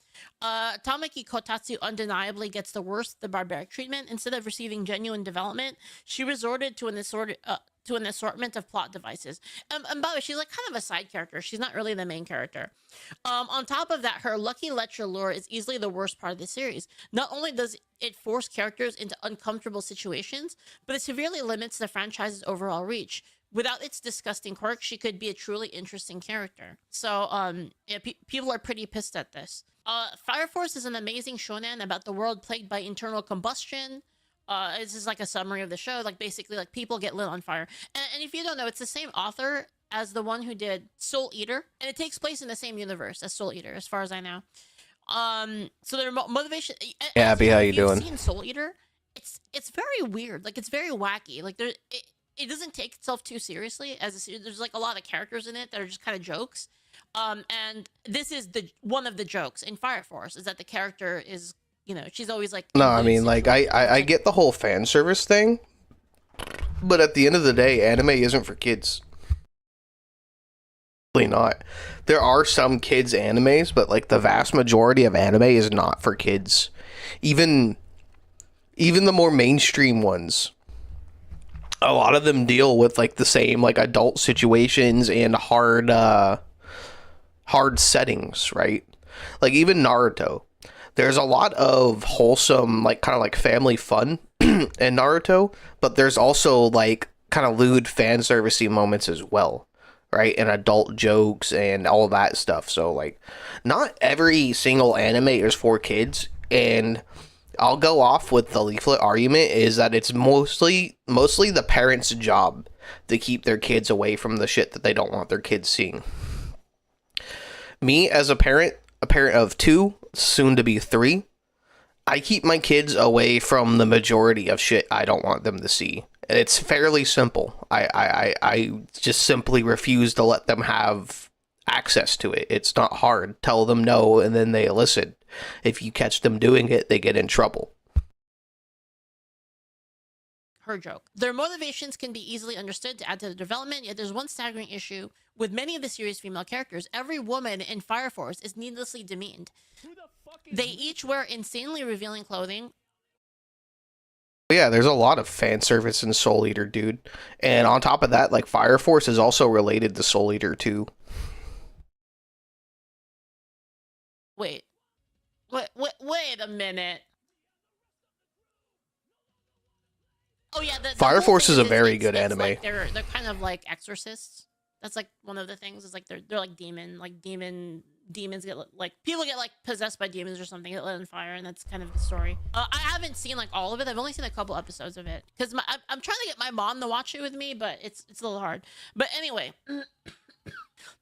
Tamaki Kotatsu undeniably gets the worst of the barbaric treatment. Instead of receiving genuine development, she resorted to an assortment of plot devices. And by the way, she's like kind of a side character. She's not really the main character. On top of that, her lucky lecture lure is easily the worst part of the series. Not only does it force characters into uncomfortable situations, but it severely limits the franchise's overall reach. Without its disgusting quirk, she could be a truly interesting character. So, yeah, people are pretty pissed at this. Fire Force is an amazing shonen about the world plagued by internal combustion. This is like a summary of the show. Like, basically, like, people get lit on fire. And if you don't know, it's the same author as the one who did Soul Eater. And it takes place in the same universe as Soul Eater, as far as I know. So their motivation... Yeah, Abby, how you doing? If you've seen Soul Eater, it's very weird. Like, it's very wacky. Like, it doesn't take itself too seriously as a series. There's like a lot of characters in it that are just kind of jokes. And this is one of the jokes in Fire Force, is that the character is, you know, she's always like... No, I mean, like, I get the whole fan service thing, but at the end of the day, anime isn't for kids. Really not. There are some kids animes, but like the vast majority of anime is not for kids. Even the more mainstream ones, a lot of them deal with like the same like adult situations and hard settings, right? Like even Naruto, there's a lot of wholesome, like kind of like family fun in Naruto, but there's also like kind of lewd fan servicey moments as well, right? And adult jokes and all that stuff. So like not every single anime is for kids, and I'll go off with the leaflet argument is that it's mostly the parents' job to keep their kids away from the shit that they don't want their kids seeing. Me as a parent of 2, soon to be 3, I keep my kids away from the majority of shit I don't want them to see. And it's fairly simple. I just simply refuse to let them have access to it. It's not hard. Tell them no, and then they listen. If you catch them doing it, they get in trouble. Her joke. Their motivations can be easily understood to add to the development, yet there's one staggering issue. With many of the series' female characters, every woman in Fire Force is needlessly demeaned. They each wear insanely revealing clothing. Yeah, there's a lot of fan service in Soul Eater, dude. And on top of that, like Fire Force is also related to Soul Eater too. Wait a minute. Oh yeah, the Fire whole Force thing is a very it's good anime. Like they're kind of like exorcists. That's like one of the things. Is like they're like demons get like people get like possessed by demons or something, get lit on fire, and that's kind of the story. I haven't seen like all of it. I've only seen a couple episodes of it because I'm trying to get my mom to watch it with me, but it's a little hard. But anyway.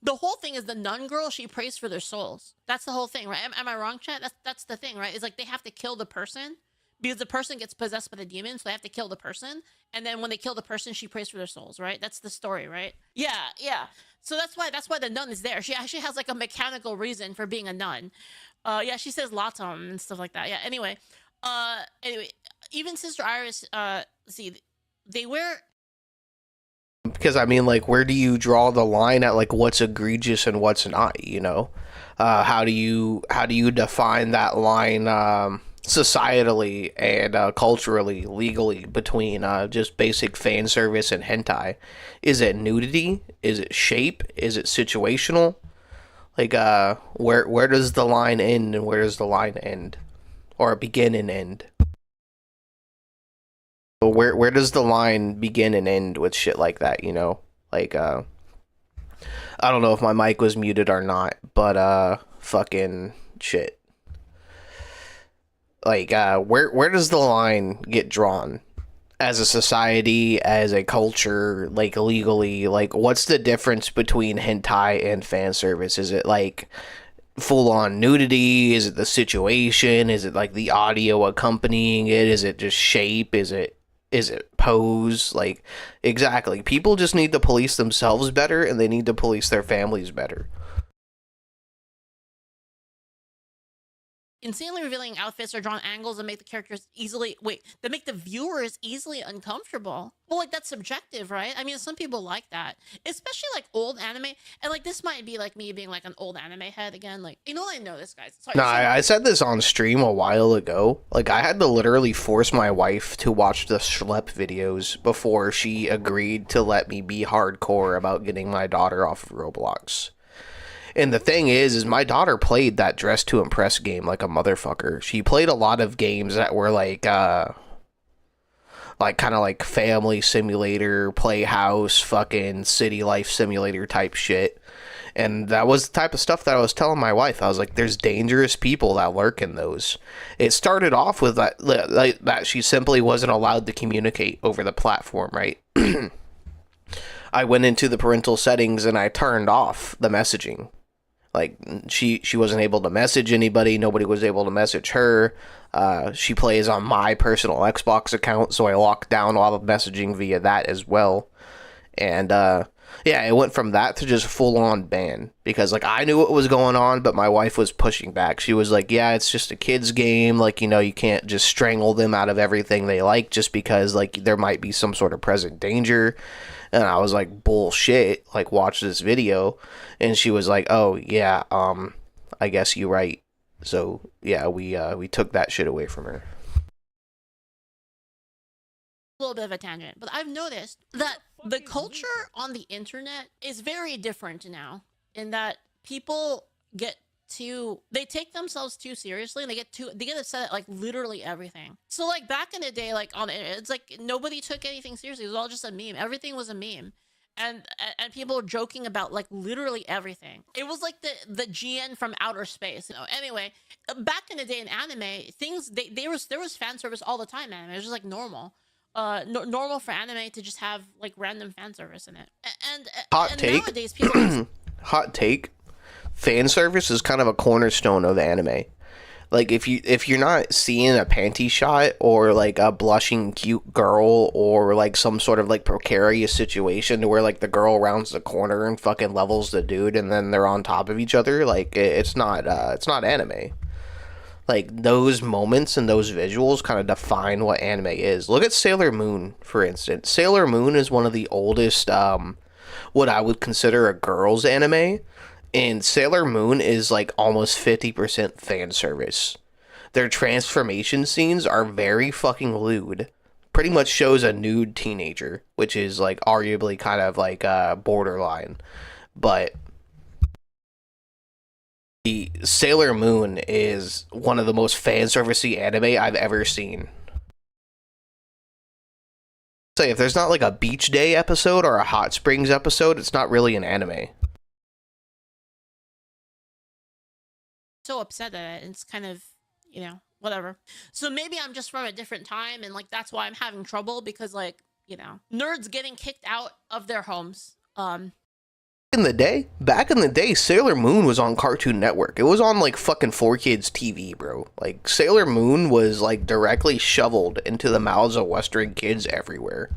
The whole thing is the nun girl, she prays for their souls. That's the whole thing, right? Am I wrong, chat? That's the thing, right? It's like they have to kill the person because the person gets possessed by the demon, so they have to kill the person. And then when they kill the person, she prays for their souls, right? That's the story, right? Yeah. So that's why the nun is there. She actually has like a mechanical reason for being a nun. Yeah, she says Latom and stuff like that. Yeah, anyway, even Sister Iris, see, they wear... Because I mean, like, where do you draw the line at like what's egregious and what's not? You know, how do you define that line societally and culturally, legally between just basic fan service and hentai? Is it nudity? Is it shape? Is it situational? Like, where does the line end and where does the line end, or begin and end? Where does the line begin and end with shit like that, you know? Like, I don't know if my mic was muted or not, but, fucking shit. Like, where does the line get drawn? As a society, as a culture, like, legally, like, what's the difference between hentai and fan service? Is it, like, full-on nudity? Is it the situation? Is it, like, the audio accompanying it? Is it just shape? Is it pose? Like, exactly. People just need to police themselves better, and they need to police their families better. Insanely revealing outfits or drawn angles that make the characters that make the viewers easily uncomfortable. Well, like, that's subjective, right? I mean, some people like that, especially like old anime. And like, this might be like me being like an old anime head again. Like, you know, I know this, guys. Sorry, No, I said this on stream a while ago. Like, I had to literally force my wife to watch the schlep videos before she agreed to let me be hardcore about getting my daughter off of Roblox. And the thing is my daughter played that Dress to Impress game like a motherfucker. She played a lot of games that were like kind of like Family Simulator, Playhouse, fucking City Life Simulator type shit. And that was the type of stuff that I was telling my wife. I was like, there's dangerous people that lurk in those. It started off with that she simply wasn't allowed to communicate over the platform, right? I went into the parental settings and I turned off the messaging. Like, she wasn't able to message anybody. Nobody was able to message her. She plays on my personal Xbox account, so I locked down all the messaging via that as well. And, yeah, it went from that to just full-on ban. Because, like, I knew what was going on, but my wife was pushing back. She was like, yeah, it's just a kid's game. Like, you know, you can't just strangle them out of everything they like just because, like, there might be some sort of present danger. And I was like, bullshit, like, watch this video. And she was like, oh, yeah, I guess you're right. So, yeah, we took that shit away from her. A little bit of a tangent, but I've noticed that the culture on the internet is very different now, in that people they take themselves too seriously, and they get upset at like literally everything. So like back in the day, like it's like nobody took anything seriously. It was all just a meme. Everything was a meme. And people were joking about like literally everything. It was like the GN from outer space, you know. Anyway, back in the day in anime, there was fan service all the time. Anime, it was just like normal. Normal for anime to just have like random fan service in it. And nowadays people hot take. Fan service is kind of a cornerstone of anime. Like, if you're not seeing a panty shot or like a blushing cute girl or like some sort of like precarious situation where like the girl rounds the corner and fucking levels the dude and then they're on top of each other, like it's not anime. Like, those moments and those visuals kind of define what anime is. Look at Sailor Moon, for instance. Sailor Moon is one of the oldest what I would consider a girls anime. And Sailor Moon is like almost 50% fan service. Their transformation scenes are very fucking lewd. Pretty much shows a nude teenager, which is like arguably kind of like borderline. But the Sailor Moon is one of the most fan servicey anime I've ever seen. Say, if there's not like a beach day episode or a hot springs episode, it's not really an anime. so upset at it. It's kind of, you know, whatever. So maybe I'm just from a different time, and like that's why I'm having trouble, because like, you know, nerds getting kicked out of their homes. Back in the day, Sailor Moon was on Cartoon Network. It was on like fucking 4Kids TV, bro. Like, Sailor Moon was like directly shoveled into the mouths of Western kids everywhere.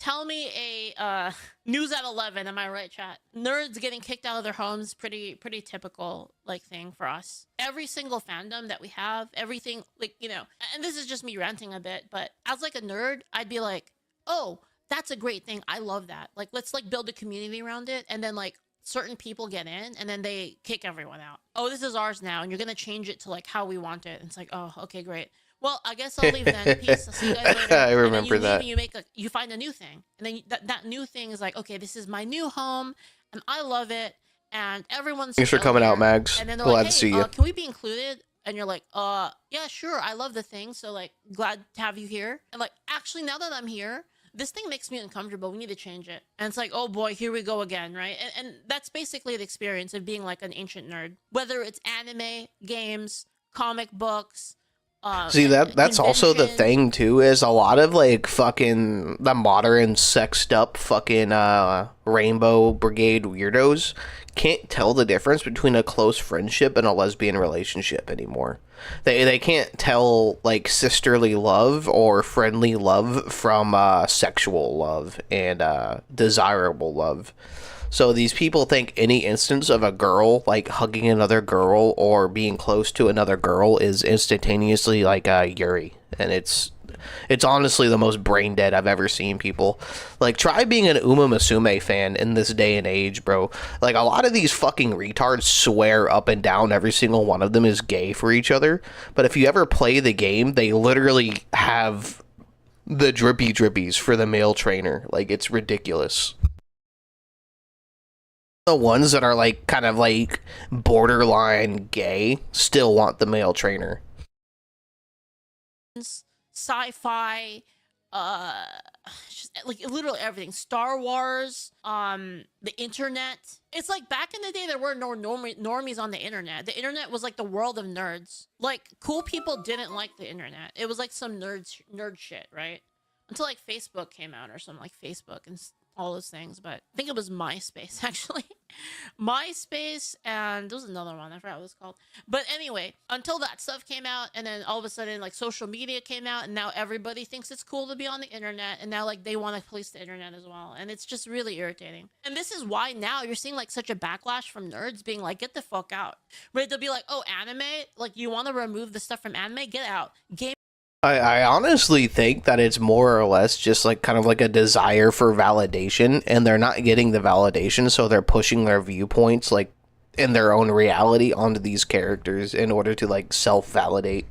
Tell me a news at 11, am I right, chat? Nerds getting kicked out of their homes, pretty typical like thing for us. Every single fandom that we have, everything, like, you know, and this is just me ranting a bit, but as like a nerd, I'd be like, oh, that's a great thing. I love that. Like, let's like build a community around it, and then like certain people get in and then they kick everyone out. Oh, this is ours now, and you're gonna change it to like how we want it. And it's like, oh, okay, great. Well, I guess I'll leave then. Peace. I'll see you guys later. I remember that. And you find a new thing, and then that new thing is like, okay, this is my new home, and I love it, and everyone's. Thanks for coming out, Mags. And then they're Glad like, to see hey, you. can we be included? And you're like, yeah, sure. I love the thing, so like, glad to have you here. And like, actually, now that I'm here, this thing makes me uncomfortable. We need to change it. And it's like, oh boy, here we go again, right? And that's basically the experience of being like an ancient nerd. Whether it's anime, games, comic books. See, that's also the thing too, is a lot of like fucking the modern sexed up fucking Rainbow Brigade weirdos can't tell the difference between a close friendship and a lesbian relationship anymore. They can't tell like sisterly love or friendly love from sexual love and desirable love. So these people think any instance of a girl like hugging another girl or being close to another girl is instantaneously like Yuri, and it's honestly the most brain dead I've ever seen people. Like, try being an Uma Musume fan in this day and age, bro. Like, a lot of these fucking retards swear up and down every single one of them is gay for each other, but if you ever play the game, they literally have the drippy drippies for the male trainer. Like, it's ridiculous. The ones that are like kind of like borderline gay still want the male trainer. Sci-fi, just like literally everything. Star Wars, the internet. It's like back in the day there were no normies on the internet. The internet was like the world of nerds. Like, cool people didn't like the internet. It was like some nerd shit, right? Until like Facebook came out or something, like Facebook and all those things. But I think it was MySpace, actually. MySpace, and there was another one, I forgot what it was called. But anyway, until that stuff came out, and then all of a sudden like social media came out, and now everybody thinks it's cool to be on the internet, and now like they want to police the internet as well, and it's just really irritating. And this is why now you're seeing like such a backlash from nerds being like, get the fuck out, right? They'll be like, oh, anime, like you want to remove the stuff from anime, get out. Game I honestly think that it's more or less just like kind of like a desire for validation, and they're not getting the validation, so they're pushing their viewpoints like in their own reality onto these characters in order to like self-validate.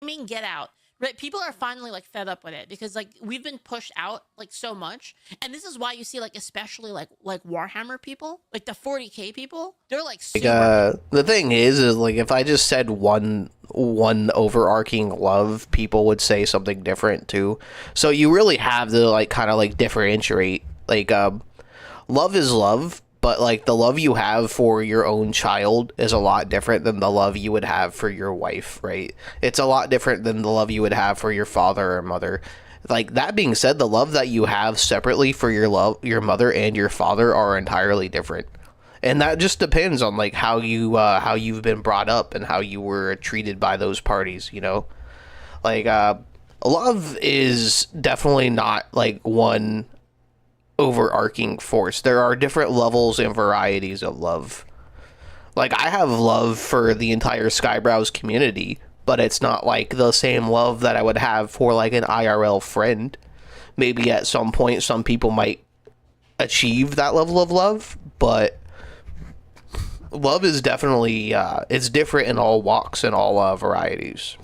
I mean, get out. Right? People are finally like fed up with it because like we've been pushed out like so much, and this is why you see like especially like Warhammer people, like the 40K people, they're like super the thing is like if I just said one overarching love, people would say something different too. So you really have to like kind of like differentiate. Like love is love, but like the love you have for your own child is a lot different than the love you would have for your wife, right? It's a lot different than the love you would have for your father or mother. Like, that being said, the love that you have separately for your mother and your father are entirely different. And that just depends on like how you've been brought up and how you were treated by those parties, you know? Like love is definitely not like one overarching force. There are different levels and varieties of love. Like, I have love for the entire Skybrowse community, but it's not like the same love that I would have for like an IRL friend. Maybe at some point some people might achieve that level of love, but love is definitely it's different in all walks and all varieties.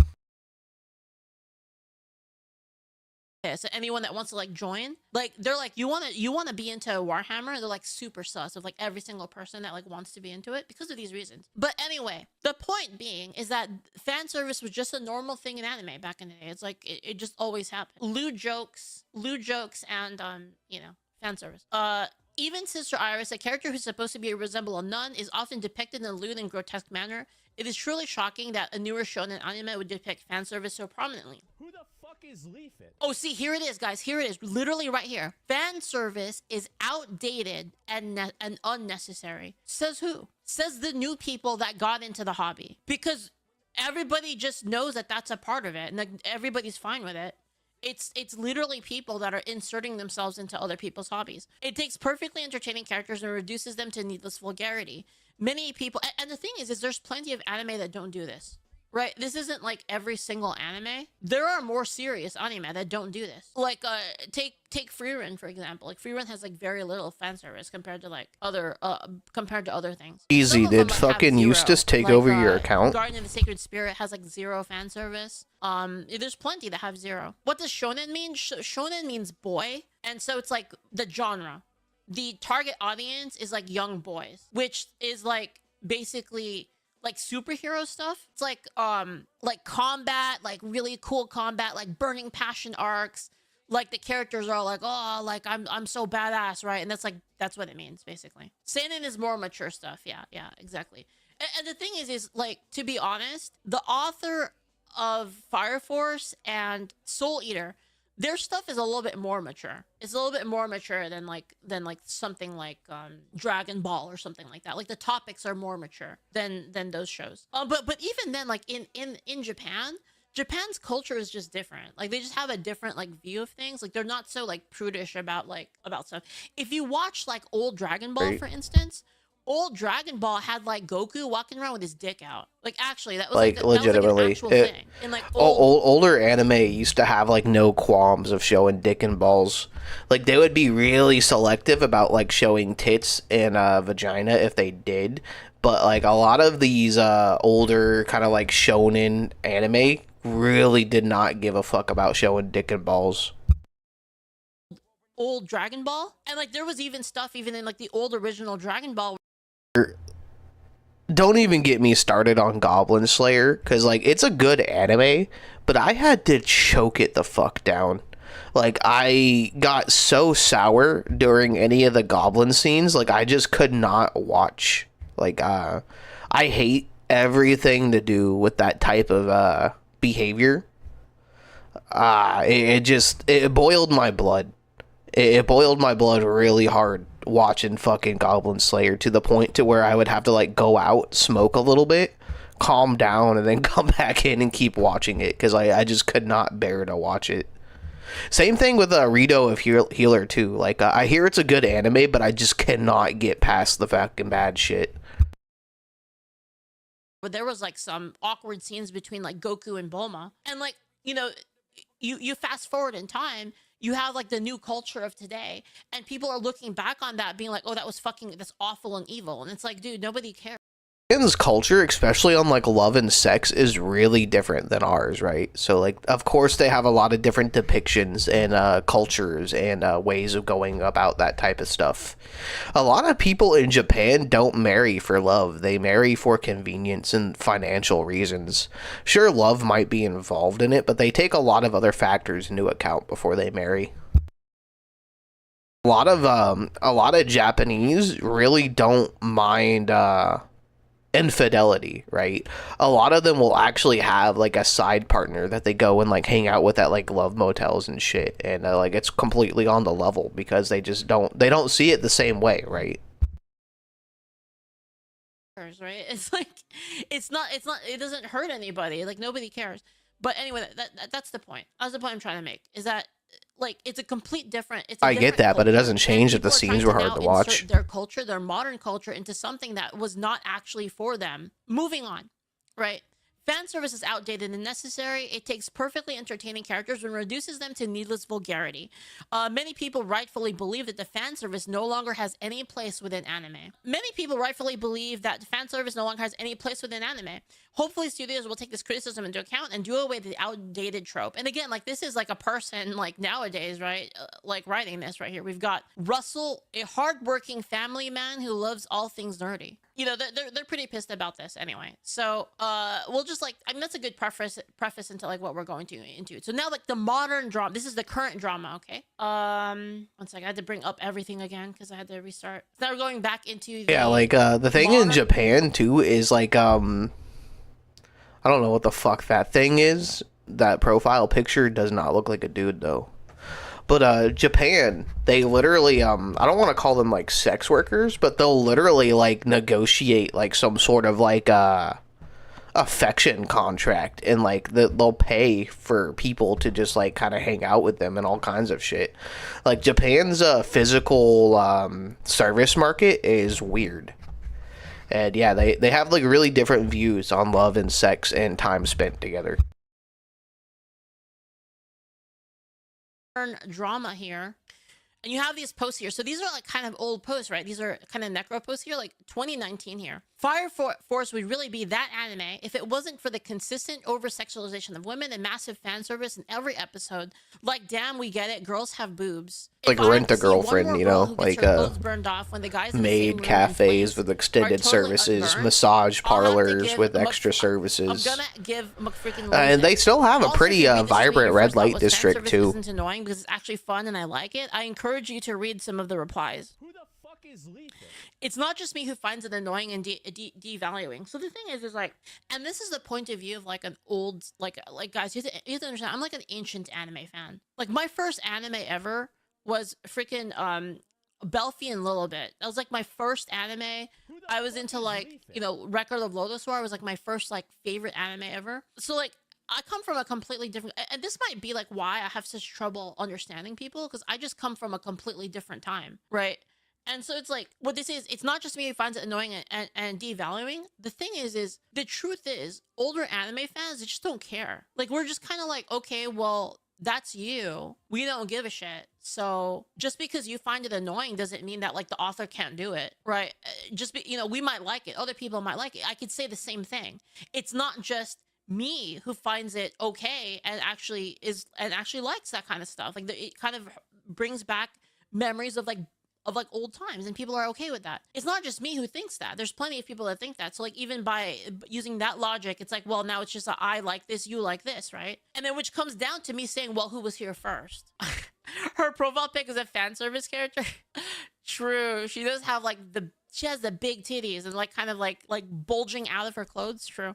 So anyone that wants to like join, like they're like, you want to be into Warhammer, they're like super sus of like every single person that like wants to be into it because of these reasons. But anyway, the point being is that fan service was just a normal thing in anime back in the day. It's like it just always happened. Lewd jokes and you know, fan service. Even Sister Iris, a character who's supposed to resemble a nun, is often depicted in a lewd and grotesque manner. It is truly shocking that a newer shonen anime would depict fan service so prominently. Who the fuck is Leafit? Oh, see, here it is, guys. Here it is. Literally right here. Fan service is outdated and unnecessary. Says who? Says the new people that got into the hobby. Because everybody just knows that that's a part of it, and like, everybody's fine with it. It's literally people that are inserting themselves into other people's hobbies. It takes perfectly entertaining characters and reduces them to needless vulgarity. Many people, and the thing is there's plenty of anime that don't do this, right? This isn't like every single anime. There are more serious anime that don't do this. Like, take Freerun, for example. Like, Freerun has like very little fan service compared to like other things. Easy, did fucking Eustace take like, over your account? Guardian of the Sacred Spirit has like 0 fan service. There's plenty that have 0. What does shonen mean? Shonen means boy, and so it's like the genre. The target audience is like young boys, which is like basically like superhero stuff. It's like combat, like really cool combat, like burning passion arcs. Like the characters are like, oh, like I'm so badass, right? And that's what it means basically. Seinen is more mature stuff. Yeah, exactly. And the thing is like, to be honest, the author of Fire Force and Soul Eater, their stuff is a little bit more mature. It's a little bit more mature than something like Dragon Ball or something like that. Like the topics are more mature than those shows. But even then, like in Japan, Japan's culture is just different. Like they just have a different like view of things. Like they're not so like prudish about stuff. If you watch like old Dragon Ball, for instance, old Dragon Ball had like Goku walking around with his dick out. Like actually, that was like legitimately, an actual thing. And like older anime used to have like no qualms of showing dick and balls. Like they would be really selective about like showing tits and vagina if they did. But like a lot of these older kind of like shonen anime really did not give a fuck about showing dick and balls. Old Dragon Ball, and like there was even stuff even in like the old original Dragon Ball. Don't even get me started on Goblin Slayer, because like it's a good anime, but I had to choke it the fuck down. Like I got so sour during any of the goblin scenes, like I just could not watch. Like I hate everything to do with that type of behavior. It boiled my blood. It boiled my blood really hard watching fucking Goblin Slayer, to the point to where I would have to like go out, smoke a little bit, calm down, and then come back in and keep watching it, because I just could not bear to watch it. Same thing with Rito of Healer too. Like I hear it's a good anime, but I just cannot get past the fucking bad shit. But there was like some awkward scenes between like Goku and Bulma, and like, you know, you fast forward in time, you have like the new culture of today, and people are looking back on that being like, oh, that's awful and evil. And it's like, dude, nobody cares. Japan's culture, especially on like love and sex, is really different than ours, right? So like, of course they have a lot of different depictions and cultures and ways of going about that type of stuff. A lot of people in Japan don't marry for love. They marry for convenience and financial reasons. Sure, love might be involved in it, but they take a lot of other factors into account before they marry. A lot of Japanese really don't mind infidelity, right? A lot of them will actually have like a side partner that they go and like hang out with at like love motels and shit, and like it's completely on the level, because they don't see it the same way, right? Right? It's like it doesn't hurt anybody. Like nobody cares. But anyway, that's the point. That's the point I'm trying to make, is that like it's a complete different. I get that, but it doesn't change that the scenes were hard to watch. Their culture, their modern culture, into something that was not actually for them. Moving on, right? Fan service is outdated and necessary. It takes perfectly entertaining characters and reduces them to needless vulgarity. Many people rightfully believe that the fan service no longer has any place within anime. Hopefully studios will take this criticism into account and do away with the outdated trope. And again, like this is like a person like nowadays, right? Like writing this right here. We've got Russell, a hardworking family man who loves all things nerdy. You know, they're pretty pissed about this anyway. So we'll just like, I mean, that's a good preface into like what we're going into. So now like the modern drama, this is the current drama, okay? One second, I had to bring up everything again because I had to restart. So now we're going back into the the thing in Japan too is like I don't know what the fuck that thing is. That profile picture does not look like a dude though. But Japan, they literally I don't want to call them like sex workers, but they'll literally like negotiate like some sort of like affection contract, and like they'll pay for people to just like kind of hang out with them and all kinds of shit. Like Japan's physical service market is weird. And yeah, they have like really different views on love and sex and time spent together. Drama here. And you have these posts here. So these are like kind of old posts, right? These are kind of necro posts here, like 2019 here. Fire Force would really be that anime if it wasn't for the consistent over-sexualization of women and massive fan service in every episode. Like, damn, we get it. Girls have boobs. Like Rent a Girlfriend, you know, like maid cafes with extended services, massage parlors with extra services. I'm gonna give McFreaking and they still have a pretty vibrant red light district too. Isn't annoying because it's actually fun and I like it. I encourage you to read some of the replies. Who the fuck is Letha? It's not just me who finds it annoying and devaluing. So the thing is like, and this is the point of view of like an old, like guys, you have to understand, I'm like an ancient anime fan. Like my first anime ever was freaking Belfie and Lilibit. That was like my first anime. I was into like, you know, Record of Lodoss War was like my first like favorite anime ever. So like I come from a completely different, and this might be like why I have such trouble understanding people, because I just come from a completely different time, right? And so it's like, what this is, it's not just me who finds it annoying and devaluing. The thing is the truth is, older anime fans, they just don't care. Like, we're just kind of like, okay, well, that's you. We don't give a shit. So just because you find it annoying doesn't mean that like the author can't do it, right? Just be, you know, we might like it. Other people might like it. I could say the same thing. It's not just me who finds it okay and actually likes that kind of stuff. Like it kind of brings back memories of like old times, and people are okay with that. It's not just me who thinks that. There's plenty of people that think that. So like even by using that logic, it's like, well, now it's just I like this, you like this, right? And then which comes down to me saying, well, who was here first? Her profile pic is a fan service character. True. She does have like she has the big titties and like kind of like bulging out of her clothes. True.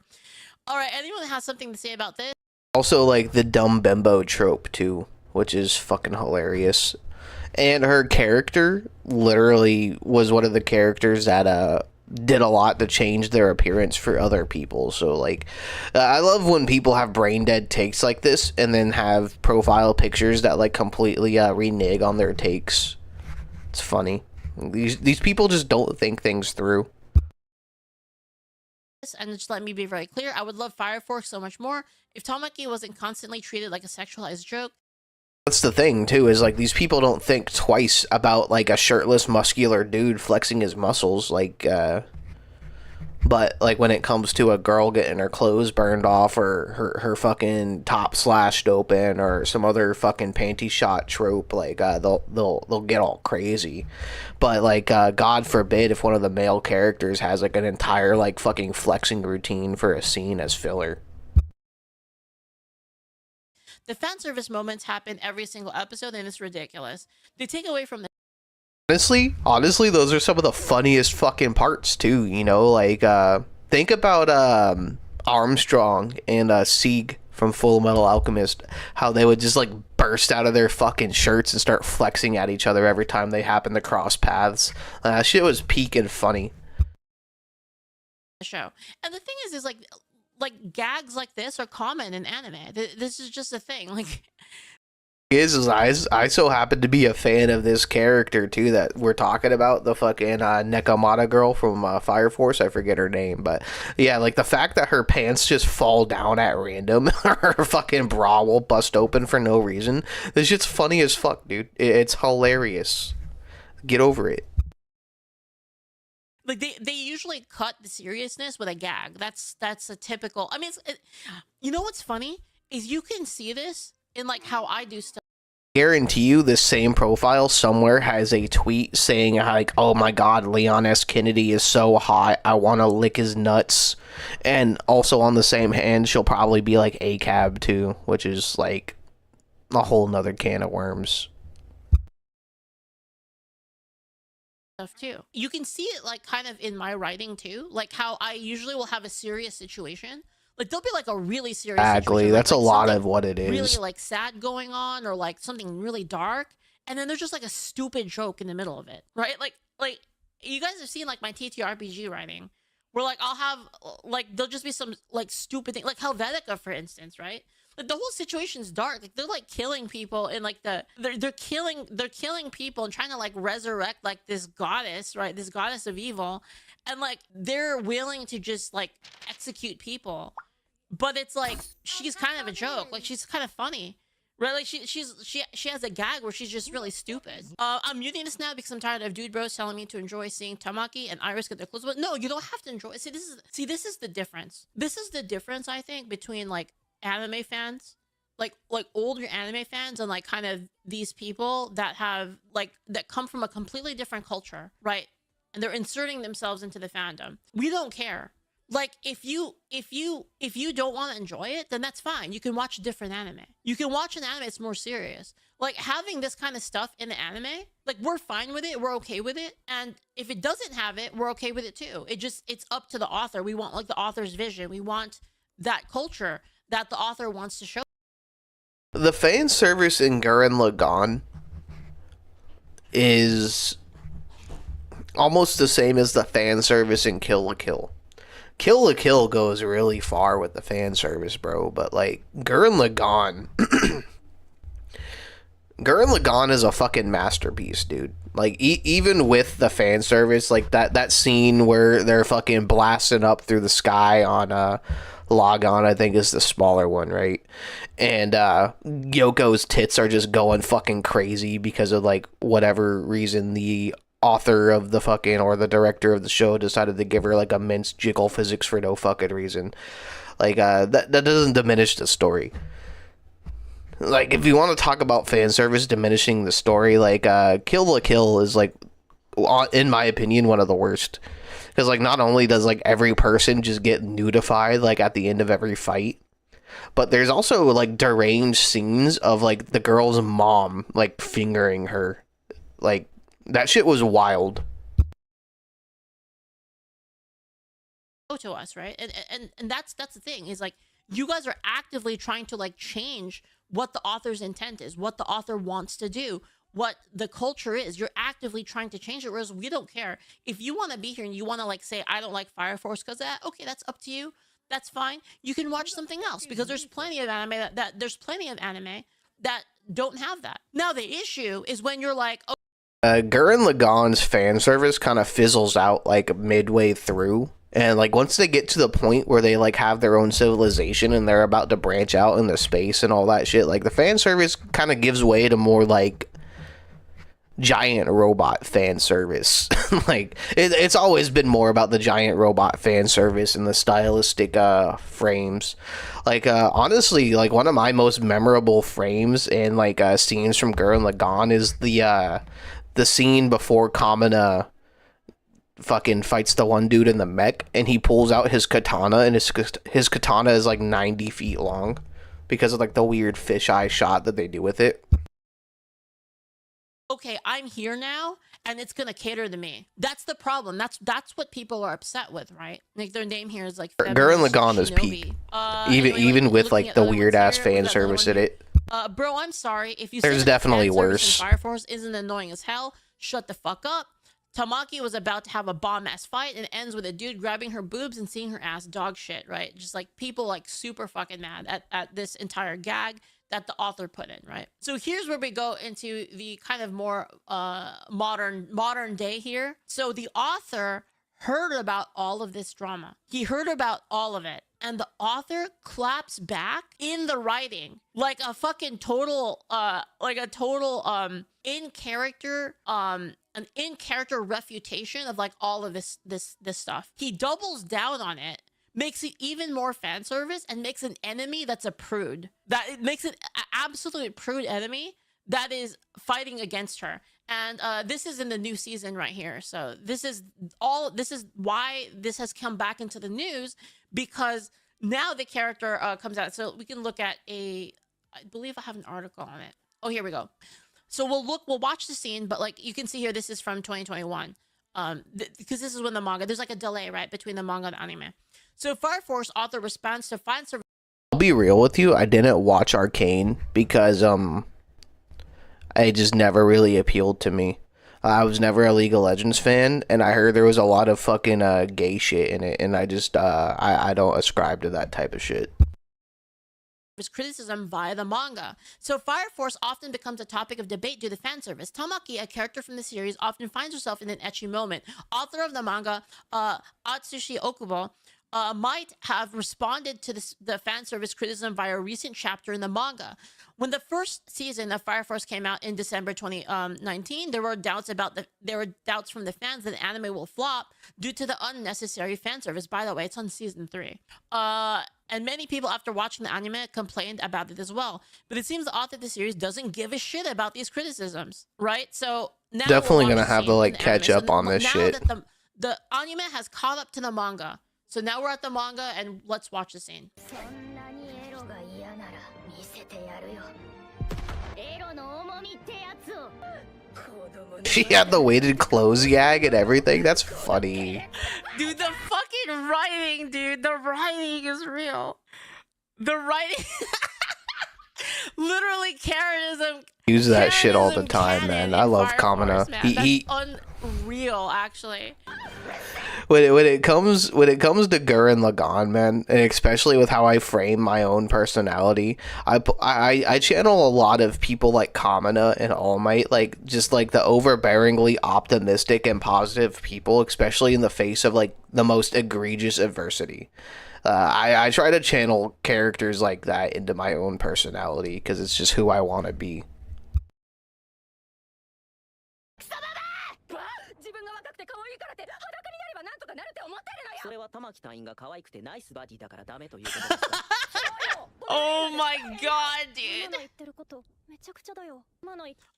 All right, anyone has something to say about this? Also like the dumb bimbo trope too, which is fucking hilarious. And her character literally was one of the characters that did a lot to change their appearance for other people. So like I love when people have brain dead takes like this and then have profile pictures that like completely renege on their takes. It's funny. These people just don't think things through. And just let me be very clear, I would love Fire Force so much more if Tamaki wasn't constantly treated like a sexualized joke. That's the thing too, is like these people don't think twice about like a shirtless muscular dude flexing his muscles, like but like when it comes to a girl getting her clothes burned off or her fucking top slashed open or some other fucking panty shot trope, like they'll get all crazy. But like God forbid if one of the male characters has like an entire like fucking flexing routine for a scene as filler. The fan service moments happen every single episode, and it's ridiculous. They take away from the... Honestly, those are some of the funniest fucking parts, too, you know? Like, think about Armstrong and Sieg from Full Metal Alchemist, how they would just, like, burst out of their fucking shirts and start flexing at each other every time they happen to cross paths. Shit was peak and funny. Show. And the thing is like gags like this are common in anime. This is just a thing. Like, I so happen to be a fan of this character too that we're talking about, the fucking Nekomata girl from Fire Force. I forget her name, but yeah, like the fact that her pants just fall down at random, her fucking bra will bust open for no reason. This shit's funny as fuck, dude. It's hilarious. Get over it. Like they usually cut the seriousness with a gag. That's a typical. I mean, you know what's funny is you can see this in like how I do stuff. Guarantee you this same profile somewhere has a tweet saying like, oh my god, Leon S. Kennedy is so hot, I want to lick his nuts. And also on the same hand, she'll probably be like ACAB too, which is like a whole nother can of worms. Stuff too. You can see it like kind of in my writing too, like how I usually will have a serious situation. Like there'll be like a really serious situation, That's like a lot of what it is. Really like sad going on or like something really dark, and then there's just like a stupid joke in the middle of it, right? Like you guys have seen like my TTRPG writing where like I'll have like there'll just be some like stupid thing, like Helvetica for instance, right? Like the whole situation's dark. Like they're like killing people and like they're killing people and trying to like resurrect like this goddess, right? This goddess of evil, and like they're willing to just like execute people, but it's like she's kind of a joke. Like she's kind of funny, Right, like she has a gag where she's just really stupid. I'm muting this now because I'm tired of dude bros telling me to enjoy seeing Tamaki and Iris get their clothes. But no, you don't have to enjoy it. This is the difference. This is the difference, I think, between like anime fans, like older anime fans, and like kind of these people that have like that come from a completely different culture, right? And they're inserting themselves into the fandom. We don't care. Like if you don't want to enjoy it, then that's fine. You can watch different anime. You can watch an anime that's more serious. Like having this kind of stuff in the anime, like we're fine with it, we're okay with it. And if it doesn't have it, we're okay with it too. It's up to the author. We want like the author's vision. We want that culture that the author wants to show. The fan service in Gurren Lagann is almost the same as the fan service in Kill la Kill. Kill la Kill goes really far with the fan service, bro, but like Gurren Lagann Gurren Lagann is a fucking masterpiece, dude. Like even with the fan service, like that scene where they're fucking blasting up through the sky on Lagann, I think is the smaller one, right? And Yoko's tits are just going fucking crazy because of like whatever reason the author of the fucking or the director of the show decided to give her like immense jiggle physics for no fucking reason. Like that doesn't diminish the story. Like if you want to talk about fan service diminishing the story, like Kill la Kill is like, in my opinion, one of the worst. Because like not only does like every person just get nudified like at the end of every fight, but there's also like deranged scenes of like the girl's mom like fingering her. Like that shit was wild. To us, right? And that's the thing, is like you guys are actively trying to like change what the author's intent is, what the author wants to do, what the culture is. You're actively trying to change it, whereas we don't care. If you want to be here and you want to like say I don't like Fire Force because of that, okay, that's up to you. That's fine. You can watch something else, because there's plenty of anime that don't have that. Now the issue is when you're like, oh, Gurren Lagann's fan service kind of fizzles out like midway through. And like once they get to the point where they like have their own civilization and they're about to branch out into space and all that shit, like the fan service kind of gives way to more like giant robot fan service. Like it's always been more about the giant robot fan service and the stylistic frames. Like honestly, like one of my most memorable frames and like scenes from Gurren Lagann is the scene before Kamina fucking fights the one dude in the mech, and he pulls out his katana, and his katana is like 90 feet long because of like the weird fisheye shot that they do with it. okay, I'm here now and it's gonna cater to me. That's the problem. That's what people are upset with, right? Like their name here is like Gurren Lagann is peak. Even with like the weird ass fan service in it. Bro, I'm sorry if you There's said definitely fan service worse. in Fire Force isn't annoying as hell. Shut the fuck up. Tamaki was about to have a bomb-ass fight and it ends with a dude grabbing her boobs and seeing her ass dog shit, right? Just like people like super fucking mad at this entire gag that the author put in, right? So here's where we go into the kind of more modern day here. So the author heard about all of this drama. He heard about all of it. And the author claps back in the writing like a fucking total in character an in-character refutation of like all of this stuff. He doubles down on it, makes it even more fan service, and makes an enemy that's a prude. That it makes it an absolutely prude enemy that is fighting against her. And this is in the new season right here. So this is why this has come back into the news, because now the character comes out. So we can look at I believe I have an article on it. Oh, here we go. So we'll watch the scene, but like you can see here, this is from 2021. Because this is when the manga, there's like a delay, right, between the manga and the anime. So Fire Force author responds to fan service. I'll be real with you, I didn't watch Arcane because it just never really appealed to me. I was never a League of Legends fan, and I heard there was a lot of fucking gay shit in it, and I just I don't ascribe to that type of shit. Criticism via the manga. So Fire Force often becomes a topic of debate due to fan service. Tamaki, a character from the series, often finds herself in an ecchi moment. Author of the manga, Atsushi Okubo, might have responded to the fan service criticism via a recent chapter in the manga. When the first season of Fire Force came out in December 2019, there were doubts from the fans that the anime will flop due to the unnecessary fan service. By the way, it's on season 3. And many people after watching the anime complained about it as well. But it seems the author of the series doesn't give a shit about these criticisms, right? So now Definitely gonna have to like catch up on this shit. The anime has caught up to the manga. So now we're at the manga and let's watch the scene. She had the weighted clothes gag and everything. That's funny. Dude, the fucking writing, dude. The writing is real. The writing. Literally, Karenism. Use that shit all the time, man. I love Kamina. That's unreal, actually. When it comes to Gurren Lagann, man, and especially with how I frame my own personality, I channel a lot of people like Kamina and All Might, like just like the overbearingly optimistic and positive people, especially in the face of like the most egregious adversity. I try to channel characters like that into my own personality because it's just who I want to be. Oh my god, dude.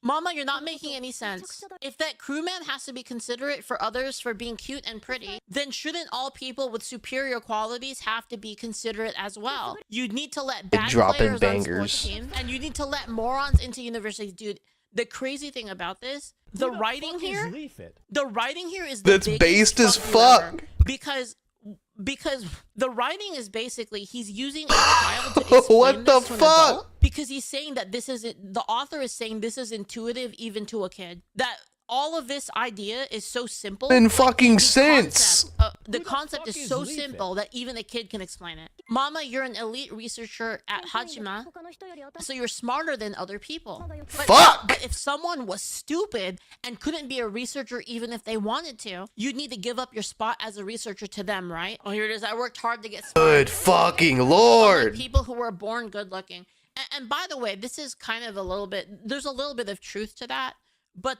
Mama, you're not making any sense. If that crewman has to be considerate for others for being cute and pretty, then shouldn't all people with superior qualities have to be considerate as well? You need to let bad players on sports teams, and you need to let morons into universities. Dude, the crazy thing about this, the writing here is the that's based as fuck. Because the writing is basically he's using a child to explain what the this to an fuck? adult, because he's saying that the author is saying this is intuitive even to a kid. That all of this idea is so simple. In fucking sense. The concept is so simple that even a kid can explain it. Mama, you're an elite researcher at Hajima, so you're smarter than other people. But if someone was stupid and couldn't be a researcher even if they wanted to, you'd need to give up your spot as a researcher to them, right? Oh, here it is. I worked hard to get smart. Good fucking lord. People who were born good looking. And by the way, this is kind of there's a little bit of truth to that, but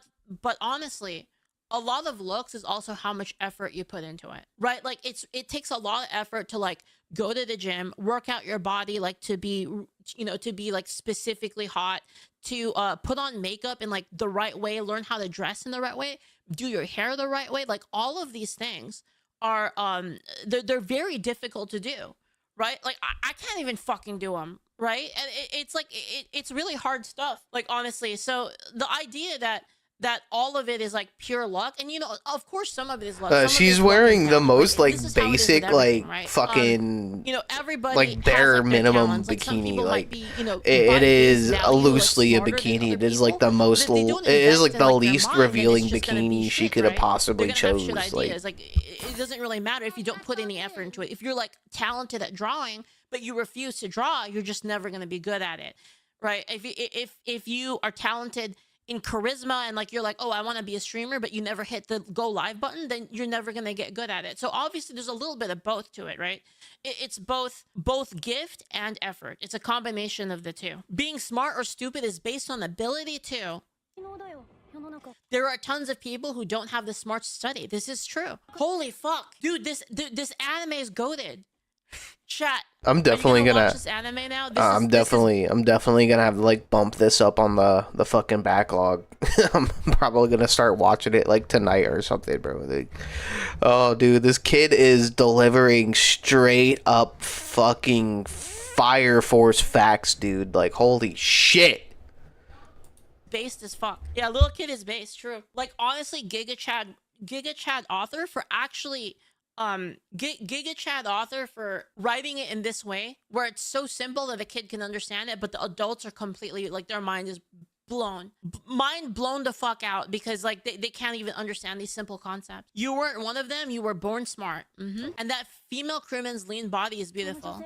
honestly, a lot of looks is also how much effort you put into it, right? Like it takes a lot of effort to like go to the gym, work out your body, like to be like specifically hot, to put on makeup in like the right way, learn how to dress in the right way, do your hair the right way. Like all of these things are they're very difficult to do, right? Like I can't even fucking do them, right? And it's like it's really hard stuff, like honestly. So the idea that all of it is like pure luck, and of course some of it is luck. She's wearing the most like basic like right? fucking everybody like bare minimum bikini. Like it is loosely a bikini. It is like the most it is like the least revealing bikini she could have possibly chose. Like it doesn't really matter if you don't put any effort into it. If you're like talented at drawing but you refuse to draw, you're just never going to be good at it, right? If you are talented in charisma and like you're like, oh, I want to be a streamer, but you never hit the go live button, then you're never going to get good at it. So obviously there's a little bit of both to it, right? It's both gift and effort. It's a combination of the two. Being smart or stupid is based on ability too. There are tons of people who don't have the smarts to study. This is true. Holy fuck. Dude, this anime is goated. Chat. I'm definitely gonna watch this anime now. I'm definitely gonna have to like bump this up on the fucking backlog. I'm probably gonna start watching it like tonight or something, bro. Like, oh, dude, this kid is delivering straight up fucking Fire Force facts, dude. Like, holy shit. Based as fuck. Yeah, little kid is based. True. Like honestly, Giga Chad author for actually. Giga Chad author for writing it in this way where it's so simple that a kid can understand it, but the adults are completely like their mind is blown the fuck out because like they can't even understand these simple concepts. You weren't one of them. You were born smart. And that female crewman's lean body is beautiful.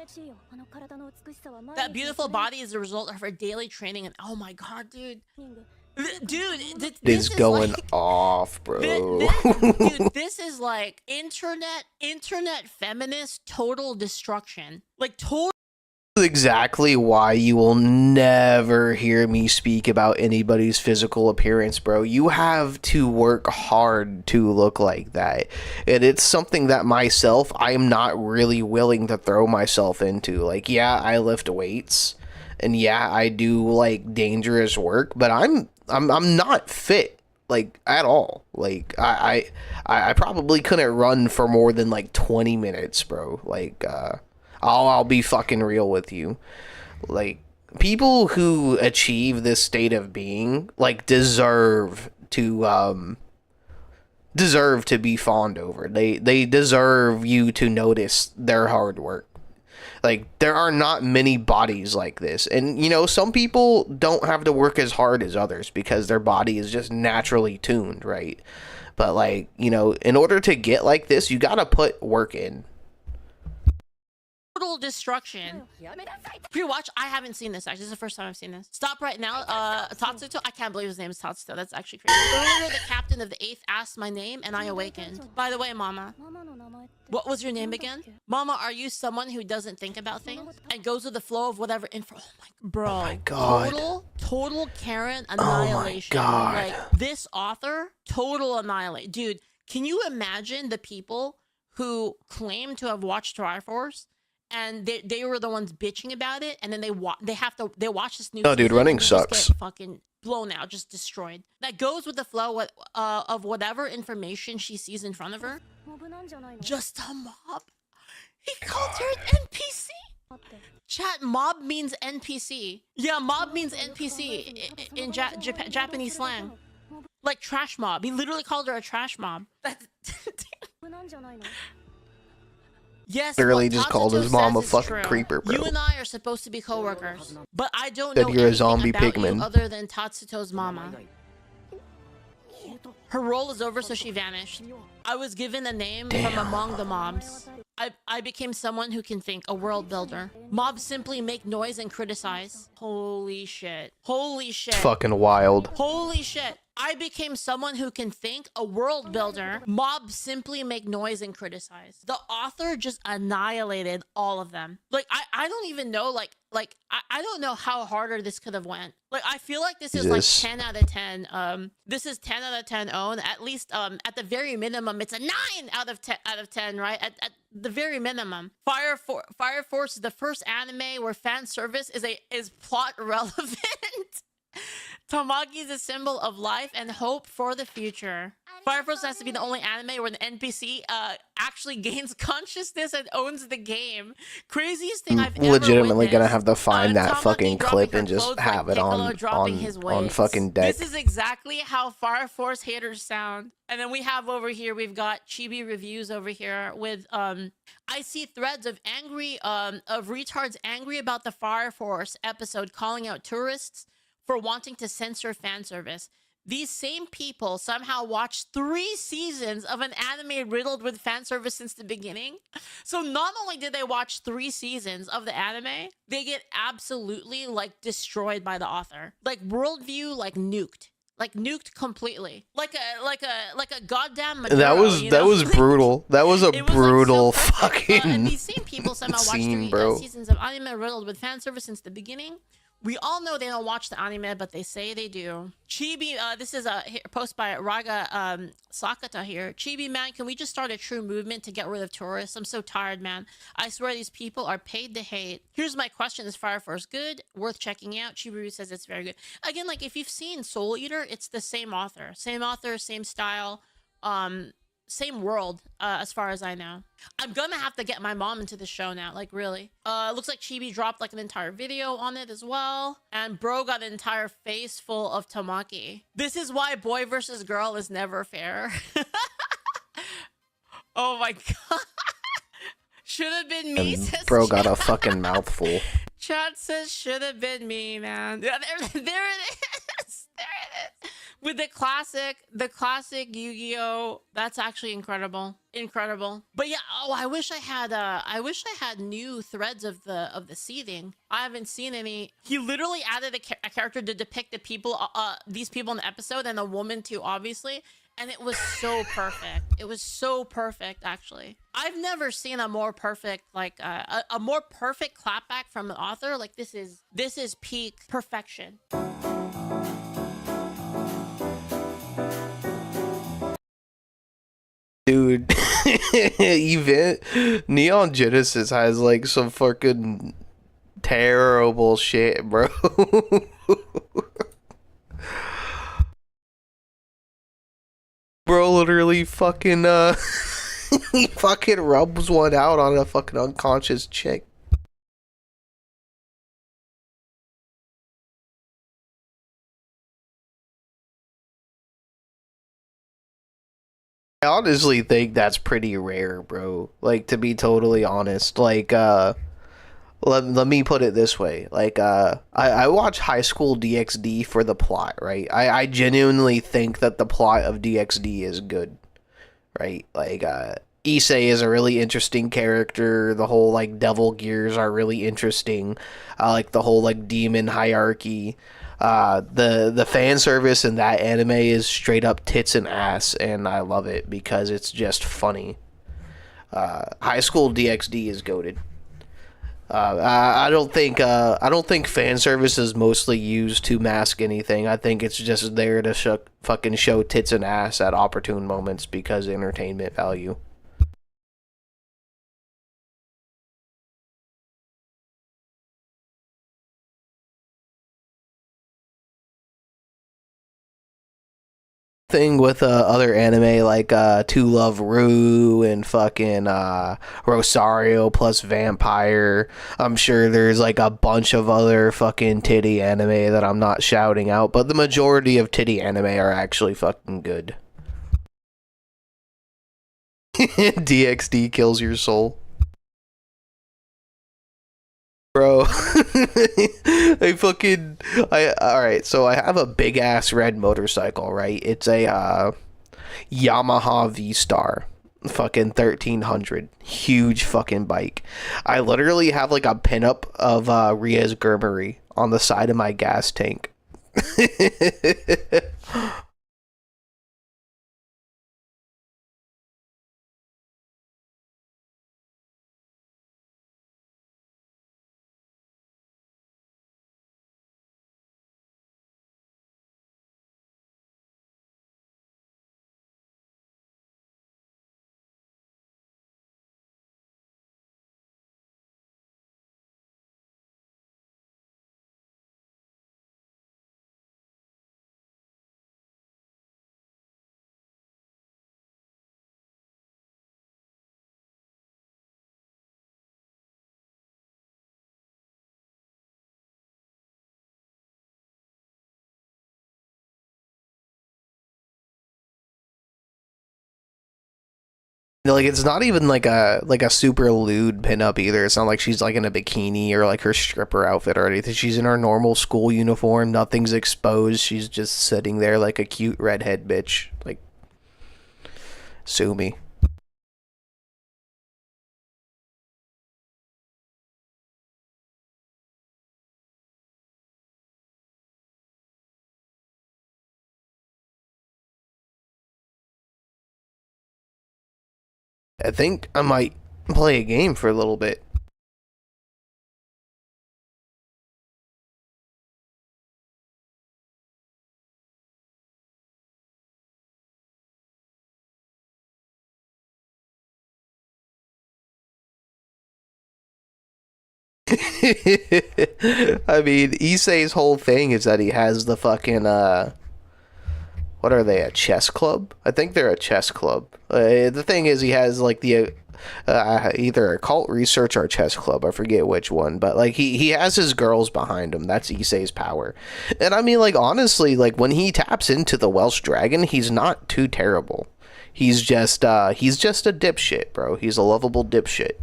That beautiful body is the result of her daily training, and oh my god, dude, Dude, Is going off, bro. Dude, this is like internet feminist total destruction. Like total. Exactly why you will never hear me speak about anybody's physical appearance, bro. You have to work hard to look like that, and it's something that myself I'm not really willing to throw myself into. Like, yeah, I lift weights, and yeah, I do like dangerous work, but I'm not fit, like, at all. Like, I probably couldn't run for more than like 20 minutes, bro. Like, I'll be fucking real with you. Like, people who achieve this state of being, like, deserve to be fawned over. They deserve you to notice their hard work. Like, there are not many bodies like this. And, you know, some people don't have to work as hard as others because their body is just naturally tuned, right? But, like, you know, in order to get like this, you gotta put work in. Total destruction. Pre-watch. I haven't seen this, actually. This is the first time I've seen this. Stop right now. Tatsuto. I can't believe his name is Tatsuto. That's actually crazy. Earlier, the captain of the 8th asked my name, and I awakened. By the way, Mama, what was your name again? Mama, are you someone who doesn't think about things and goes with the flow of whatever info? Oh my, bro. Oh my God. Total Karen annihilation. Oh my God. Like, this author, total annihilate. Dude, can you imagine the people who claim to have watched Fire Force? And they were the ones bitching about it, and then they watch this new. Oh, dude, running season sucks. Get fucking blown out, just destroyed. That goes with the flow of whatever information she sees in front of her. Just a mob. He called her an NPC. Chat, mob means NPC. Yeah, mob means NPC in Japanese slang. Like trash mob. He literally called her a trash mob. That's yes, Literally what just Tatsuto called his mom a says is fucking true. creeper, bro. You and I are supposed to be co-workers, but I don't Said know you're a anything zombie about pigman. you other than Tatsuto's mama. Her role is over, so she vanished. I was given a name from among the mobs. I became someone who can think, a world builder. Mobs simply make noise and criticize. Holy shit. Holy shit. It's fucking wild. Holy shit. I became someone who can think, a world builder. Mobs simply make noise and criticize. The author just annihilated all of them. Like, I don't even know, I don't know how harder this could have went. Like, I feel like this is like 10 out of 10. This is 10 out of 10 own. At least, at the very minimum, it's a 9 out of 10, right? At the very minimum. Fire Force is the first anime where fan service is plot relevant. Tamaki is a symbol of life and hope for the future. Fire Force has to be the only anime where the NPC actually gains consciousness and owns the game. Craziest thing I've ever Legitimately witnessed. gonna have to find that Tamaki fucking clip and just clothes have like it Piccolo dropping his on weights. fucking deck. This is exactly how Fire Force haters sound. And then we have over here, we've got Chibi reviews over here with I see threads of retards angry about the Fire Force episode calling out tourists for wanting to censor fan service. These same people somehow watched 3 seasons of an anime riddled with fan service since the beginning. So not only did they watch 3 seasons of the anime, they get absolutely like destroyed by the author. Like worldview, like nuked. Like nuked completely. Like a goddamn Maduro, That was brutal. That was a brutal like fucking and these same people somehow watched 3 seasons of anime riddled with fan service since the beginning. We all know they don't watch the anime, but they say they do. Chibi, this is a post by Raga Sakata here. Chibi, man, can we just start a true movement to get rid of tourists? I'm so tired, man. I swear these people are paid to hate. Here's my question. Is Fire Force good? Worth checking out? Chibi says it's very good. Again, like, if you've seen Soul Eater, it's the same author. Same author, same style. Same world, as far as I know. I'm gonna have to get my mom into the show now, like, really. Looks like Chibi dropped like an entire video on it as well. And bro got an entire face full of Tamaki. This is why boy versus girl is never fair. Oh my god. Should have been me, And says bro got a fucking mouthful. Chat says should have been me, man. Yeah, there it is. There it is. with the classic Yu-Gi-Oh. That's actually incredible, incredible. But yeah, oh, I wish I had new threads of the seething. I haven't seen any. He literally added a character to depict the people, these people in the episode, and a woman too, obviously. And it was so perfect. It was so perfect, actually. I've never seen a more perfect, like a more perfect clapback from the author. Like this is peak perfection. Dude, Event Neon Genesis has like some fucking terrible shit, bro. Bro literally fucking he fucking rubs one out on a fucking unconscious chick. I honestly think that's pretty rare, bro. Like, to be totally honest. Like, let me put it this way. Like, I watch High School DxD for the plot, right? I genuinely think that the plot of DxD is good, right? Like, Issei is a really interesting character. The whole, like, devil gears are really interesting. I like the whole, like, demon hierarchy. The fan service in that anime is straight up tits and ass, and I love it because it's just funny. High School DxD is goated. I don't think fan service is mostly used to mask anything. I think it's just there to fucking show tits and ass at opportune moments because entertainment value. Thing with other anime like To Love Ru and fucking Rosario plus Vampire. I'm sure there's like a bunch of other fucking titty anime that I'm not shouting out, but the majority of titty anime are actually fucking good. DxD kills your soul. Bro, alright, so I have a big ass red motorcycle, right? It's a Yamaha V-Star, fucking 1300, huge fucking bike. I literally have like a pinup of Ria's Germery on the side of my gas tank. Like it's not even like a super lewd pinup either. It's not like she's like in a bikini or like her stripper outfit or anything. She's in her normal school uniform. Nothing's exposed. She's just sitting there like a cute redhead bitch. Like, sue me. I think I might play a game for a little bit. I mean, Issei's whole thing is that he has the fucking what are they, a chess club? I think they're a chess club. The thing is, he has like the either a cult research or a chess club. I forget which one, but like he has his girls behind him. That's Issei's power. And I mean, like honestly, like when he taps into the Welsh Dragon, he's not too terrible. He's just a dipshit, bro. He's a lovable dipshit.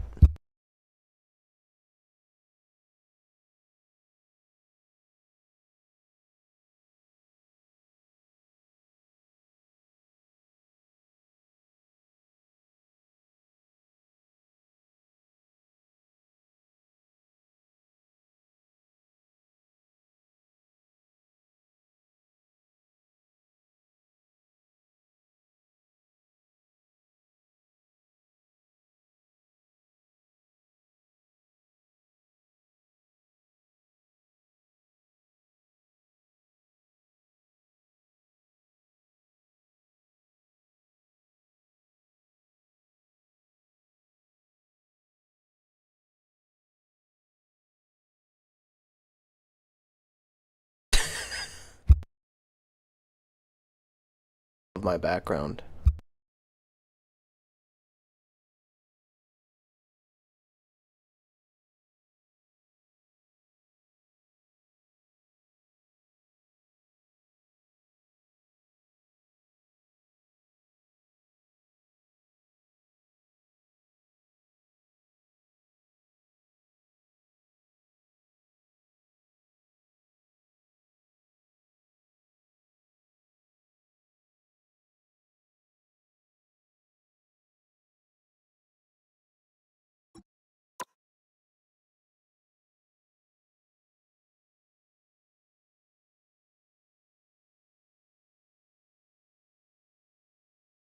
my background.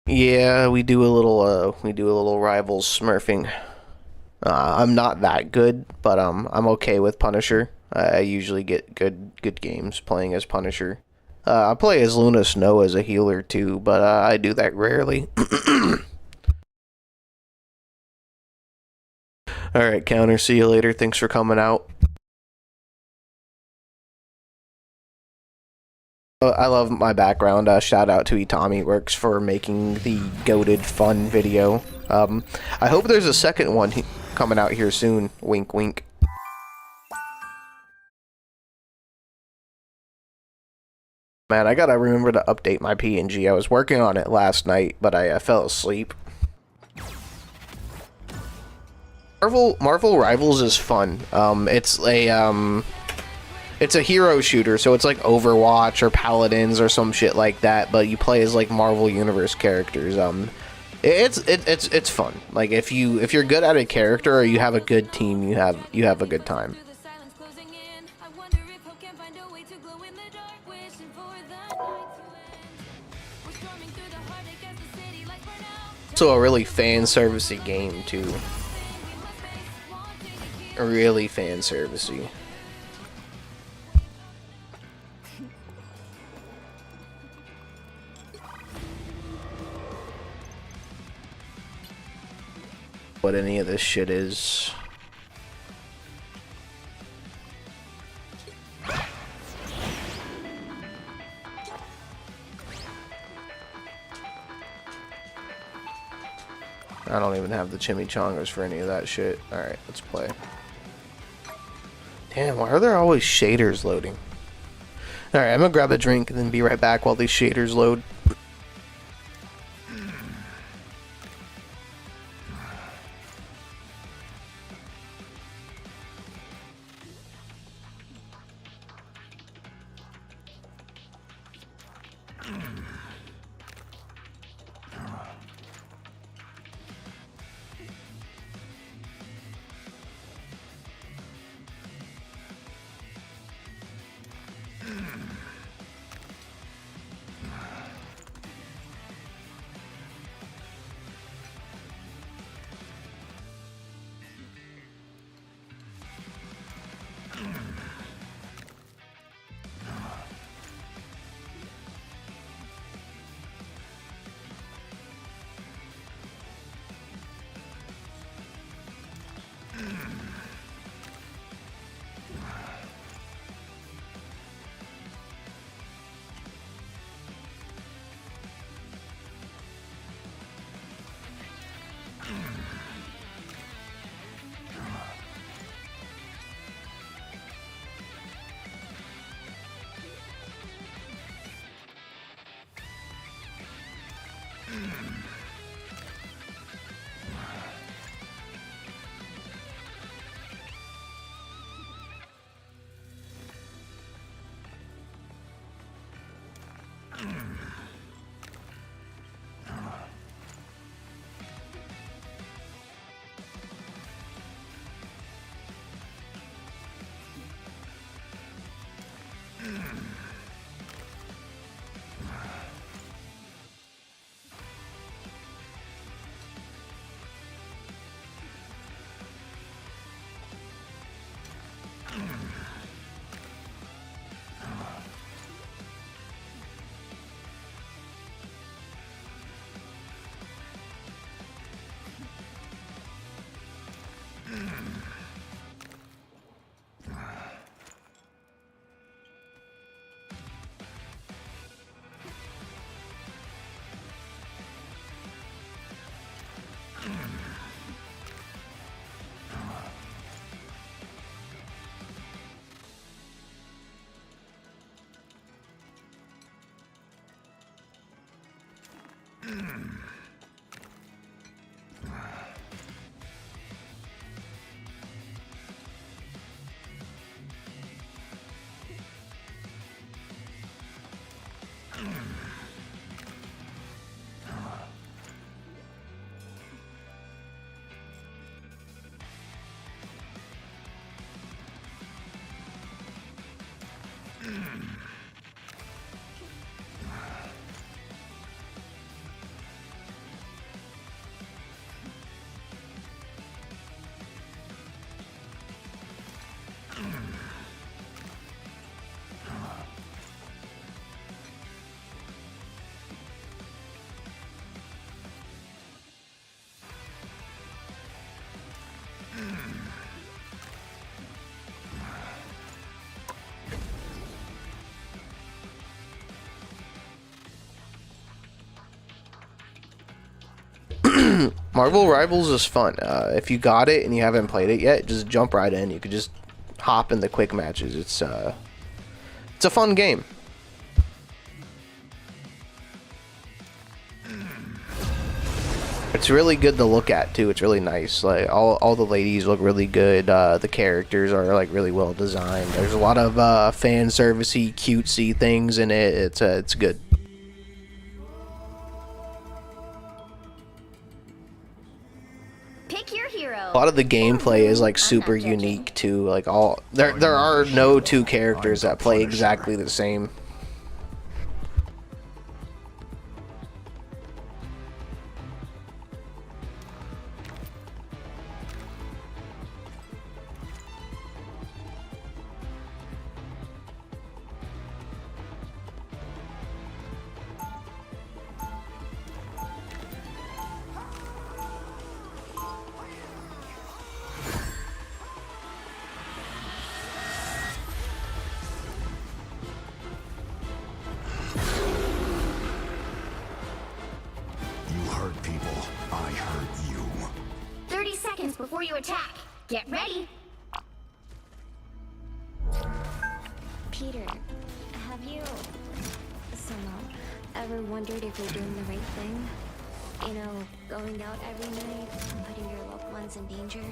Yeah, we do a little rivals smurfing. I'm not that good, but I'm okay with Punisher. I usually get good games playing as Punisher. I play as Luna Snow as a healer too, but I do that rarely. Alright, Counter, see you later. Thanks for coming out. I love my background. Shout out to Itami Works for making the goated fun video. I hope there's a second one coming out here soon. Wink, wink. Man, I gotta remember to update my PNG. I was working on it last night, but I fell asleep. Marvel Rivals is fun. It's a hero shooter, so it's like Overwatch or Paladins or some shit like that, but you play as like Marvel Universe characters. It's fun. Like if you're good at a character or you have a good team, you have a good time. Also a really fan-servicey game too. Really fan-servicey. What any of this shit is. I don't even have the chimichangas for any of that shit. Alright, let's play. Damn, why are there always shaders loading? Alright, I'm gonna grab a drink and then be right back while these shaders load. Marvel Rivals is fun. If you got it and you haven't played it yet, just jump right in. You could just hop in the quick matches. It's a fun game. It's really good to look at too. It's really nice. Like all the ladies look really good. The characters are like really well designed. There's a lot of fan servicey, cutesy things in it. It's good. Pick your hero. A lot of the gameplay is like super unique too. Like there are no two characters that play exactly the same. Before you attack, get ready. Peter, have you ever wondered if you're doing the right thing? You know, going out every night, putting your loved ones in danger?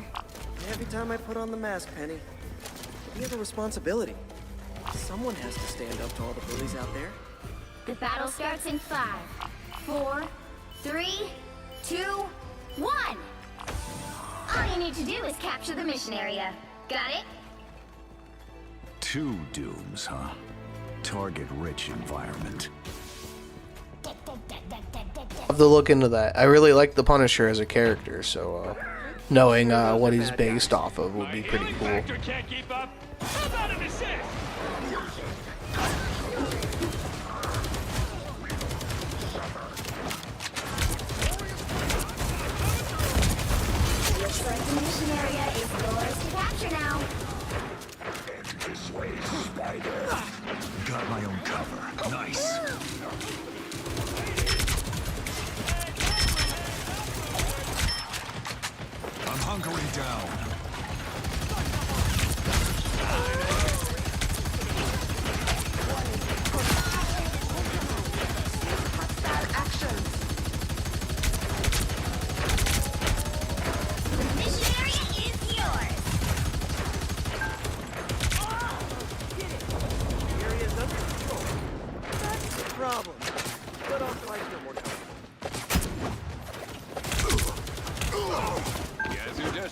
Every time I put on the mask, Penny, we have a responsibility. Someone has to stand up to all the bullies out there. The battle starts in 5, 4, 3, 2, 1. All you need to do is capture the mission area. Got it? 2 dooms, huh? Target-rich environment. I'll have to look into that. I really like the Punisher as a character, so knowing what he's based off of would be pretty cool. Looks like the mission area is yours to capture now. This way, Spider. Got my own cover. Nice. I'm hunkering down.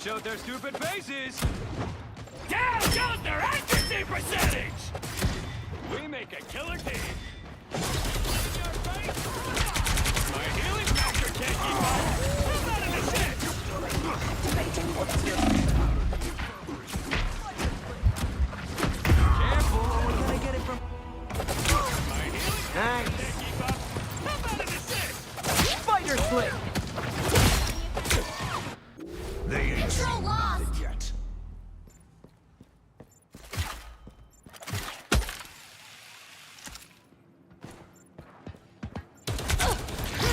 Showed their stupid faces. Down goes their accuracy percentage. We make a killer team. My healing factor can't keep up. I'm not in the shit. Careful, where can I get it from? My healing factor can't keep up. I'm not in the shit. Spider Slick. They ain't seen nothing yet.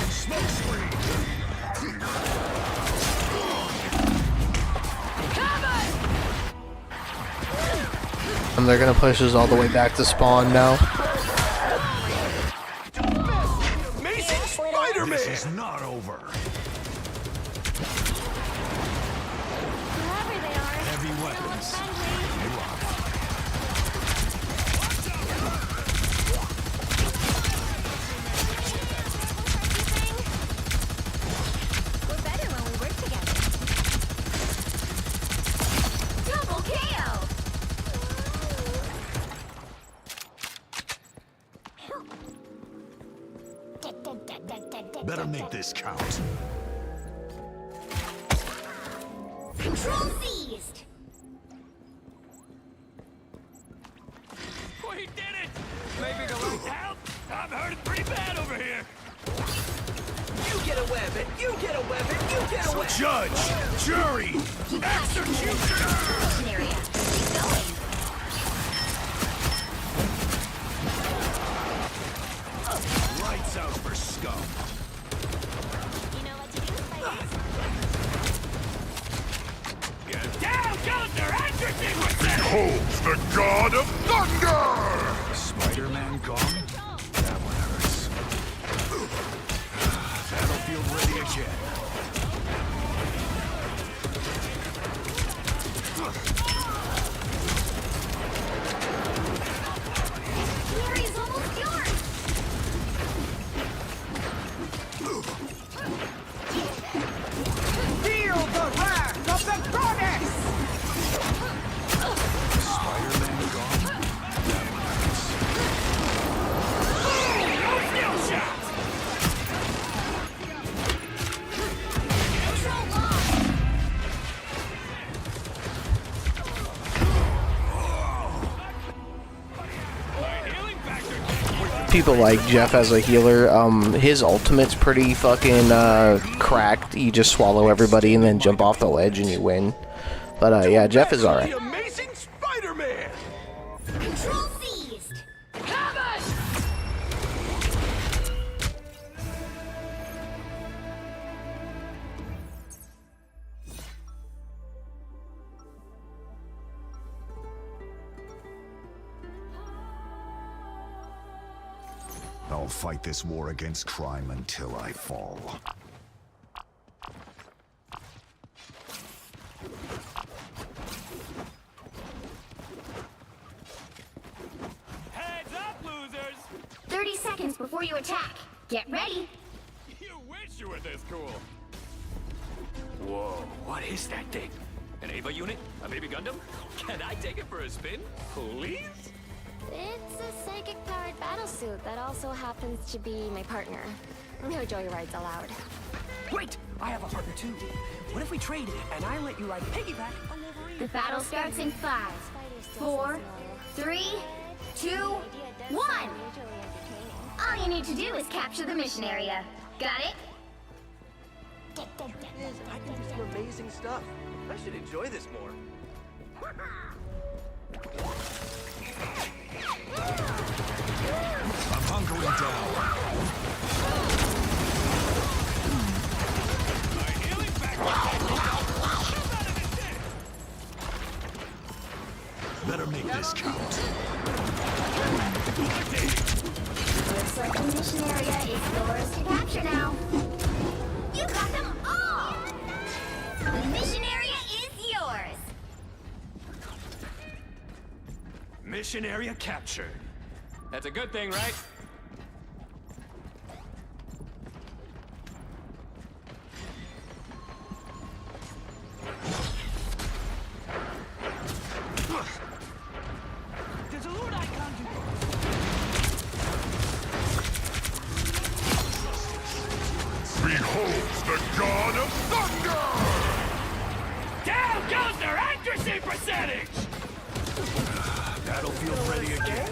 Smoke screen. And they're gonna push us all the way back to spawn now. Amazing Spider-Man. This is not over. Heavy weapons. We're better when we work together. Double KO. Better make this count. Control seized. We did it! Maybe the right help? I'm hurting pretty bad over here. You get a weapon! You get a weapon! You get a weapon! Judge! Jury! Executioner! Area. Keep going. Lights out for scum. You know what to do, Spiders. Get down, goes their accuracy percentage! Behold the god of thunder! Spider-Man gone? That one hurts. Battlefield ready again. Glory is almost yours. Feel the wrath of the goddess! Spider-Man gone? That one hurts. No skill shots! Control lost. People like Jeff as a healer. His ultimate's pretty fucking cracked. You just swallow everybody and then jump off the ledge and you win. But yeah, Jeff is alright. The amazing Spider-Man! Control seized. I'll fight this war against crime until I fall. Heads up, losers! 30 seconds before you attack. Get ready. You wish you were this cool. Whoa, what is that thing? An Ava unit? A baby Gundam? Can I take it for a spin? Please? It's a psychic-powered battlesuit that also happens to be my partner. No joyrides allowed. Wait! I have a partner too. What if we traded and I let you like piggyback a Wolverine? The battle starts in 5, 4, 3, 2, 1. All you need to do is capture the mission area. Got it? I can do some amazing stuff. I should enjoy this more. I'm hunkering down. My healing factor. Better make this count. Looks like the mission area is yours to capture now. You got them all! The mission area is yours. Mission area captured. That's a good thing, right? There's a loot icon to Behold the god of thunder! Down goes their accuracy percentage! Battlefield ready again.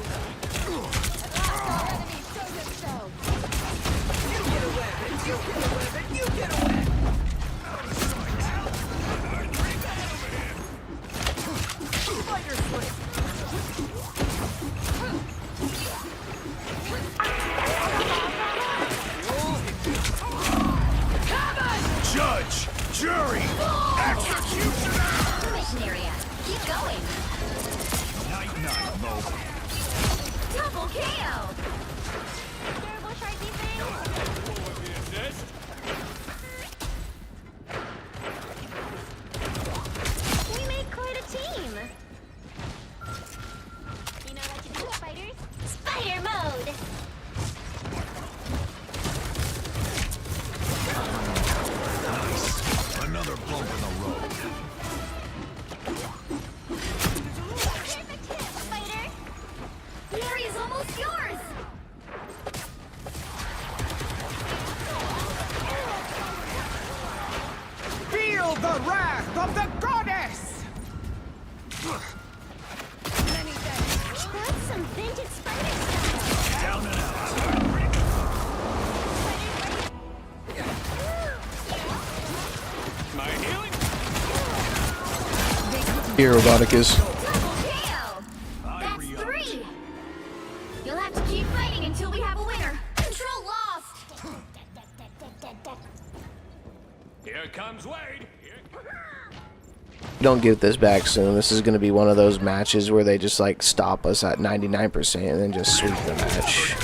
Here, Roboticus. That's 3. You'll have to keep fighting until we have a winner. Control lost. Here comes Wade. Don't get this back soon. This is going to be one of those matches where they just like stop us at 99% and then just sweep the match.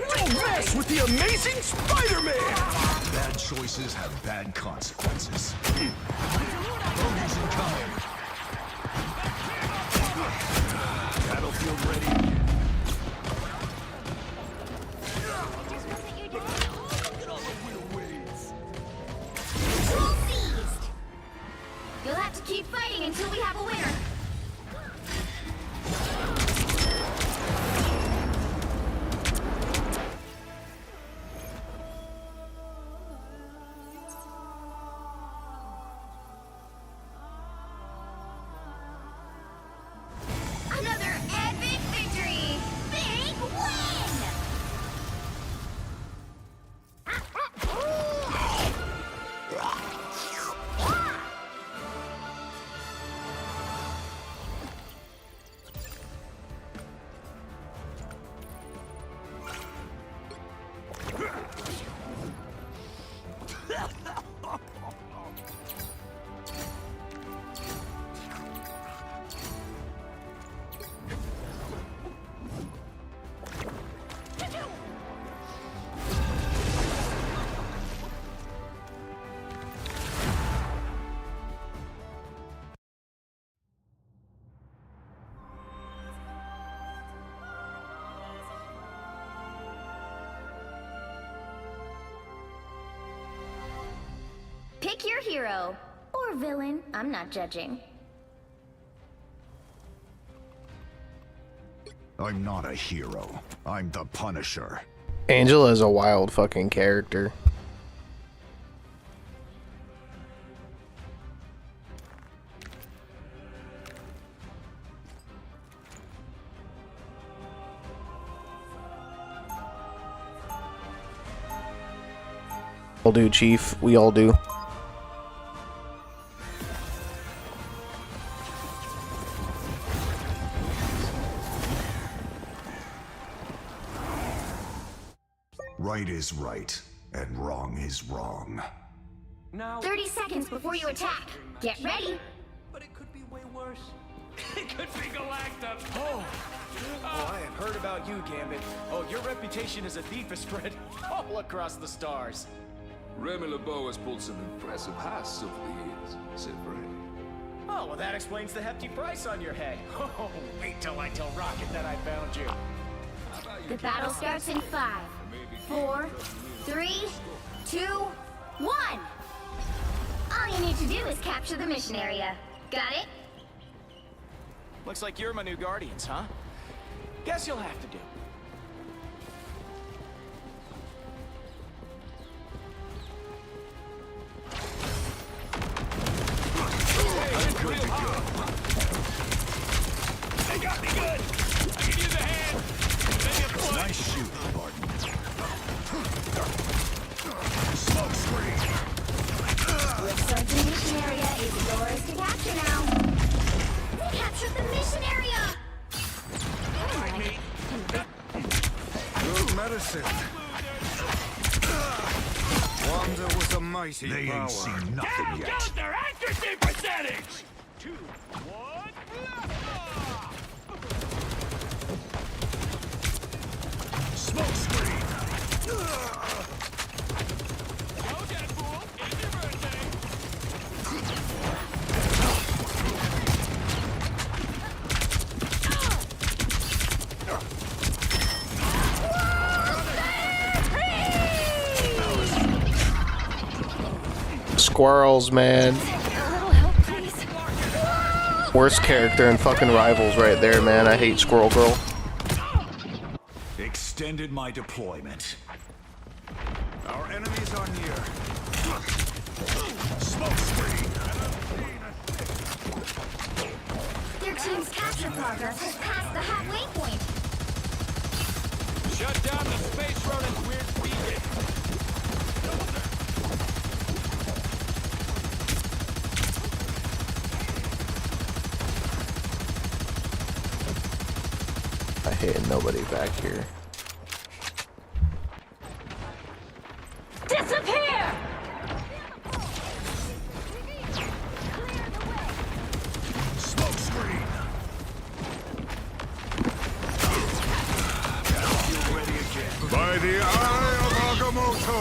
Don't mess with the amazing Spider-Man! Bad choices have bad consequences. Bogey's incoming. Battlefield ready. Control seized. You'll have to keep fighting until we have a winner. Another epic victory! Big win! Pick your hero. Or villain. I'm not judging. I'm not a hero. I'm the Punisher. Angela is a wild fucking character. All do, Chief. We all do. Right is right, and wrong is wrong. Now 30 seconds before you attack. Get ready. But it could be way worse. It could be Galactus. Oh, I have heard about you, Gambit. Oh, your reputation as a thief is spread all across the stars. Remy LeBeau has pulled some impressive heists over the years, said Fred. Oh, well, that explains the hefty price on your head. Oh, wait till I tell Rocket that I found you. The battle starts in 5, 4, 3, 2, 1. All you need to do is capture the mission area. Got it? Looks like you're my new Guardians, huh? Guess you'll have to do. Good to go. They got me good. I can use a hand. Maybe a foot. Nice shoot, Barton. Smoke screen. The mission area is yours to capture now. We captured the mission area. Good medicine. Wanda was a mighty power. They ain't seen nothing Down yet. goes their accuracy percentage. 2, 1. Smoke screen. Go, Deadpool. It's your birthday. Squirrels, man. Worst character in fucking Rivals right there, man. I hate Squirrel Girl. Extended my deployment. Our enemies are near. Smoke screen. Their team's capture progress has passed the halfway point. Shut down the space rodent's weird speed I hit nobody back here. Disappear! Smoke screen. Ready again. By the eye of Agamotto.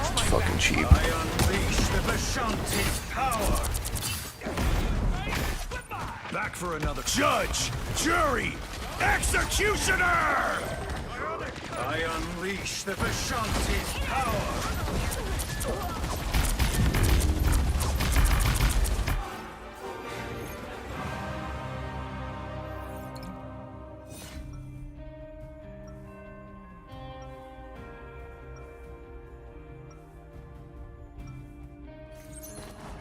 It's fucking cheap. I unleash the Vishanti's power. Back for another. Judge, jury, executioner! I unleash the Vishanti's power.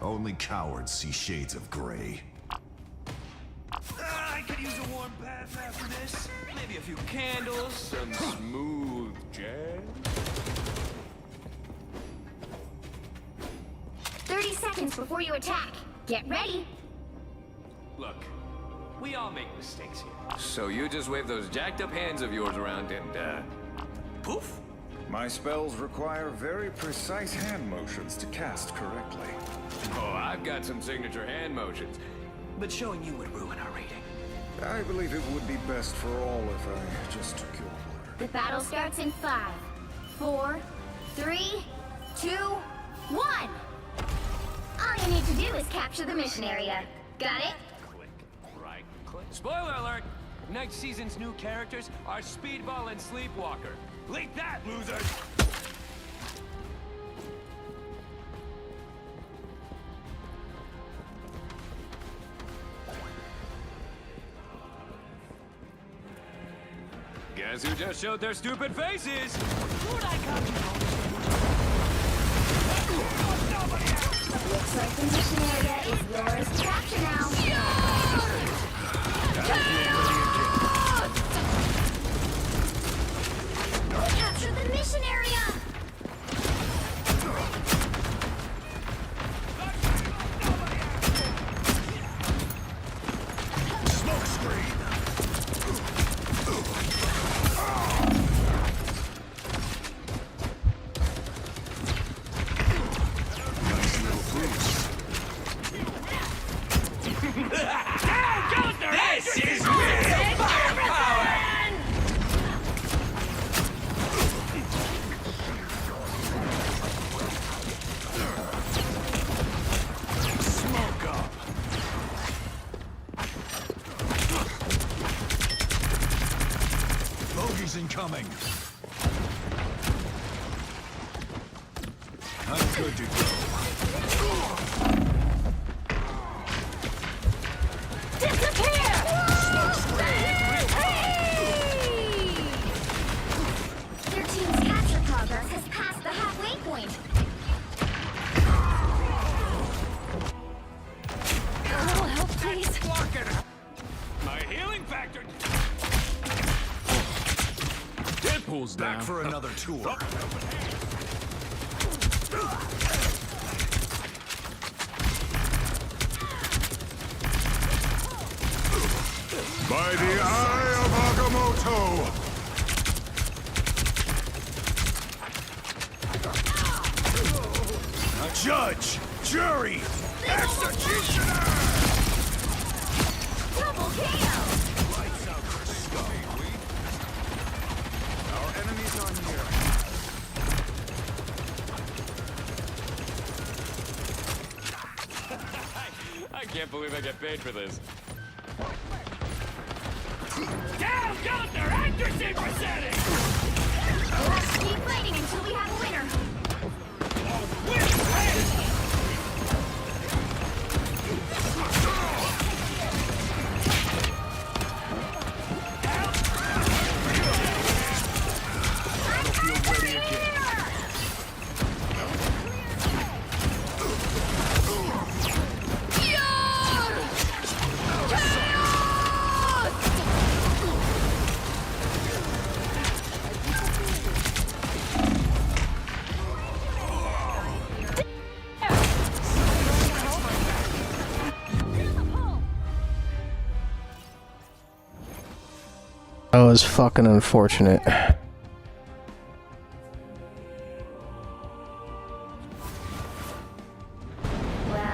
Only cowards see shades of gray. I could use a warm bath after this. Maybe a few candles, some smooth jazz. 30 seconds before you attack. Get ready. Look, we all make mistakes here. So you just wave those jacked up hands of yours around and, poof? My spells require very precise hand motions to cast correctly. Oh, I've got some signature hand motions. But showing you would ruin our rating. I believe it would be best for all if I just took your word. The battle starts in 5, 4, 3, 2, 1. All you need to do is capture the mission area. Got it? Click, right, click. Spoiler alert! Next season's new characters are Speedball and Sleepwalker. Leak that, losers! Guess who just showed their stupid faces? Who'd I come to? Looks like the mission area is yours to capture now. Capture the mission area! Smoke screen. Nice little boost. This is real firepower! Smoke up. Bogeys incoming. I'm good to go. Disappear! Smoke screen. Your team's capture progress has passed the halfway point. A little help, please. My healing factor. Deadpool's back for another tour. By the eye of Agamotto! Judge, jury, executioner! Double KO! Lights out for scum. Our enemies are near. I can't believe I get paid for this. Down goes their accuracy percentage! We'll have to keep fighting until we have a winner. Battlefield ready again. was fucking unfortunate.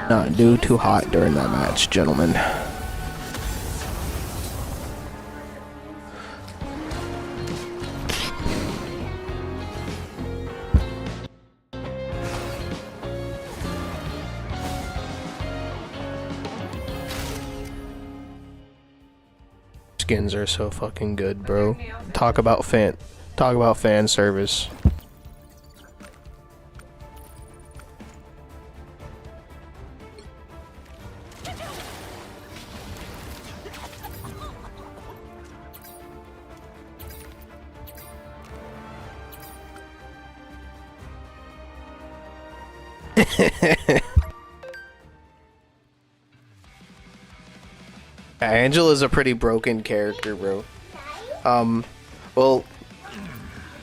Not do too hot during that match, gentlemen. Skins are so fucking good, bro. Talk about fan service. Angela's a pretty broken character, bro. Well,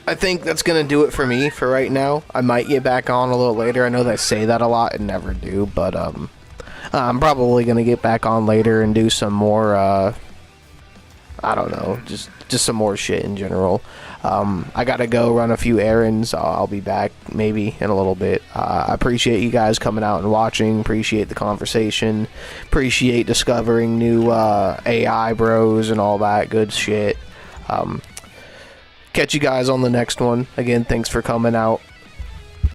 I think that's gonna do it for me for right now. I might get back on a little later. I know they say that a lot and never do, but I'm probably gonna get back on later and do some more, I don't know, just some more shit in general. I gotta go run a few errands. I'll be back maybe in a little bit. I appreciate you guys coming out and watching. Appreciate the conversation. Appreciate discovering new AI bros and all that good shit. Catch you guys on the next one. Again, thanks for coming out.